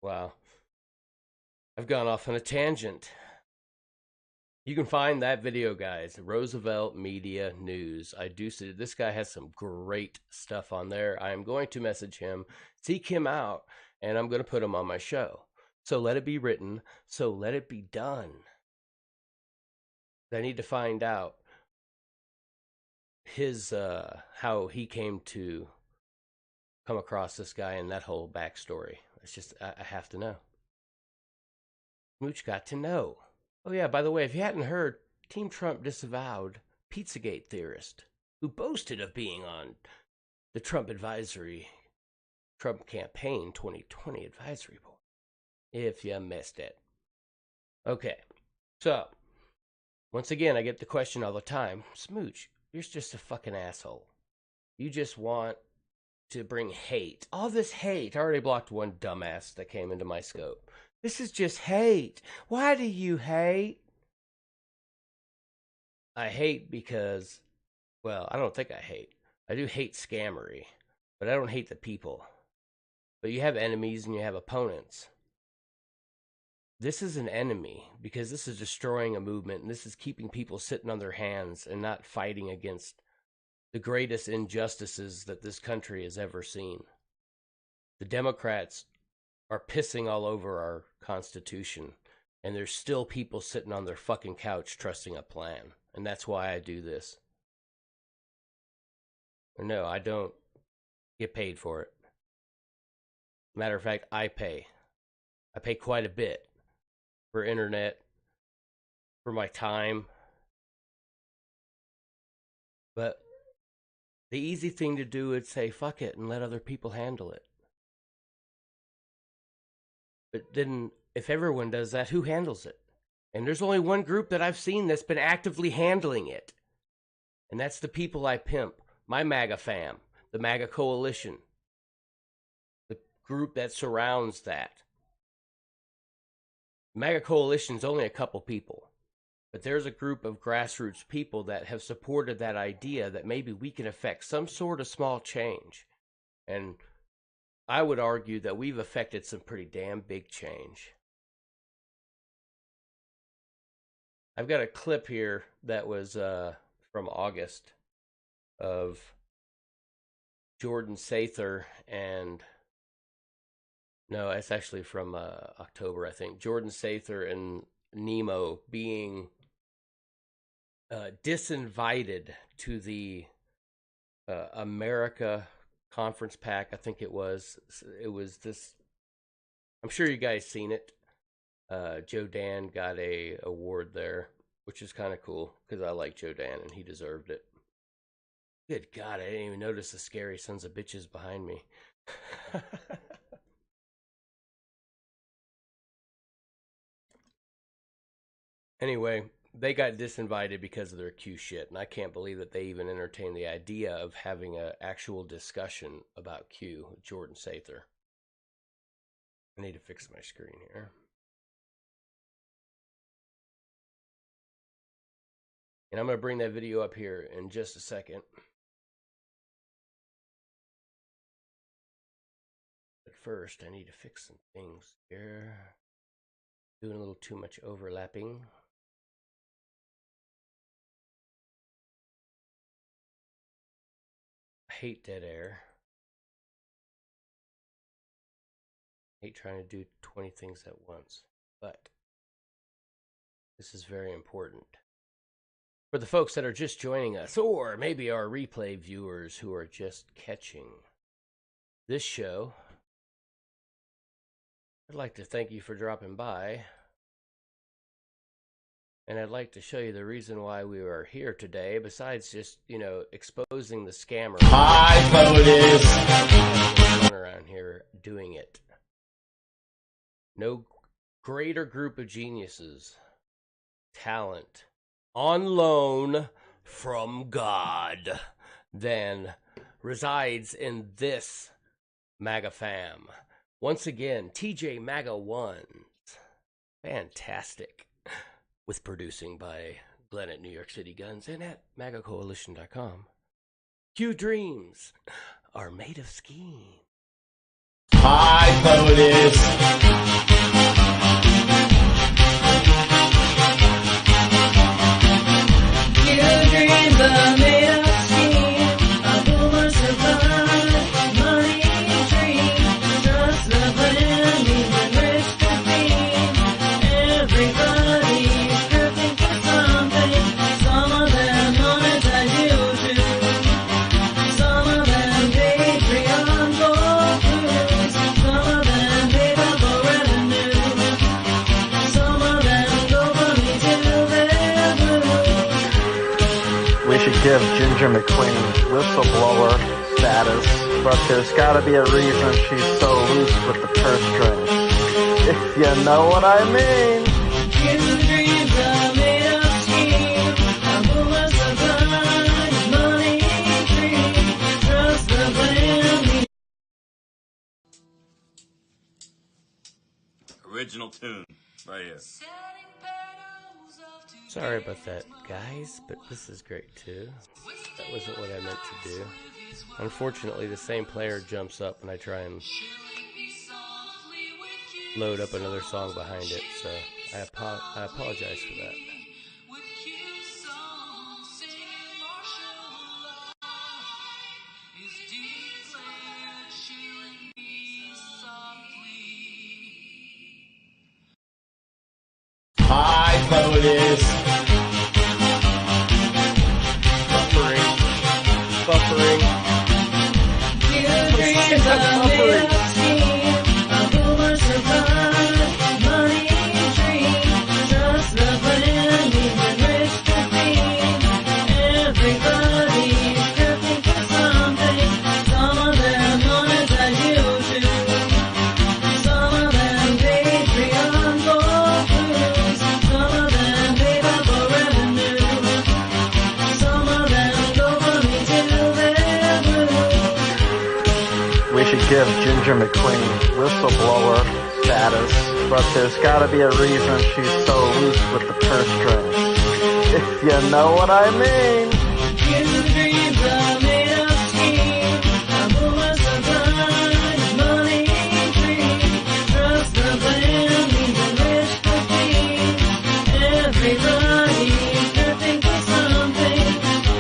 Wow. I've gone off on a tangent. You can find that video, guys. Roosevelt Media News. I do see this guy has some great stuff on there. I am going to message him, seek him out, and I'm going to put him on my show. So let it be written. So let it be done. I need to find out his how he came to come across this guy and that whole backstory. It's just I have to know. Mooch got to know. Oh yeah, by the way, if you hadn't heard, Team Trump disavowed Pizzagate theorist who boasted of being on the Trump campaign 2020 advisory board. If you missed it. Okay, so once again, I get the question all the time, Smooch, you're just a fucking asshole. You just want to bring hate. All this hate. I already blocked one dumbass that came into my scope. This is just hate. Why do you hate? I hate because, well, I don't think I hate. I do hate scammery, but I don't hate the people. But you have enemies and you have opponents. This is an enemy because this is destroying a movement and this is keeping people sitting on their hands and not fighting against the greatest injustices that this country has ever seen. The Democrats are pissing all over our Constitution, and there's still people sitting on their fucking couch trusting a plan. And that's why I do this. Or no, I don't get paid for it. Matter of fact, I pay. I pay quite a bit for internet, for my time. But the easy thing to do is say, fuck it, and let other people handle it. But then, if everyone does that, who handles it? And there's only one group that I've seen that's been actively handling it. And that's the people I pimp. My MAGA fam. The MAGA coalition. The group that surrounds that. MAGA coalition's only a couple people. But there's a group of grassroots people that have supported that idea that maybe we can affect some sort of small change. And I would argue that we've affected some pretty damn big change. I've got a clip here that was from August of Jordan Sather and... No, it's actually from October, I think. Jordan Sather and Nemo being disinvited to the America conference pack. I think it was this. I'm sure you guys seen it. Joe Dan got a award there, which is kind of cool because I like Joe Dan and he deserved it. Good God, I didn't even notice the scary sons of bitches behind me. Anyway, they got disinvited because of their Q shit, and I can't believe that they even entertained the idea of having an actual discussion about Q with Jordan Sather. I need to fix my screen here. And I'm going to bring that video up here in just a second. But first, I need to fix some things here. Doing a little too much overlapping. I hate dead air. I hate trying to do 20 things at once. But this is very important. For the folks that are just joining us, or maybe our replay viewers who are just catching this show, I'd like to thank you for dropping by. And I'd like to show you the reason why we are here today, besides just, exposing the scammer. Hi, POTUS. Around here doing it. No greater group of geniuses, talent, on loan from God, than resides in this MAGA fam. Once again, TJMAGA1's. Fantastic. With producing by Glenn at New York City Guns and at MAGAcoalition.com. Q dreams are made of schemes. Hi, POTUS. Dreams are made of schemes. A boomer survives. Money dreams. Trust the plan. Means and rich to be. Everybody's scripting for something. Some of them monetize YouTube. Some of them Patreon gold clues. Some of them pay for revenue. Some of them go money to their blues. We should give Ginger McQueen whistleblower status, but there's gotta be a reason she's so loose with the purse strings. If you know what I mean. Your dreams are made of schemes. A boomer survives. Money dreams. Trust the plan. Original tune, right here. Sorry about that, guys, but this is great too. That wasn't what I meant to do. Unfortunately, the same player jumps up and I try and load up another song behind it, so I apologize for that. Hi, POTUS. Buffering. Your dreams are made of schemes. A boomer survives. Money dreams. Trust the plan. Means and rich to be. Everybody's scripting for something. Some of them monetize YouTube. Some of them Patreon give Ginger McQueen whistleblower status, but there's gotta be a reason she's so loose with the purse strings. If you know what I mean.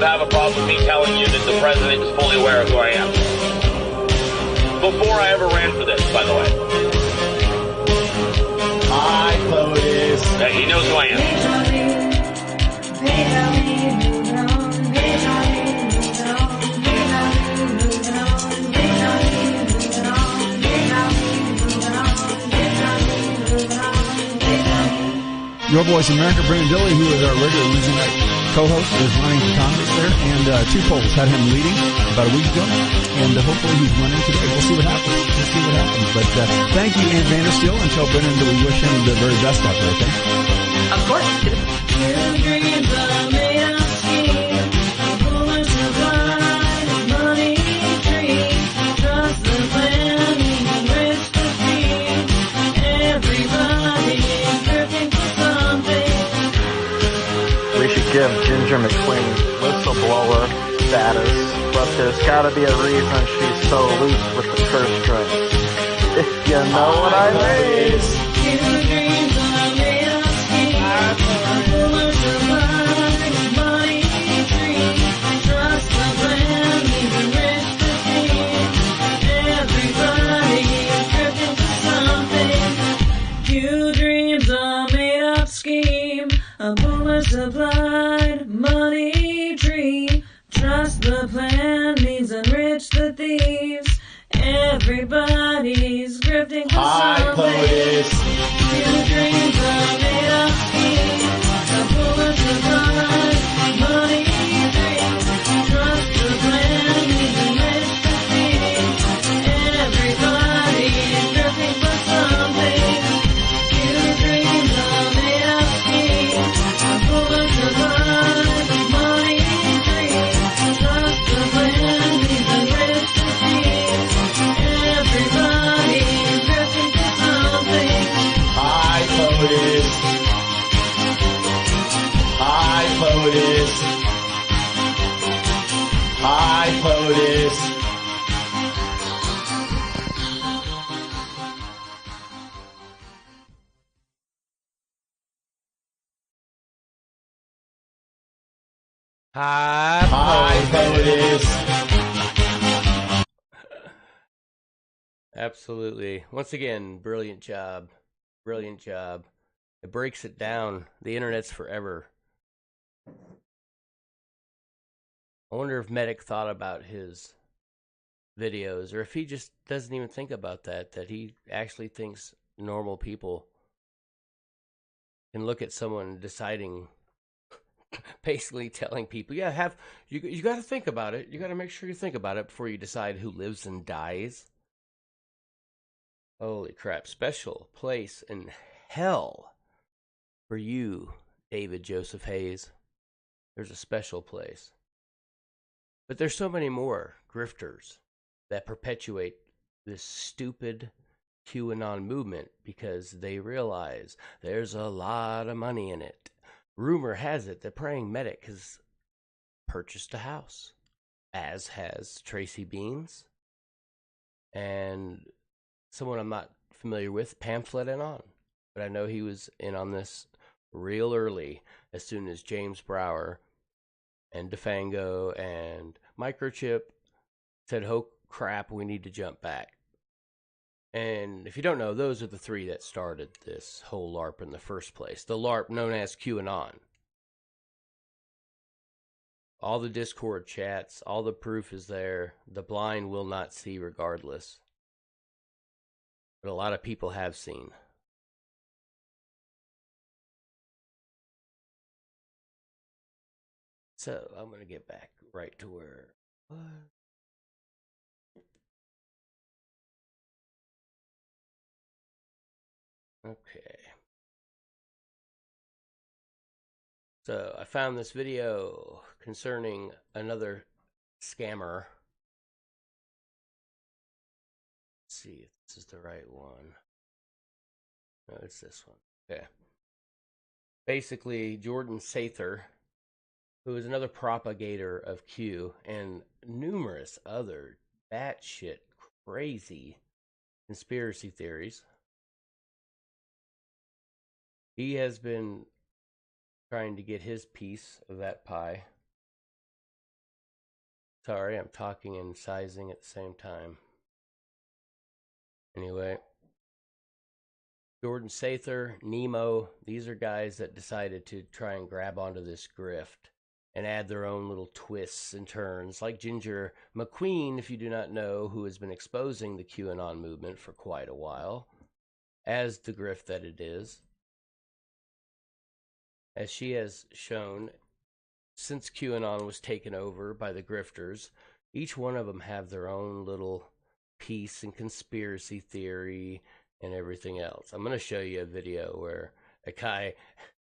I have a problem with me telling you that the president is fully aware of who I am. Before I ever ran for this, by the way. Hi, POTUS. He knows who I am. Your Voice America, Brandon Dilley, who is our regular Wednesday night co-host, is running for Congress there, and 2 polls had him leading about a week ago, and hopefully he's winning today. We'll see what happens. But thank you, Ann Vandersteel, and tell Brennan that we wish him the very best out there, okay? Of course. Give Ginger McQueen whistleblower status, but there's gotta be a reason she's so loose with the purse strings. If you know what I mean. Your dreams are made of scheme. A bullet supplied money tree. Trust the plan means enrich the thieves. Everybody's grifting for Hi, POTUS. Your dreams are made of scheme. A bullet supplied money tree. Trust the plan means enrich the thieves. Everybody's grifting for something. Your dreams are made of scheme. Hi, POTUS. Hi, POTUS. Hi, POTUS. Hi, POTUS. Absolutely. Once again, brilliant job. Brilliant job. It breaks it down. The internet's forever. I wonder if Medic thought about his videos, or if he just doesn't even think about that he actually thinks normal people can look at someone deciding, basically telling people, yeah, you got to think about it. You got to make sure you think about it before you decide who lives and dies. Holy crap. Special place in hell for you, David Joseph Hayes. There's a special place. But there's so many more grifters that perpetuate this stupid QAnon movement because they realize there's a lot of money in it. Rumor has it that Praying Medic has purchased a house, as has Tracy Beans and someone I'm not familiar with, pamphleting on. But I know he was in on this real early, as soon as James Brower and DeFango and Microchip said, oh crap, we need to jump back. And if you don't know, those are the 3 that started this whole LARP in the first place. The LARP known as QAnon. All the Discord chats, all the proof is there. The blind will not see regardless. But a lot of people have seen. So I'm going to get back right to where... Okay. So I found this video concerning another scammer see if this is the right one. No, it's this one. Okay. Basically, Jordan Sather, who is another propagator of Q and numerous other batshit crazy conspiracy theories. He has been trying to get his piece of that pie. Sorry, I'm talking and sizing at the same time. Anyway, Jordan Sather, Nemo, these are guys that decided to try and grab onto this grift and add their own little twists and turns, like Ginger McQueen, if you do not know, who has been exposing the QAnon movement for quite a while, as the grift that it is. As she has shown, since QAnon was taken over by the grifters, each one of them have their own little piece and conspiracy theory and everything else. I'm going to show you a video where a guy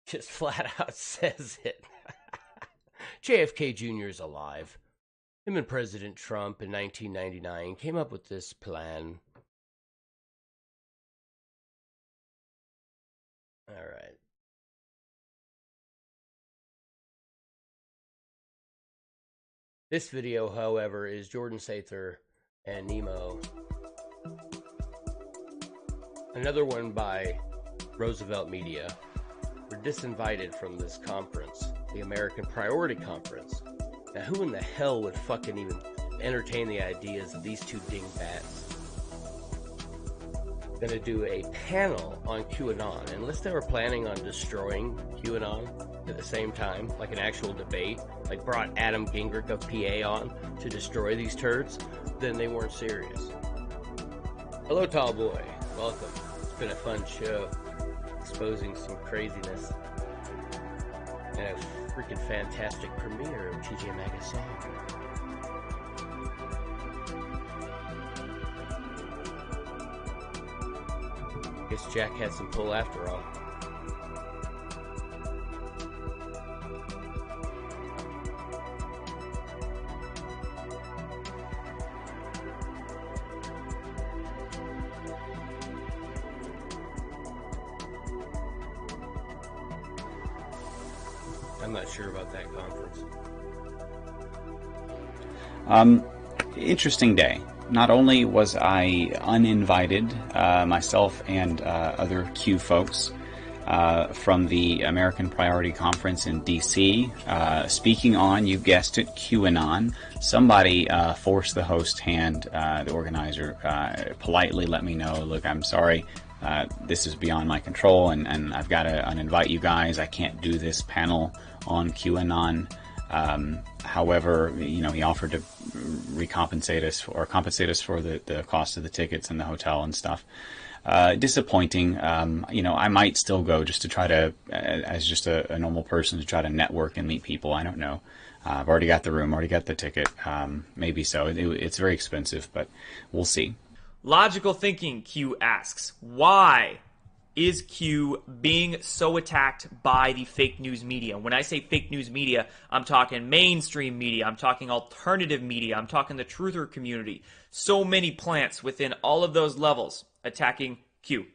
just flat out says it. JFK Jr. is alive. Him and President Trump in 1999 came up with this plan. All right. This video, however, is Jordan Sather and Nemo. Another one by Roosevelt Media. We're disinvited from this conference, the American Priority Conference. Now, who in the hell would fucking even entertain the ideas of these two dingbats gonna do a panel on QAnon? Unless they were planning on destroying QAnon at the same time, like an actual debate, like brought Adam Gingrich of PA on to destroy these turds, then they weren't serious. Hello, tall boy. Welcome. It's been a fun show, exposing some craziness. And a freaking fantastic premiere of TJMAGA song. Guess Jack had some pull after all. I'm not sure about that conference. Interesting day. Not only was I uninvited, myself and other Q folks, from the American Priority Conference in D.C., speaking on, you guessed it, QAnon. Somebody forced the host hand, the organizer, politely let me know, look, I'm sorry, this is beyond my control, and I've got to uninvite you guys. I can't do this panel on QAnon. However, you know, he offered to compensate us for the cost of the tickets and the hotel and stuff. Disappointing. You know, I might still go just to try to, as just a normal person, to try to network and meet people. I don't know. I've already got the room, already got the ticket. Maybe so. It's very expensive, but we'll see. Logical thinking, Q asks. Why is Q being so attacked by the fake news media? When I say fake news media, I'm talking mainstream media, I'm talking alternative media, I'm talking the truther community. So many plants within all of those levels attacking Q.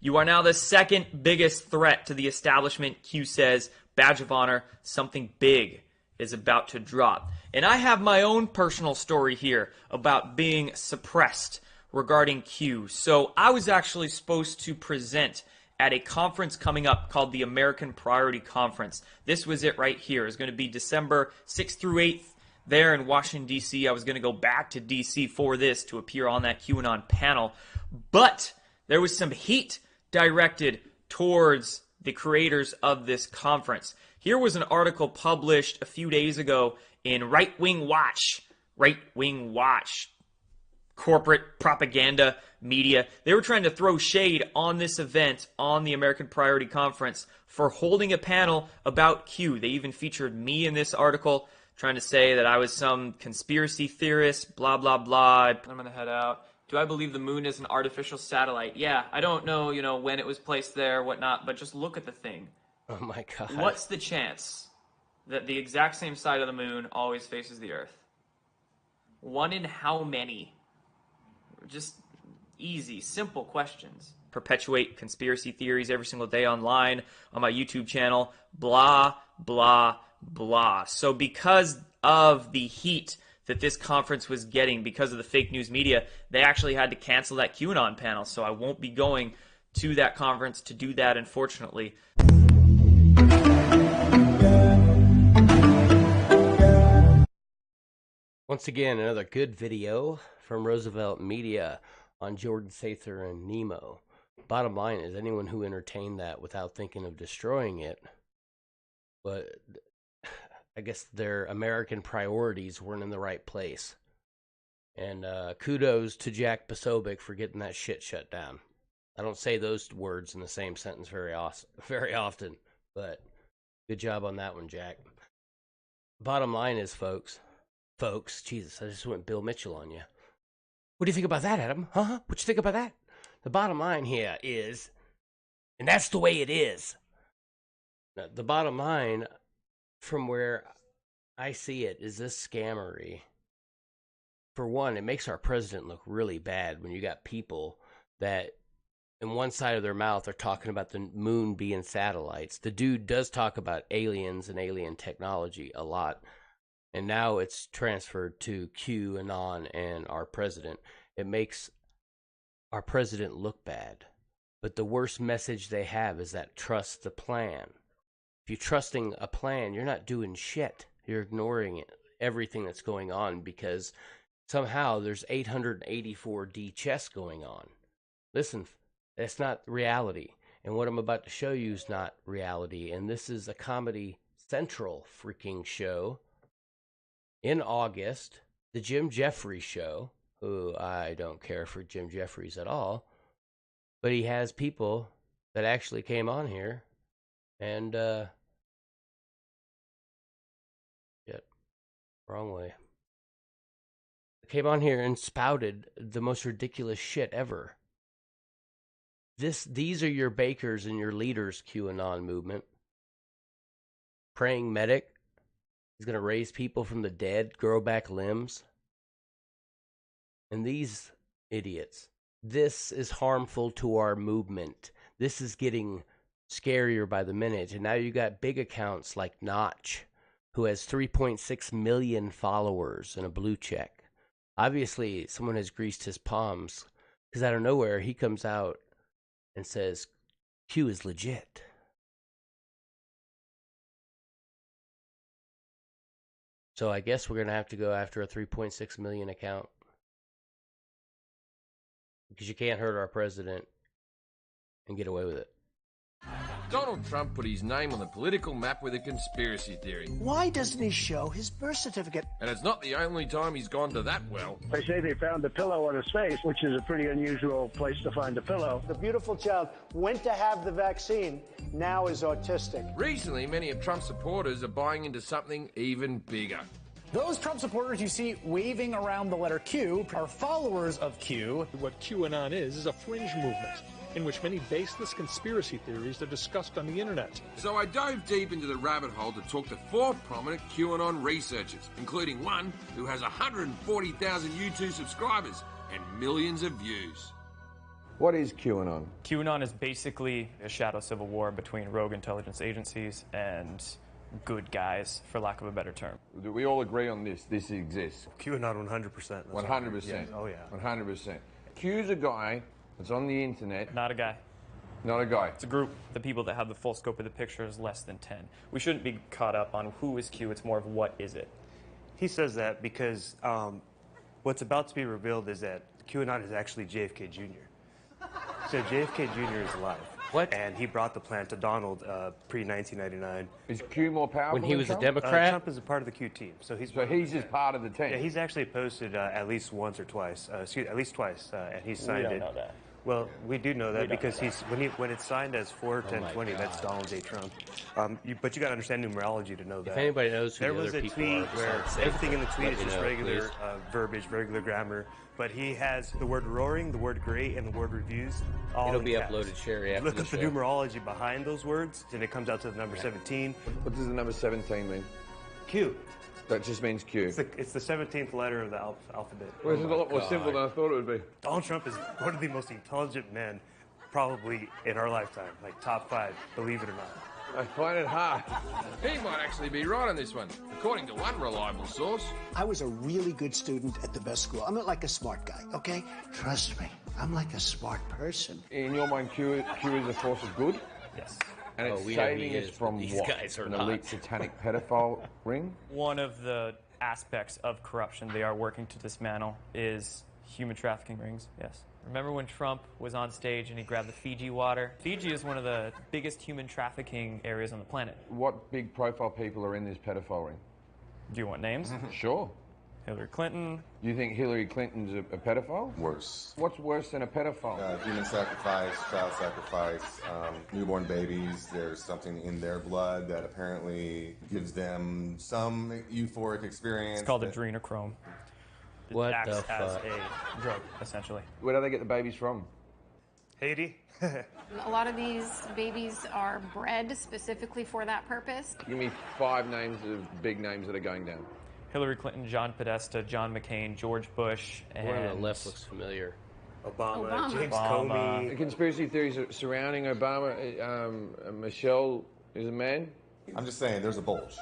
You are now the second biggest threat to the establishment, Q says. Badge of honor, something big is about to drop. And I have my own personal story here about being suppressed regarding Q. So I was actually supposed to present at a conference coming up called the American Priority Conference. This was it right here. It's going to be December 6th through 8th there in Washington, D.C. I was going to go back to D.C. for this to appear on that QAnon panel. But there was some heat directed towards the creators of this conference. Here was an article published a few days ago in Right Wing Watch, corporate propaganda media. They were trying to throw shade on this event, on the American Priority Conference, for holding a panel about Q. They even featured me in this article, trying to say that I was some conspiracy theorist, blah, blah, blah. I'm going to head out. Do I believe the moon is an artificial satellite? Yeah, I don't know, when it was placed there, whatnot, but just look at the thing. Oh my God. What's the chance that the exact same side of the moon always faces the Earth? 1 in how many? Just easy, simple questions. Perpetuate conspiracy theories every single day online on my YouTube channel. Blah, blah, blah. So because of the heat that this conference was getting, because of the fake news media, they actually had to cancel that QAnon panel. So I won't be going to that conference to do that, unfortunately. Once again, another good video from Roosevelt Media on Jordan Sather and Nemo. Bottom line is, anyone who entertained that without thinking of destroying it, but I guess their American priorities weren't in the right place. And kudos to Jack Posobiec for getting that shit shut down. I don't say those words in the same sentence very often, but good job on that one, Jack. Bottom line is, folks, Jesus, I just went Bill Mitchell on you. What do you think about that, Adam? Huh? What you think about that? The bottom line here is, and that's the way it is. Now, the bottom line, from where I see it, is this scammery. For one, it makes our president look really bad when you got people that in one side of their mouth are talking about the moon being satellites. The dude does talk about aliens and alien technology a lot. And now it's transferred to QAnon and our president. It makes our president look bad. But the worst message they have is that trust the plan. If you're trusting a plan, you're not doing shit. You're ignoring it, everything that's going on, because somehow there's 884D chess going on. Listen, that's not reality. And what I'm about to show you is not reality. And this is a Comedy Central freaking show. In August, the Jim Jeffries show, who I don't care for Jim Jeffries at all, but he has people that actually came on here and, wrong way. Came on here and spouted the most ridiculous shit ever. These are your bakers and your leaders, QAnon movement. Praying medic. He's going to raise people from the dead, grow back limbs. And these idiots. This is harmful to our movement. This is getting scarier by the minute. And now you got big accounts like Notch, who has 3.6 million followers and a blue check. Obviously, someone has greased his palms, because out of nowhere, he comes out and says, Q is legit. So I guess we're going to have to go after a 3.6 million account. Because you can't hurt our president and get away with it. Donald Trump put his name on the political map with a conspiracy theory. Why doesn't he show his birth certificate? And it's not the only time he's gone to that well. They say they found a pillow on his face, which is a pretty unusual place to find a pillow. The beautiful child went to have the vaccine, now is autistic. Recently, many of Trump's supporters are buying into something even bigger. Those Trump supporters you see waving around the letter Q are followers of Q. What QAnon is a fringe movement in which many baseless conspiracy theories are discussed on the internet. So I dove deep into the rabbit hole to talk to 4 prominent QAnon researchers, including one who has 140,000 YouTube subscribers and millions of views. What is QAnon? QAnon is basically a shadow civil war between rogue intelligence agencies and good guys, for lack of a better term. Do we all agree on this? This exists. QAnon 100%. 100%. Yes. Oh, yeah. 100%. Q's a guy that's on the internet. Not a guy. Not a guy. It's a group. The people that have the full scope of the picture is less than 10. We shouldn't be caught up on who is Q. It's more of what is it. He says that because what's about to be revealed is that QAnon is actually JFK Jr. So JFK Jr. is alive. What? And he brought the plan to Donald pre-1999. Is Q more powerful when he was Trump? a Democrat? Trump is a part of the Q team. So he's just part of the team. Yeah, he's actually posted at least once or twice. At least twice, and he's signed it. We don't know that. Well, we do know that because when it's signed as 4-10-20, that's Donald J. Trump. But you got to understand numerology to know that. If anybody knows who there the was other a people tweet are, where everything in the tweet is just regular please. verbiage, regular grammar. But he has the word roaring, the word great, and the word reviews. All It'll in be caps. uploaded, Sherry, after Look the up the show. numerology behind those words, and it comes out to the number 17. What does the number 17 mean? Q. That just means Q. It's the 17th letter of the alphabet. Well, this is a lot more simple than I thought it would be. Donald Trump is one of the most intelligent men probably in our lifetime. Like top 5, believe it or not. I find it hard. He might actually be right on this one, according to one reliable source. I was a really good student at the best school. I'm not like a smart guy, okay? Trust me, I'm like a smart person. In your mind, Q is a force of good? Yes. And it's we know saving he us is, but from these what? guys are An not. elite satanic pedophile ring? One of the aspects of corruption they are working to dismantle is human trafficking rings, yes. Remember when Trump was on stage and he grabbed the Fiji water? Fiji is one of the biggest human trafficking areas on the planet. What big profile people are in this pedophile ring? Do you want names? Sure. Hillary Clinton. You think Hillary Clinton's a pedophile? Worse. What's worse than a pedophile? Human sacrifice, child sacrifice, newborn babies. There's something in their blood that apparently gives them some euphoric experience. It's called adrenochrome. It What acts the as fuck? a drug, essentially. Where do they get the babies from? Haiti. A lot of these babies are bred specifically for that purpose. Give me 5 names of big names that are going down. Hillary Clinton, John Podesta, John McCain, George Bush, and... One on the left looks familiar. Obama. James Obama. Comey. The conspiracy theories surrounding Obama, Michelle is a man? I'm just saying, there's a bulge.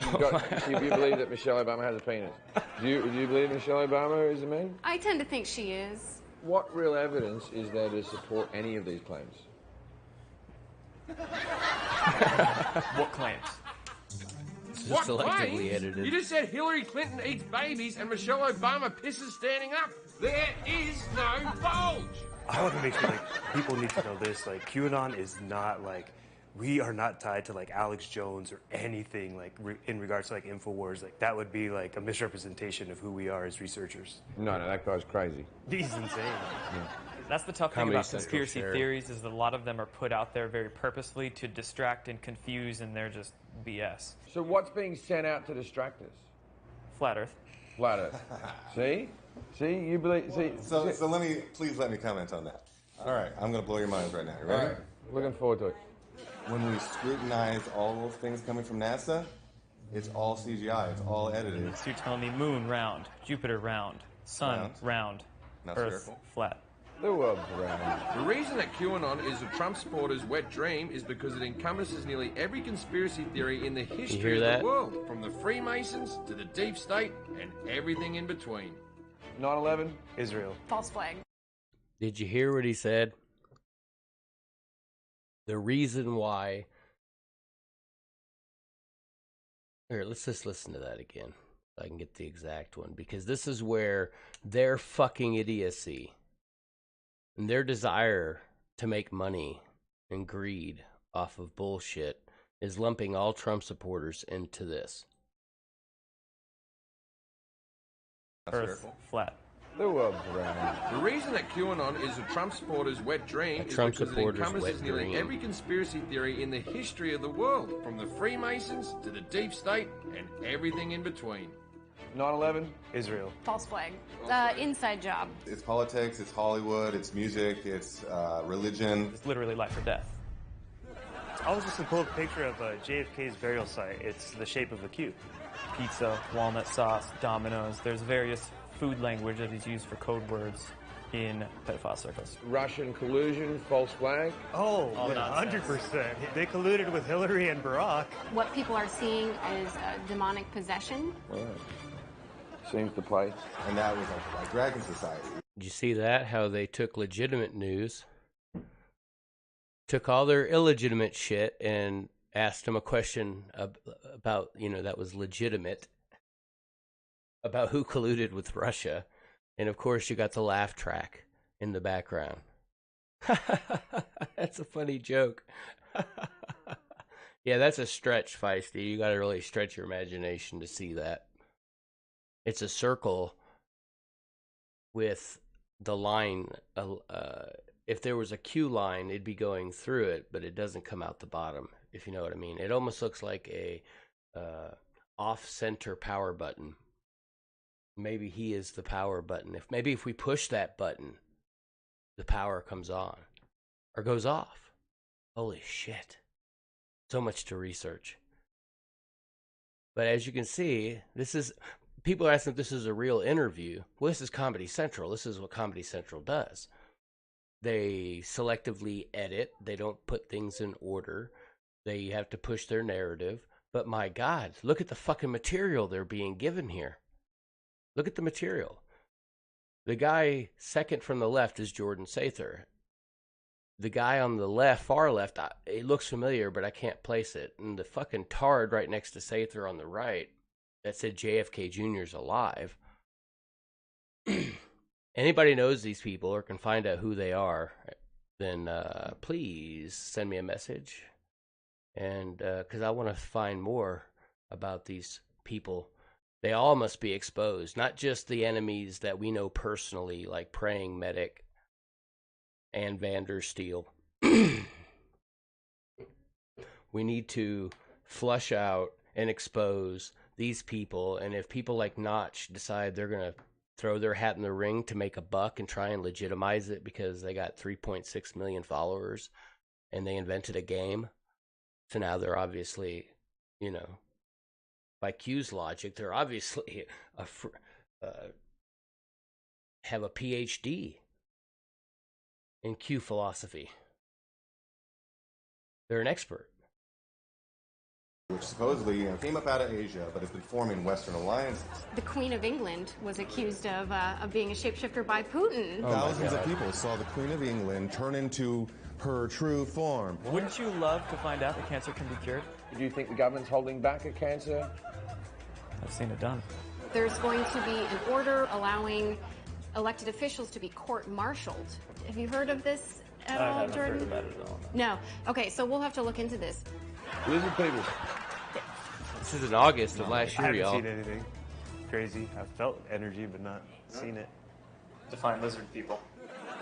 So you believe that Michelle Obama has a penis? Do you believe Michelle Obama is a man? I tend to think she is. What real evidence is there to support any of these claims? What claims? What selectively claims? edited. You just said Hillary Clinton eats babies and Michelle Obama pisses standing up. There is no bulge. I want to make sure like people need to know this. Like QAnon is not like we are not tied to like Alex Jones or anything like in regards to like InfoWars. Like that would be like a misrepresentation of who we are as researchers. No, that guy's crazy. He's insane. Yeah. That's the tough Comedy thing about Central conspiracy shared. theories is that a lot of them are put out there very purposely to distract and confuse, and they're just BS. So what's being sent out to distract us? Flat Earth. Flat Earth. See, you believe. See, So please let me comment on that. All right, I'm gonna blow your minds right now. You ready? All right, looking forward to it. When we scrutinize all those things coming from NASA, it's all CGI. It's all edited. So you're telling me moon round, Jupiter round, sun round, Not Earth spherical. flat. The world's round. The reason that QAnon is a Trump supporter's wet dream is because it encompasses nearly every conspiracy theory in the history hear of that? the world, from the Freemasons to the deep state and everything in between. 9/11. Israel. False flag. Did you hear what he said? The reason why. Here, let's just listen to that again. So I can get the exact one, because this is where their fucking idiocy and their desire to make money and greed off of bullshit is lumping all Trump supporters into this. Earth flat. The world's round. The reason that QAnon is a Trump supporter's wet dream A is Trump because it supporter's encompasses wet nearly dream. every conspiracy theory in the history of the world, from the Freemasons to the deep state and everything in between. 9/11. Israel. False flag. Inside job. It's politics. It's Hollywood. It's music. It's religion. It's literally life or death. I was just to pull a picture of JFK's burial site. It's the shape of a Q. Pizza, walnut sauce, Domino's. There's various food language that is used for code words in pedophile circles. Russian collusion, false flag. Oh, All 100%. They colluded with Hillary and Barack. What people are seeing is demonic possession. Right. Seems to play. And that was like Dragon Society. Did you see that? How they took legitimate news, took all their illegitimate shit, and asked them a question about, that was legitimate, about who colluded with Russia. And of course, you got the laugh track in the background. That's a funny joke. Yeah, that's a stretch, Feisty. You got to really stretch your imagination to see that. It's a circle with the line. If there was a Q line, it'd be going through it, but it doesn't come out the bottom, if you know what I mean. It almost looks like a off-center power button. Maybe he is the power button. If we push that button, the power comes on or goes off. Holy shit. So much to research. But as you can see, this is people are asking if this is a real interview. Well, this is Comedy Central. This is what Comedy Central does. They selectively edit. They don't put things in order. They have to push their narrative. But my God, look at the fucking material they're being given here. Look at the material. The guy second from the left is Jordan Sather. The guy on the left, far left, it looks familiar, but I can't place it. And the fucking tard right next to Sather on the right that said JFK Jr. is alive. Anybody knows these people or can find out who they are, then please send me a message. And because I want to find more about these people. They all must be exposed, not just the enemies that we know personally, like Praying Medic and Vandersteel. We need to flush out and expose these people. And if people like Notch decide they're going to throw their hat in the ring to make a buck and try and legitimize it because they got 3.6 million followers and they invented a game, so now they're obviously, you know, by Q's logic, they're obviously have a PhD in Q philosophy. They're an expert. Which supposedly came up out of Asia, but has been forming Western alliances. The Queen of England was accused of being a shapeshifter by Putin. Thousands of people saw the Queen of England turn into her true form. Wouldn't you love to find out that cancer can be cured? Do you think the government's holding back a cancer? I've seen it done. There's going to be an order allowing elected officials to be court-martialed. Have you heard of this at all, haven't Jordan? heard about it at all. No. Okay, so we'll have to look into this. Lizard people. This is in August of last year, y'all. I haven't seen anything crazy. I've felt energy, but not seen it. Define lizard people.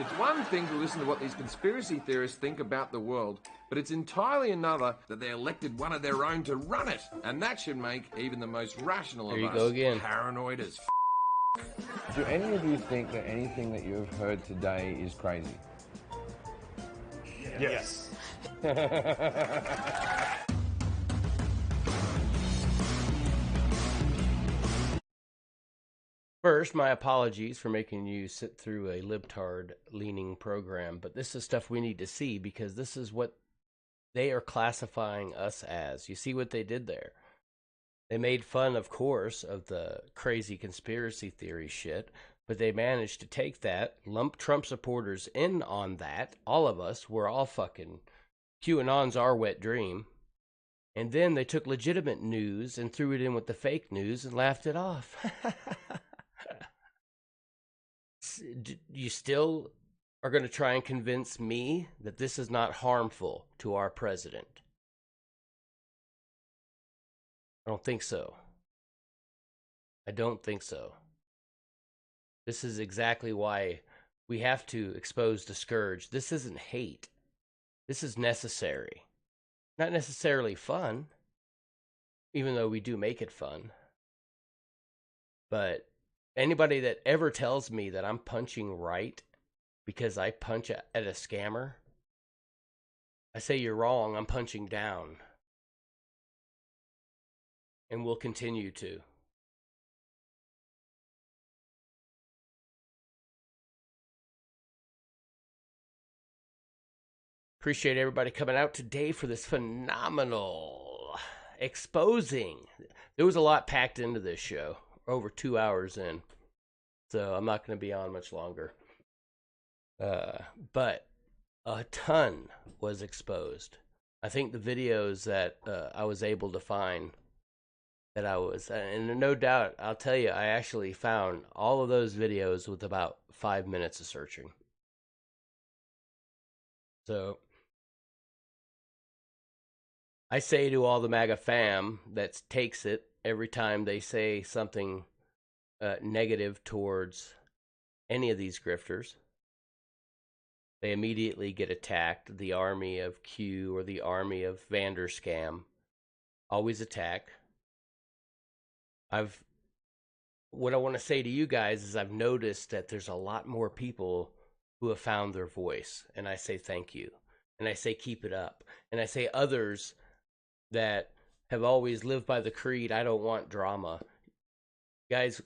It's one thing to listen to what these conspiracy theorists think about the world, but it's entirely another that they elected one of their own to run it. And that should make even the most rational Here of you us go again. paranoid as Do any of you think that anything that you've heard today is crazy? Yes. First, my apologies for making you sit through a libtard-leaning program, but this is stuff we need to see because this is what they are classifying us as. You see what they did there? They made fun, of course, of the crazy conspiracy theory shit, but they managed to take that, lump Trump supporters in on that. All of us were all fucking QAnon's our wet dream. And then they took legitimate news and threw it in with the fake news and laughed it off. You still are going to try and convince me that this is not harmful to our president? I don't think so. I don't think so. This is exactly why we have to expose the scourge. This isn't hate. This is necessary. Not necessarily fun, even though we do make it fun. But anybody that ever tells me that I'm punching right because I punch at a scammer, I say you're wrong. I'm punching down. And will continue to. Appreciate everybody coming out today for this phenomenal exposing. There was a lot packed into this show, over 2 hours in. So I'm not going to be on much longer. But a ton was exposed. I think the videos that I was able to find that I was, and no doubt, I'll tell you, I actually found all of those videos with about 5 minutes of searching. So I say to all the MAGA fam that takes it every time they say something negative towards any of these grifters, they immediately get attacked. The army of Q or the army of Vanderscam always attack. What I want to say to you guys is I've noticed that there's a lot more people who have found their voice, and I say thank you, and I say keep it up, and I say others that have always lived by the creed, I don't want drama. Guys,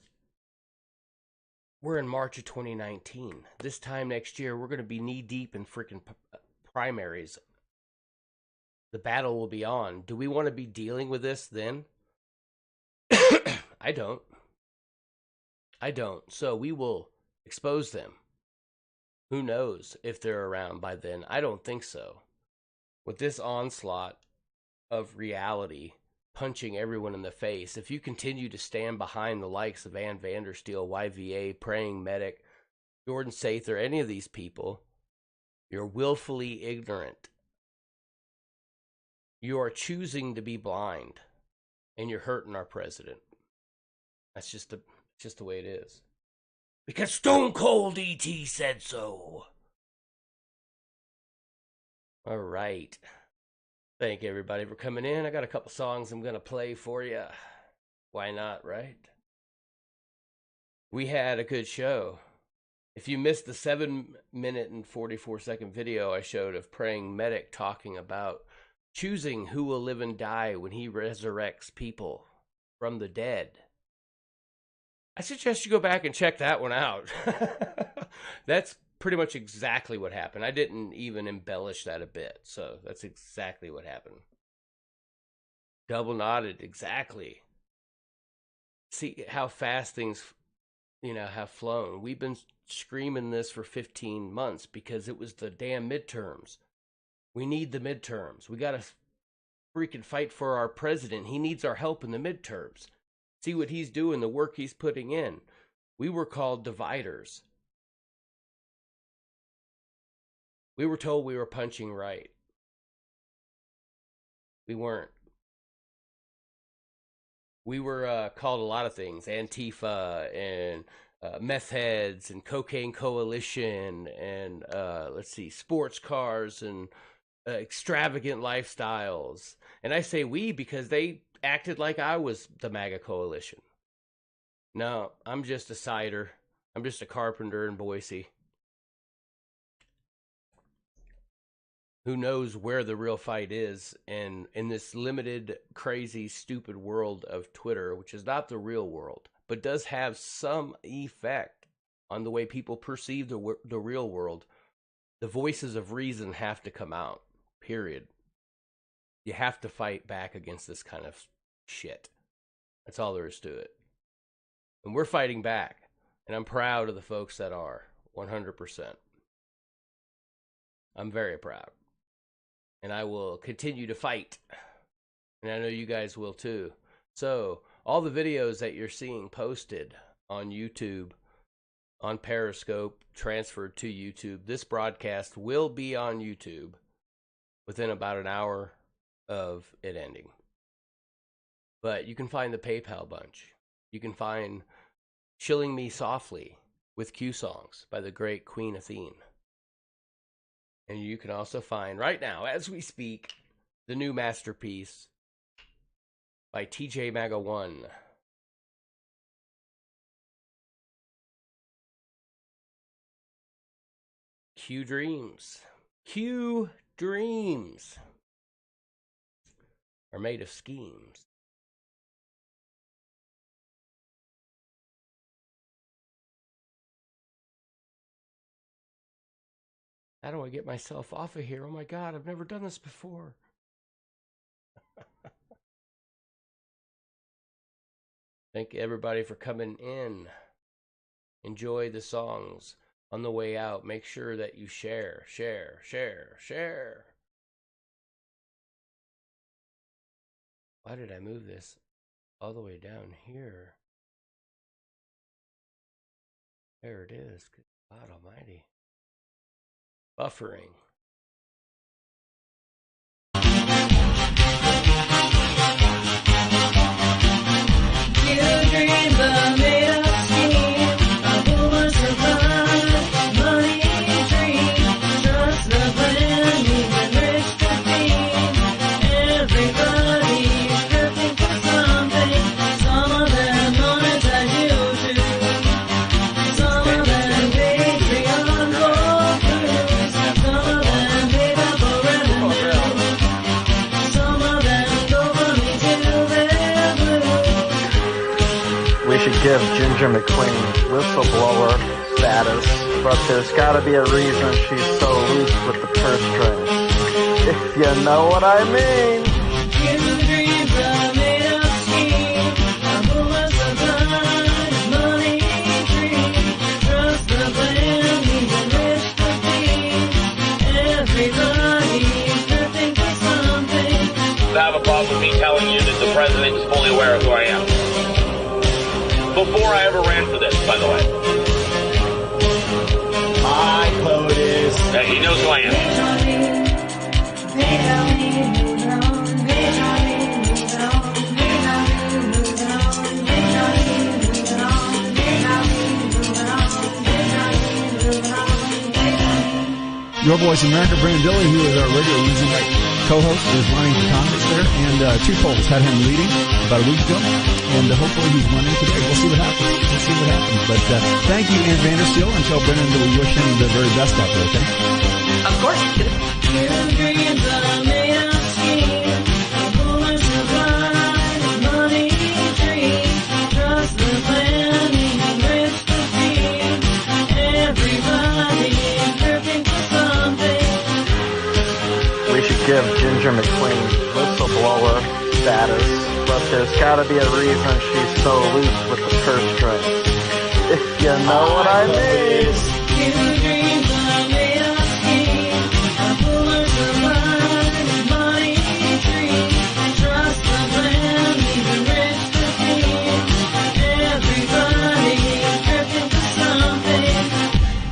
we're in March of 2019. This time next year, we're going to be knee-deep in freaking primaries. The battle will be on. Do we want to be dealing with this then? I don't. So we will expose them. Who knows if they're around by then? I don't think so. With this onslaught of reality punching everyone in the face, if you continue to stand behind the likes of Ann Vandersteel, YVA, Praying Medic, Jordan Sather, any of these people, you're willfully ignorant. You are choosing to be blind, and you're hurting our president. That's just the way it is. Because Stone Cold E.T. said so. All right. Thank everybody for coming in. I got a couple songs I'm going to play for you. Why not, right? We had a good show. If you missed the 7-minute and 44-second video I showed of Praying Medic talking about choosing who will live and die when he resurrects people from the dead, I suggest you go back and check that one out. That's pretty much exactly what happened. I didn't even embellish that a bit. So that's exactly what happened. Double nodded, exactly. See how fast things, have flown. We've been screaming this for 15 months because it was the damn midterms. We need the midterms. We got to freaking fight for our president. He needs our help in the midterms. See what he's doing, the work he's putting in. We were called dividers. We were told we were punching right. We weren't. We were called a lot of things. Antifa and meth heads and cocaine coalition and, sports cars and extravagant lifestyles. And I say we because they acted like I was the MAGA coalition. No, I'm just a cider. I'm just a carpenter in Boise. Who knows where the real fight is? And in this limited, crazy, stupid world of Twitter, which is not the real world, but does have some effect on the way people perceive the real world, the voices of reason have to come out, period. You have to fight back against this kind of shit. That's all there is to it. And we're fighting back. And I'm proud of the folks that are. 100%. I'm very proud. And I will continue to fight. And I know you guys will too. So, all the videos that you're seeing posted on YouTube, on Periscope, transferred to YouTube, this broadcast will be on YouTube within about an hour of it ending. But you can find the PayPal bunch. You can find Shilling Me Softly with Q Songs by the great Queen Athene. And you can also find, right now, as we speak, the new masterpiece by TJMAGA1. Q Dreams. Q Dreams are made of schemes. How do I get myself off of here? Oh my God, I've never done this before. Thank everybody for coming in. Enjoy the songs. On the way out, make sure that you share. Why did I move this all the way down here? There it is. Good God almighty. Buffering. You dreams are made of schemes. A woman survives. Money dreams. Trust the plan. Even rich to be. Everybody's looking for something. Some of them monetize YouTube. Some of them Patreon gold. Some of give Ginger McQueen whistleblower status, but there's gotta be a reason she's so loose with the purse strings. If you know what I mean. Have a problem with me telling you that the president is fully aware of who I am. Before I ever ran for this, by the way. Hi, POTUS. He knows who I am. Your Voice America, Brandilli, who is our regular Losing Night co-host, is running for Congress there, and 2 polls had him leading about a week ago, and hopefully he's winning today. We'll see what happens. But thank you, Ann Vandersteel, and tell Brennan that we wish him the very best out there, okay? Of course. Give Ginger McQueen whistleblower status, but there's gotta be a reason she's so loose with the purse strings. If you know what I mean.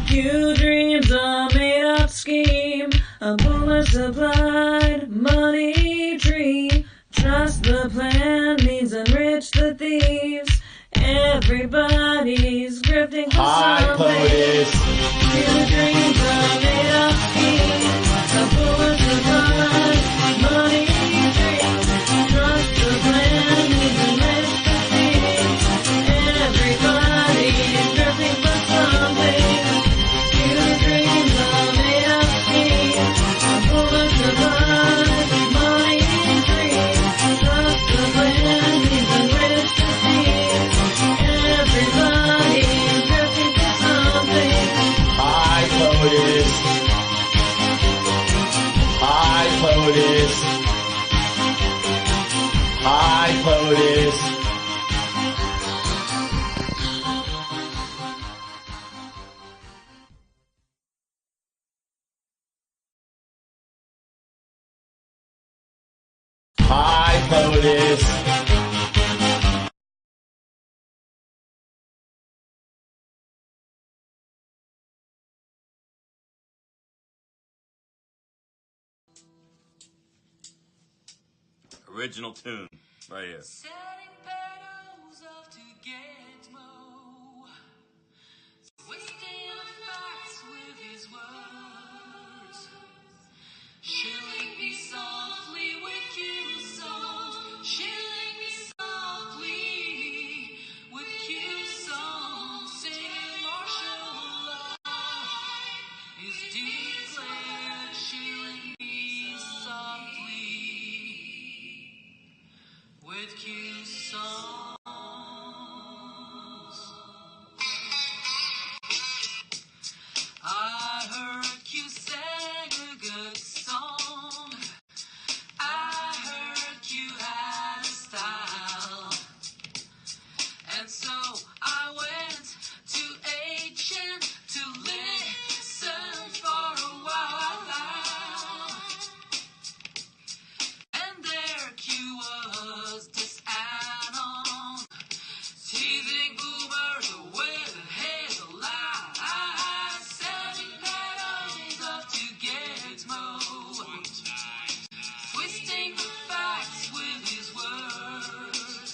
Few dreams are made up scheme. A bullet supplied money tree. Trust the plan means enrich the thieves. Everybody's grifting for Hi, something. POTUS. Few dreams are made up scheme. A bullet supplied money tree. Trust the plan means enrich the thieves. Everybody's grifting for something. Few dreams are made up scheme. Hi, POTUS. Hi, POTUS. Hi, POTUS. Hi, POTUS. Original tune, right here. Shilling me softly with you songs, shilling me softly with you songs, singing martial law is declared, shilling me softly with you songs. I heard you sang a good song. I heard you had a style. And so I went to Agent to listen for a while. And there Q was disanon, teasing boomers with his lies. 7 petals up to Gizmo, twisting the facts with his words.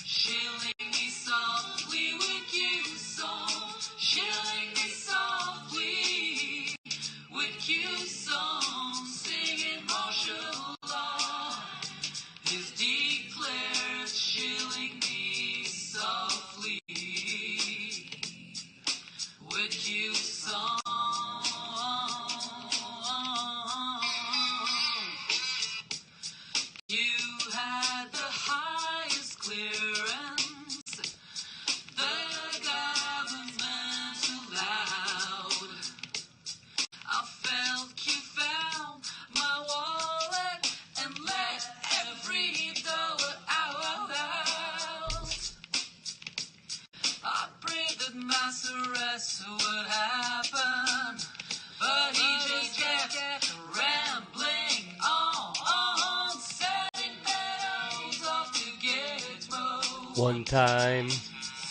Shilling me softly with you song, shilling me softly with you song, singing martial law is declared, shilling me softly with you song. You had the highest clearance One time.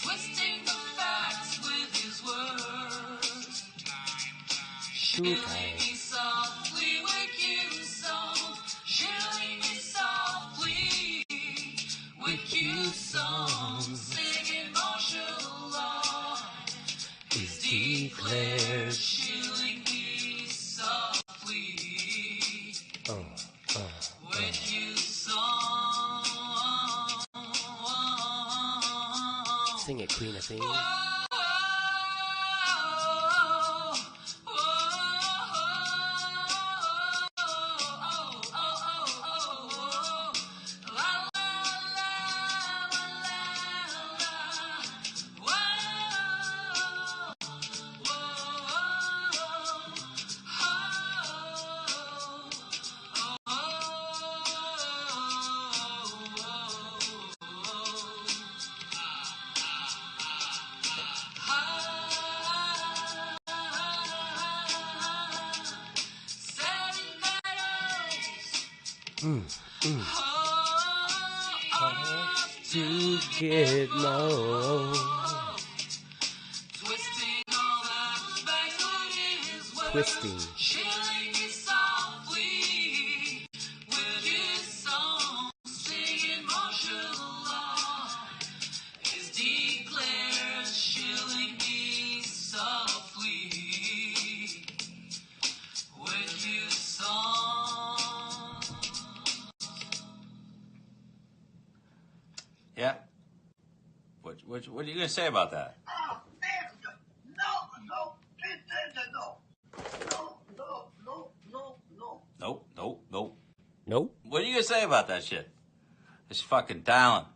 Twisting the facts with his words. Two Shilling me softly with you songs. Shilling me softly with you songs. Singing martial law is declared. Shilling me softly with you songs. Sing it, Queen of Things. To get low. Twisting all that backward in his words. Twisting. Shilling me softly with his song. Singing martial law is declared. Shilling me softly with his song. Yeah. What are you going to say about that? Nope. Nope. What are you going to say about that shit? It's fucking talent.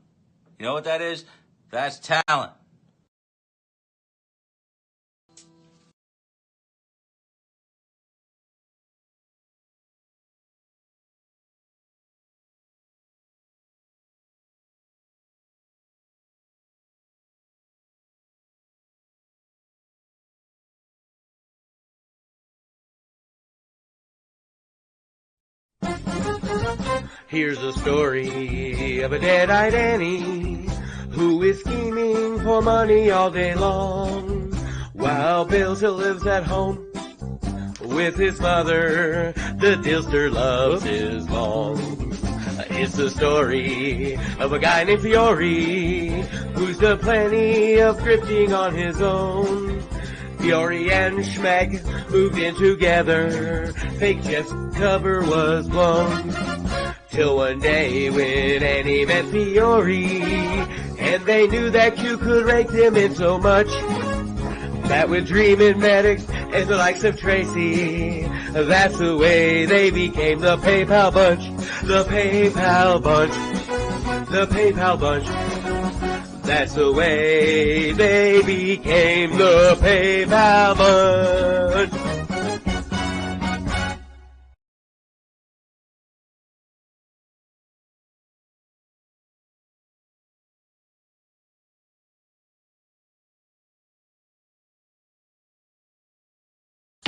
You know what that is? That's talent. Here's a story of a dead-eyed Annie who is scheming for money all day long, while Bill still lives at home with his mother. The dealster loves his mom. It's the story of a guy named Fiore who's done plenty of grifting on his own. Fiore and Schmeg moved in together. Fake Jeff's cover was blown. Till one day when Annie met Fiore, and they knew that Q could rake them in so much that with Dreamin' Medics and the likes of Tracy, that's the way they became the PayPal Bunch. The PayPal Bunch. The PayPal Bunch. That's the way they became the PayPal Bunch.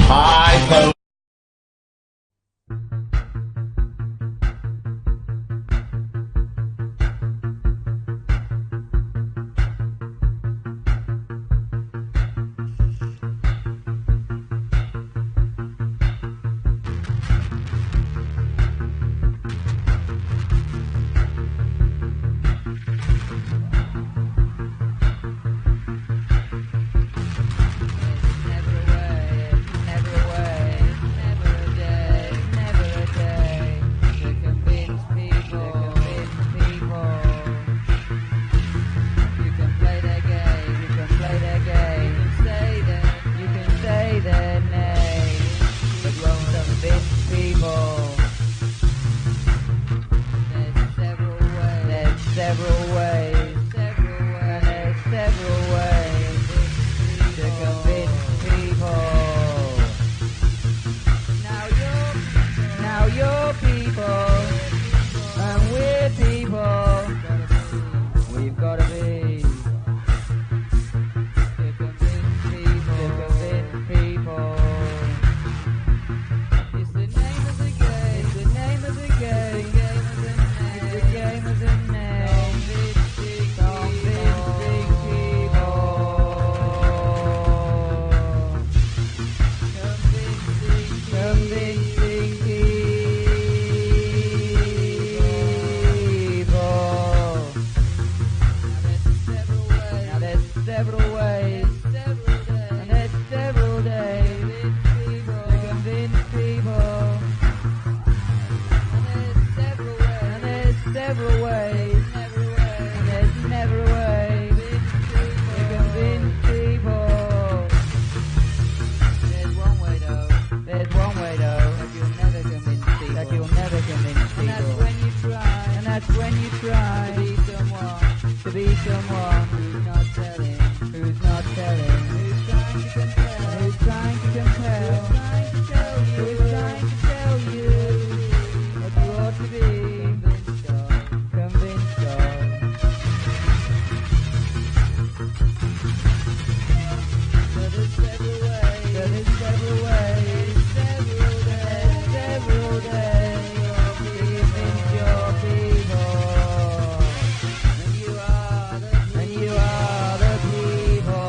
High several ways. There's never a way to convince people. There's one way though. There's one way though. That you'll never convince people. That you'll never convince people. And that's when you try. And that's when you try to be someone. To be someone who's not telling. Who's not telling. Who's trying to compel. Who's trying to compel. Who's trying to tell you what you ought to be. Convinced of. So there's several ways. So there's several ways. Several days. Convince your people. And you are the people.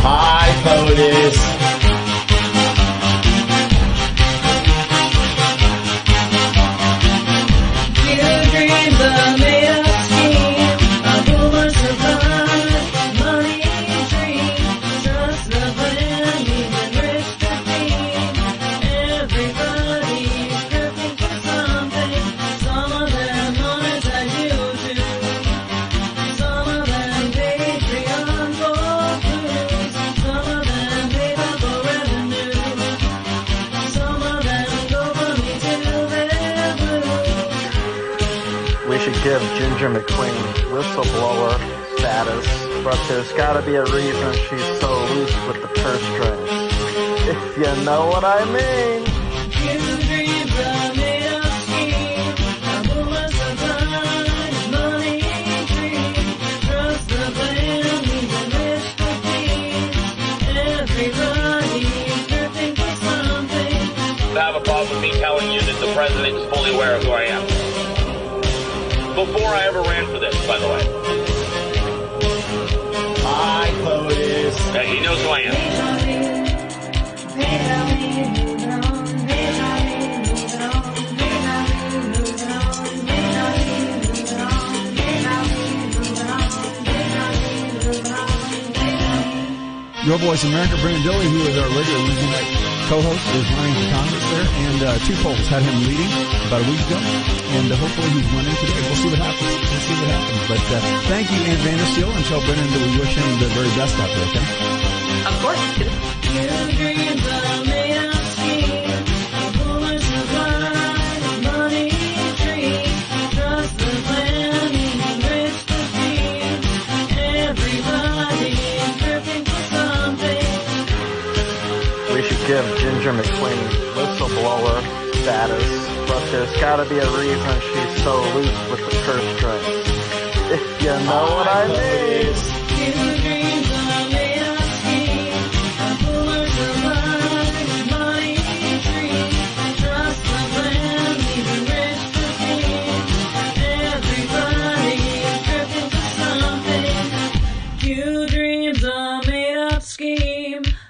Hi, POTUS. Dreams are made of schemes, a woman survives, money dreams, just the plan, even rich to be. Everybody's looking for something, some of them monetize YouTube, some of them Patreon for cruise, some of them pay for revenue, some of them go for me till they're blue. We should give Ginger McQueen whistleblower status, but there's gotta be a reason she's so loose with the purse strings. If you know what I mean. Dreams are made of schemes, a woman survives, money dreams, trust the plan, even rich to be. Everybody's looking for something. I have a problem with me telling you that the president is fully aware of who I am. Before I ever ran for this, by the way. Hi, POTUS. He knows who I am. Your Voice America, Brandilli, who is our regular Wednesday night co-host, is running for Congress there, and 2 polls had him leading about a week ago, and hopefully he's winning today. We'll see what happens. We'll see what happens. But thank you, Ann Vandersteel, and tell Brennan that we wish him the very best out there, okay? Of course. Dreams are made of schemes, a woman survives, money dreams, trust the plan, even rich to be. Ginger McQueen whistleblower status, but there's gotta be a reason she's so loose with the purse strings. If you know what I mean.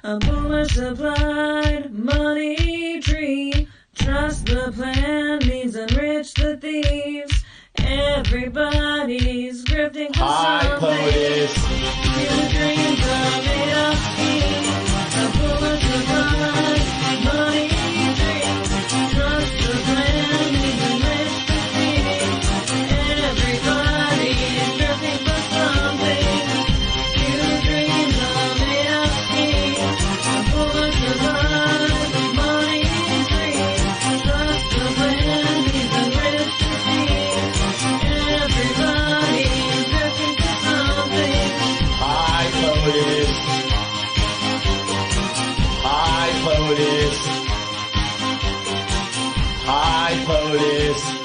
A boomer supplied money tree. Trust the plan means enrich the thieves. Everybody's grifting for Hi, something. POTUS. Your dreams are made of schemes. A boomer supplied money tree. Trust the plan means enrich the thieves. Everybody's grifting for something. Your dreams are made of schemes. Hi, POTUS.